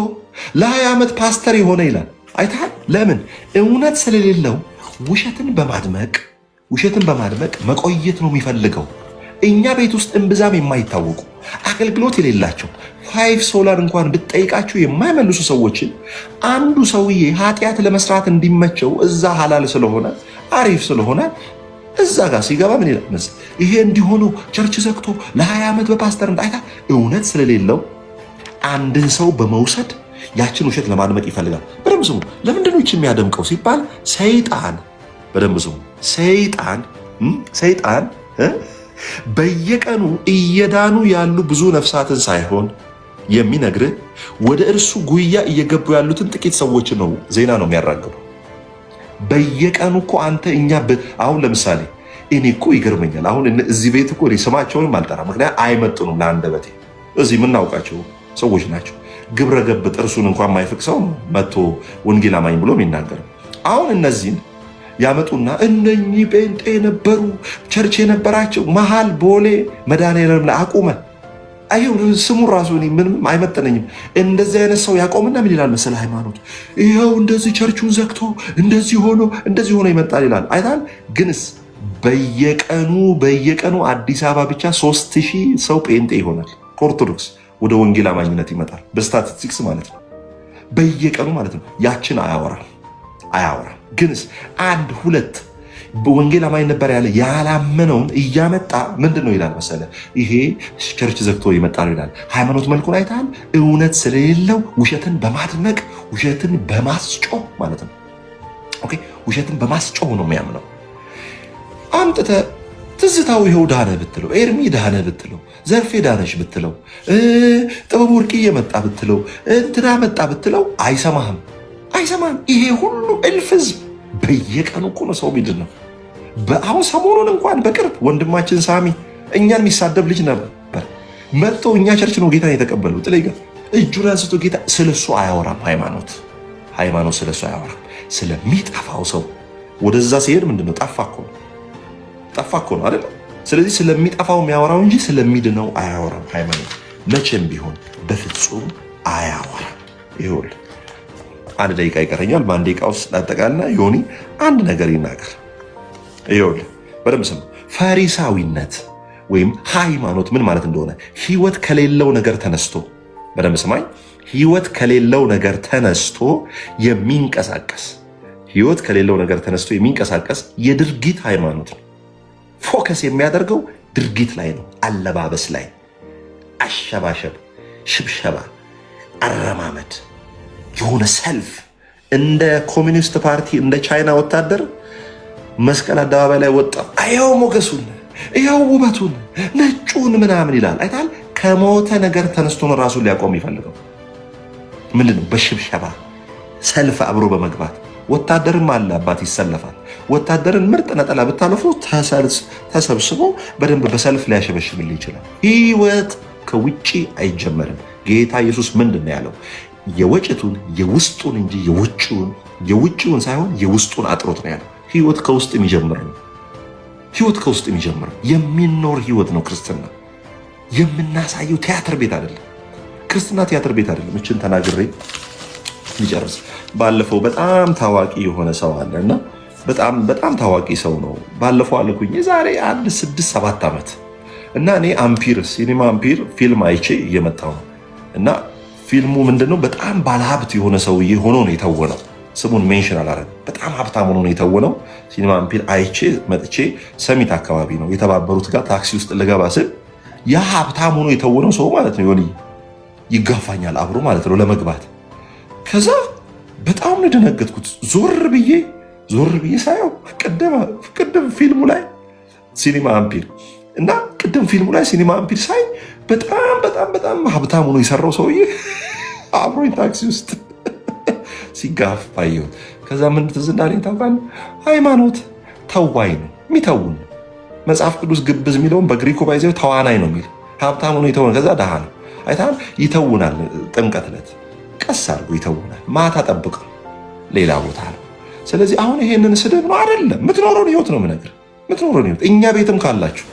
ለ20 ዓመት ፓስተር የሆነ ይላል። አይታል። ለምን? እውነት ስለሌለው ውሸትን በማድመቅ መቆየት ነው የሚፈልገው። እኛ ቤት ውስጥ እምብዛም የማይታወቁ አገልግሎት የሌላቸው 5 ሶላር እንኳን ብትጠይቃቸው የማይመልሱ ሰዎችን አንዱ ሰውዬ ኃጢአት ለመስራት እንዲመቸው እዛ ሐላል ስለሆነ አሪፍ ስለሆነ እዛ ጋር ሲገባ ምን ይላል መሰለህ? ይሄ እንዲሆኑ ቸርች ዘግቶ ለ20 ዓመት በፓስተር እንዳይታ እውነት ስለሌለው አንድን ሰው በመውሰድ ያችን ውሸት ለማድመቅ ይፈልጋል። በደንብ ስሙ። ለምንድን ነው የሚያደምቀው ሲባል ሰይጣን፣ በደንብ ስሙ። ሰይጣን በየቀኑ እየዳኑ ያሉ ብዙ ነፍሳትን ሳይሆን የሚነግርህ ወደ እርሱ ጉያ እየገቡ ያሉትን ጥቂት ሰዎች ነው ዜና ነው የሚያራግበው። በየቀኑ እኮ አንተ እኛ አሁን ለምሳሌ እኔ እኮ ይገርመኛል። አሁን እዚህ ቤት እኮ ስማቸውንም አልጠራ፣ ምክንያት አይመጡንም ለአንደበቴ። እዚህ የምናውቃቸው ሰዎች ናቸው። ግብረ ገብ ጥርሱን እንኳን የማይፍቅ ሰው ነው መጥቶ ወንጌል አማኝ ብሎ የሚናገር። አሁን እነዚህን ያመጡና እነኚህ ጴንጤ የነበሩ ቸርች የነበራቸው መሃል ቦሌ መድኃኔዓለም ላይ አቁመ አየው። ስሙ ራሱ እኔ ምንም አይመጠነኝም። እንደዚህ አይነት ሰው ያቆምና ምን ይላል መሰለ ሃይማኖት ይኸው እንደዚህ ቸርቹን ዘግቶ እንደዚህ ሆኖ ይመጣል ይላል። አይታል ግንስ በየቀኑ አዲስ አበባ ብቻ 3000 ሰው ጴንጤ ይሆናል። ከኦርቶዶክስ ወደ ወንጌል አማኝነት ይመጣል። በስታቲስቲክስ ማለት ነው። በየቀኑ ማለት ነው። ያችን አያወራም። ግንስ አንድ ሁለት በወንጌል አማኝ ነበር ያለ ያላመነውን እያመጣ ምንድን ነው ይላል መሰለ ይሄ ቸርች ዘግቶ ይመጣል ይላል። ሃይማኖት መልኩን አይታል። እውነት ስለሌለው ውሸትን በማድመቅ ውሸትን በማስጮህ ማለት ነው። ኦኬ ውሸትን በማስጮህ ነው የሚያምነው። አምጥተ ትዝታው ይኸው ዳነ ብትለው፣ ኤርሚ ዳነ ብትለው፣ ዘርፌ ዳነሽ ብትለው፣ ጥበብ ወርቅዬ መጣ ብትለው፣ እንትና መጣ ብትለው አይሰማህም። ይሄ ሁሉ እልፍ ህዝብ በየቀኑ እኮ ነው ሰው ሚድን ነው። አሁን ሰሞኑን እንኳን በቅርብ ወንድማችን ሳሚ እኛን የሚሳደብ ልጅ ነበር መጥቶ እኛ ቸርች ነው ጌታን የተቀበለው ጥሌ ጋር እጁን አንስቶ ጌታ ስለሱ አያወራም። ሃይማኖት ስለሱ አያወራም። ስለሚጠፋው ሰው ወደዛ ሲሄድ ምንድነው ጠፋ እኮ ነው አይደል? ስለዚህ ስለሚጠፋው የሚያወራው እንጂ ስለሚድነው አያወራም። ሃይማኖት መቼም ቢሆን በፍጹም አያወራም። ይኸውልህ አንድ ደቂቃ ይቀረኛል። በአንድ ደቂቃ ውስጥ ላጠቃልና ዮኒ አንድ ነገር ይናገር። ይኸውልህ በደምብ ስም ፈሪሳዊነት ወይም ሃይማኖት ምን ማለት እንደሆነ ህይወት ከሌለው ነገር ተነስቶ በደምብ ስማኝ። ህይወት ከሌለው ነገር ተነስቶ የሚንቀሳቀስ የድርጊት ሃይማኖት ነው። ፎከስ የሚያደርገው ድርጊት ላይ ነው። አለባበስ ላይ፣ አሸባሸብ፣ ሽብሸባ፣ አረማመድ፣ የሆነ ሰልፍ እንደ ኮሚኒስት ፓርቲ እንደ ቻይና ወታደር መስቀል አደባባይ ላይ ወጣ። አየው ሞገሱን፣ አየው ውበቱን፣ ነጩን ምናምን ይላል። አይታል ከሞተ ነገር ተነስቶ ነው ራሱን ሊያቆም ይፈልገው። ምንድነው? በሽብሸባ ሰልፍ አብሮ በመግባት ወታደርም አለ አባት ይሰለፋል። ወታደርን ምርጥ ነጠላ ብታለፉ ተሰብስቦ በደንብ በሰልፍ ሊያሸበሽብል ይችላል። ህይወት ከውጪ አይጀመርም። ጌታ ኢየሱስ ምንድን ነው ያለው? የወጭቱን የውስጡን እንጂ የውጭውን ሳይሆን የውስጡን አጥሮት ነው ያለው። ህይወት ከውስጥ የሚጀምር ነው። የሚኖር ህይወት ነው ክርስትና። የምናሳየው ቲያትር ቤት አይደለም። ክርስትና ቲያትር ቤት አይደለም። እችን ተናግሬ ሊጨርስ። ባለፈው በጣም ታዋቂ የሆነ ሰው አለ እና በጣም ታዋቂ ሰው ነው። ባለፈው አልኩኝ የዛሬ 6-7 ዓመት እና እኔ ሲኒማ አምፒር ፊልም አይቼ እየመጣው ነው እና ፊልሙ ምንድነው? በጣም ባለሀብት የሆነ ሰውዬ ሆኖ ነው የተወነው። ስሙን ሜንሽን አላረግም። በጣም ሀብታም ሆኖ ነው የተወነው። ሲኒማ አምፒር አይቼ መጥቼ ሰሚት አካባቢ ነው የተባበሩት ጋር ታክሲ ውስጥ ልገባ ስል ያ ሀብታም ሆኖ የተወነው ሰው ማለት ነው ዮኒ ይጋፋኛል አብሮ ማለት ነው ለመግባት። ከዛ በጣም ነው የደነገጥኩት። ዞር ብዬ ሳየው ቅድም ፊልሙ ላይ ሲኒማ አምፒር እና ፊልሙ ላይ ሲኒማ አምፒር ሳይ በጣም ሀብታም ሆኖ የሰራው ሰውዬ አብሮኝ ታክሲ ውስጥ ሲጋፋ አየሁት። ከዛ ምን ትዝ እንዳለኝ ታውቃለህ? ሃይማኖት ተዋይ ነው የሚተውን። መጽሐፍ ቅዱስ ግብዝ የሚለውን በግሪኮ ባይዘው ተዋናይ ነው የሚል ሀብታም ሆኖ ይተውን። ከዛ ደሃ ነው አይታል ይተውናል። ጥምቀት ዕለት ቀስ አድርጎ ይተውናል። ማታ ጠብቀው ሌላ ቦታ ነው። ስለዚህ አሁን ይሄንን ስድብ ነው አይደለም፣ የምትኖረውን ህይወት ነው የምነግርህ። የምትኖረውን ህይወት እኛ ቤትም ካላችሁ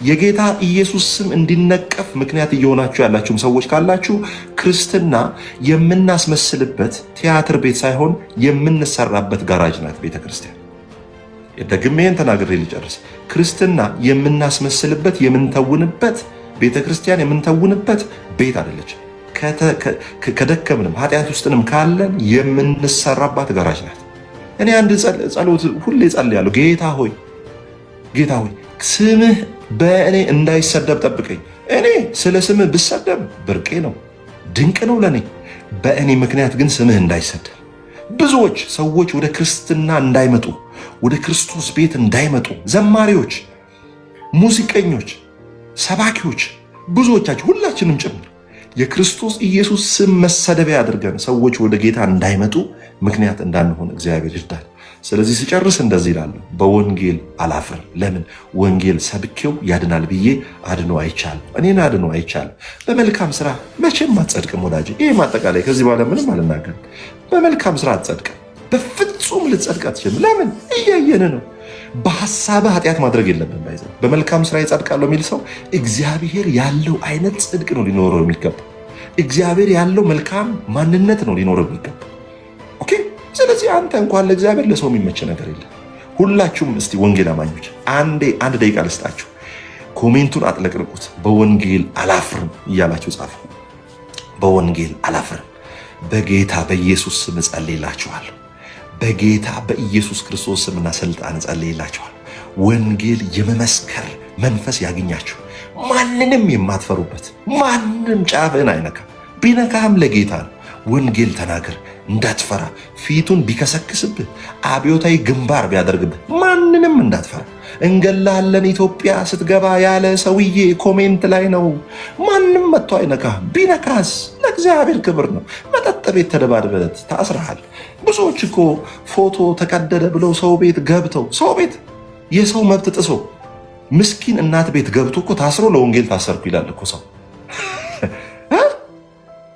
የጌታ ኢየሱስ ስም እንዲነቀፍ ምክንያት እየሆናችሁ ያላችሁም ሰዎች ካላችሁ ክርስትና የምናስመስልበት ቲያትር ቤት ሳይሆን የምንሰራበት ጋራጅ ናት ቤተክርስቲያን። ደግሜ ይህን ተናግሬ ልጨርስ። ክርስትና የምናስመስልበት የምንተውንበት ቤተክርስቲያን የምንተውንበት ቤት አይደለች። ከደከምንም ኃጢአት ውስጥንም ካለን የምንሰራባት ጋራጅ ናት። እኔ አንድ ጸሎት ሁሌ ጸልያለሁ። ጌታ ሆይ ስምህ በእኔ እንዳይሰደብ ጠብቀኝ። እኔ ስለ ስምህ ብሰደብ ብርቄ ነው፣ ድንቅ ነው ለእኔ። በእኔ ምክንያት ግን ስምህ እንዳይሰደብ፣ ብዙዎች ሰዎች ወደ ክርስትና እንዳይመጡ፣ ወደ ክርስቶስ ቤት እንዳይመጡ፣ ዘማሪዎች፣ ሙዚቀኞች፣ ሰባኪዎች፣ ብዙዎቻችሁ ሁላችንም ጭምር የክርስቶስ ኢየሱስ ስም መሰደቢያ አድርገን ሰዎች ወደ ጌታ እንዳይመጡ ምክንያት እንዳንሆን እግዚአብሔር ይርዳል። ስለዚህ ስጨርስ እንደዚህ እላለሁ፣ በወንጌል አላፍርም። ለምን? ወንጌል ሰብኬው ያድናል ብዬ አድኖ አይቻልም። እኔን አድኖ አይቻልም። በመልካም ስራ መቼም አትጸድቅም ወዳጄ። ይህ ማጠቃላይ ከዚህ በኋላ ምንም አልናገርም። በመልካም ስራ አትጸድቅም። በፍጹም ልትጸድቅ አትችልም። ለምን? እያየን ነው። በሀሳብህ ኃጢአት ማድረግ የለብን። ባይዘ በመልካም ስራ ይጸድቃለሁ የሚል ሰው እግዚአብሔር ያለው አይነት ጽድቅ ነው ሊኖረው የሚገባ። እግዚአብሔር ያለው መልካም ማንነት ነው ሊኖረው የሚገባ። ኦኬ። ስለዚህ አንተ እንኳን ለእግዚአብሔር ለሰው የሚመች ነገር የለም። ሁላችሁም እስቲ ወንጌል አማኞች አንድ ደቂቃ ልስጣችሁ። ኮሜንቱን አጥለቅልቁት። በወንጌል አላፍርም እያላችሁ ጻፉ። በወንጌል አላፍርም። በጌታ በኢየሱስ ስም እጸልይላችኋለሁ። በጌታ በኢየሱስ ክርስቶስ ስምና ስልጣን እጸልይላችኋል። ወንጌል የመመስከር መንፈስ ያገኛችሁ፣ ማንንም የማትፈሩበት። ማንም ጫፍህን አይነካም። ቢነካህም ለጌታ ነው። ወንጌል ተናገር፣ እንዳትፈራ። ፊቱን ቢከሰክስብህ፣ አብዮታዊ ግንባር ቢያደርግብህ ማንንም እንዳትፈራ። እንገላለን ኢትዮጵያ ስትገባ ያለ ሰውዬ ኮሜንት ላይ ነው። ማንም መጥቶ አይነካህም። ቢነካስ ለእግዚአብሔር ክብር ነው። መጠጥ ቤት ተደባድበት ታስረሃል። ብዙዎች እኮ ፎቶ ተቀደደ ብለው ሰው ቤት ገብተው ሰው ቤት የሰው መብት ጥሶ ምስኪን እናት ቤት ገብቶ እኮ ታስሮ ለወንጌል ታሰርኩ ይላል እኮ ሰው።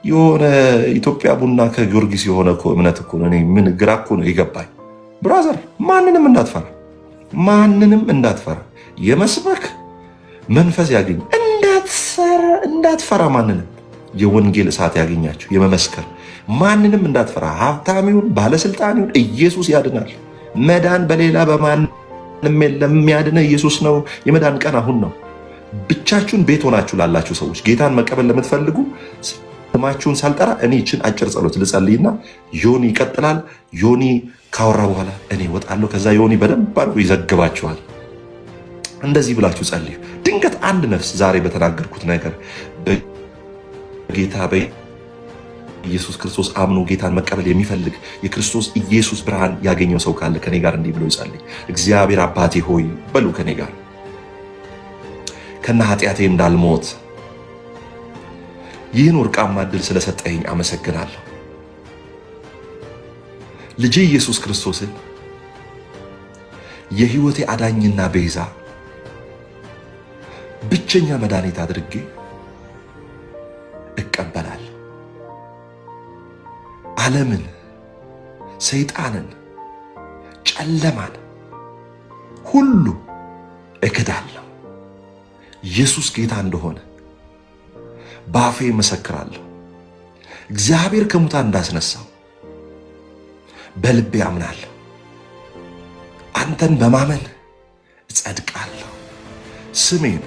የሆነ ኢትዮጵያ ቡና ከጊዮርጊስ የሆነ እኮ እምነት እኮ ነው። እኔ ምን ግራ እኮ ነው የገባኝ። ብራዘር ማንንም እንዳትፈራ፣ ማንንም እንዳትፈራ። የመስበክ መንፈስ ያገኝ፣ እንዳትፈራ። ማንንም የወንጌል እሳት ያገኛችሁ የመመስከር ማንንም እንዳትፈራ። ሀብታም ይሁን ባለስልጣን ይሁን ኢየሱስ ያድናል። መዳን በሌላ በማንም የለም። የሚያድነ ኢየሱስ ነው። የመዳን ቀን አሁን ነው። ብቻችሁን ቤት ሆናችሁ ላላችሁ ሰዎች ጌታን መቀበል ለምትፈልጉ ስማችሁን ሳልጠራ እኔ ይችን አጭር ጸሎት ልጸልይና ዮኒ ይቀጥላል። ዮኒ ካወራ በኋላ እኔ እወጣለሁ። ከዛ ዮኒ በደንብ አድርጎ ይዘግባችኋል። እንደዚህ ብላችሁ ጸልዩ። ድንገት አንድ ነፍስ ዛሬ በተናገርኩት ነገር በጌታ ኢየሱስ ክርስቶስ አምኖ ጌታን መቀበል የሚፈልግ የክርስቶስ ኢየሱስ ብርሃን ያገኘው ሰው ካለ ከኔ ጋር እንዲህ ብሎ ይጸልይ። እግዚአብሔር አባቴ ሆይ በሉ ከኔ ጋር ከነ ኃጢአቴ እንዳልሞት ይህን ወርቃማ ዕድል ስለሰጠኝ አመሰግናለሁ። ልጄ ኢየሱስ ክርስቶስን የሕይወቴ አዳኝና ቤዛ ብቸኛ መድኃኒት አድርጌ እቀበላለሁ። ዓለምን፣ ሰይጣንን፣ ጨለማን ሁሉ እክዳለሁ። ኢየሱስ ጌታ እንደሆነ በአፌ መሰክራለሁ። እግዚአብሔር ከሙታን እንዳስነሳው በልቤ አምናለሁ። አንተን በማመን እጸድቃለሁ። ስሜን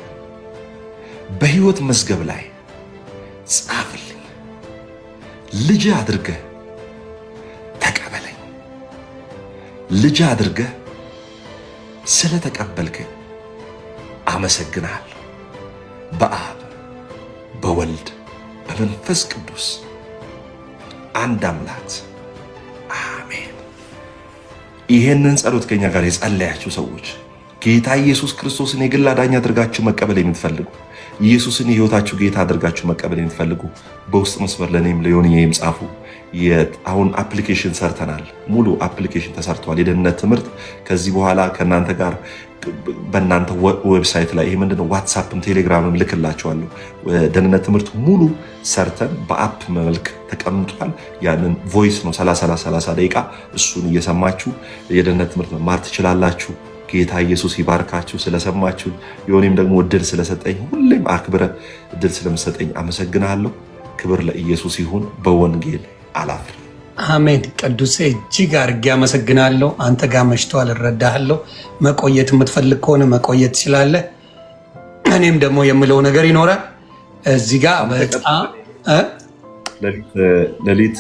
በሕይወት መዝገብ ላይ ጻፍልኝ። ልጅ አድርገህ ተቀበለኝ። ልጅ አድርገህ ስለተቀበልከኝ አመሰግናለሁ። በአብ በወልድ በመንፈስ ቅዱስ አንድ አምላክ አሜን። ይሄንን ጸሎት ከኛ ጋር የጸለያችሁ ሰዎች ጌታ ኢየሱስ ክርስቶስን የግል አዳኝ አድርጋችሁ መቀበል የምትፈልጉ፣ ኢየሱስን የሕይወታችሁ ጌታ አድርጋችሁ መቀበል የምትፈልጉ በውስጥ መስመር ለእኔም ለዮኒዬም ጻፉ። አሁን አፕሊኬሽን ሰርተናል። ሙሉ አፕሊኬሽን ተሰርቷል። የደህንነት ትምህርት ከዚህ በኋላ ከእናንተ ጋር በእናንተ ዌብሳይት ላይ ይሄ ምንድነው ዋትሳፕም ቴሌግራምም ልክላቸዋለሁ። ደህንነት ትምህርት ሙሉ ሰርተን በአፕ መልክ ተቀምጧል። ያንን ቮይስ ነው 30 ደቂቃ፣ እሱን እየሰማችሁ የደህንነት ትምህርት መማር ትችላላችሁ። ጌታ ኢየሱስ ይባርካችሁ። ስለሰማችሁ የሆኔም ደግሞ እድል ስለሰጠኝ ሁሌም አክብረ እድል ስለምሰጠኝ አመሰግናለሁ። ክብር ለኢየሱስ ይሁን። በወንጌል አላፍርም። አሜን። ቅዱሴ እጅግ አድርጌ አመሰግናለሁ። አንተ ጋር መሽቷል፣ እረዳሃለሁ። መቆየት የምትፈልግ ከሆነ መቆየት ትችላለህ። እኔም ደግሞ የምለው ነገር ይኖራል እዚህ ጋር በጣም ሌሊት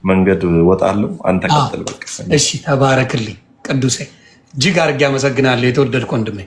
መንገድ ወጣለሁ። አንተ ቀጥል በቃ። እሺ፣ ተባረክልኝ ቅዱሴ። እጅግ አድርጌ አመሰግናለሁ። የተወደድክ ወንድሜ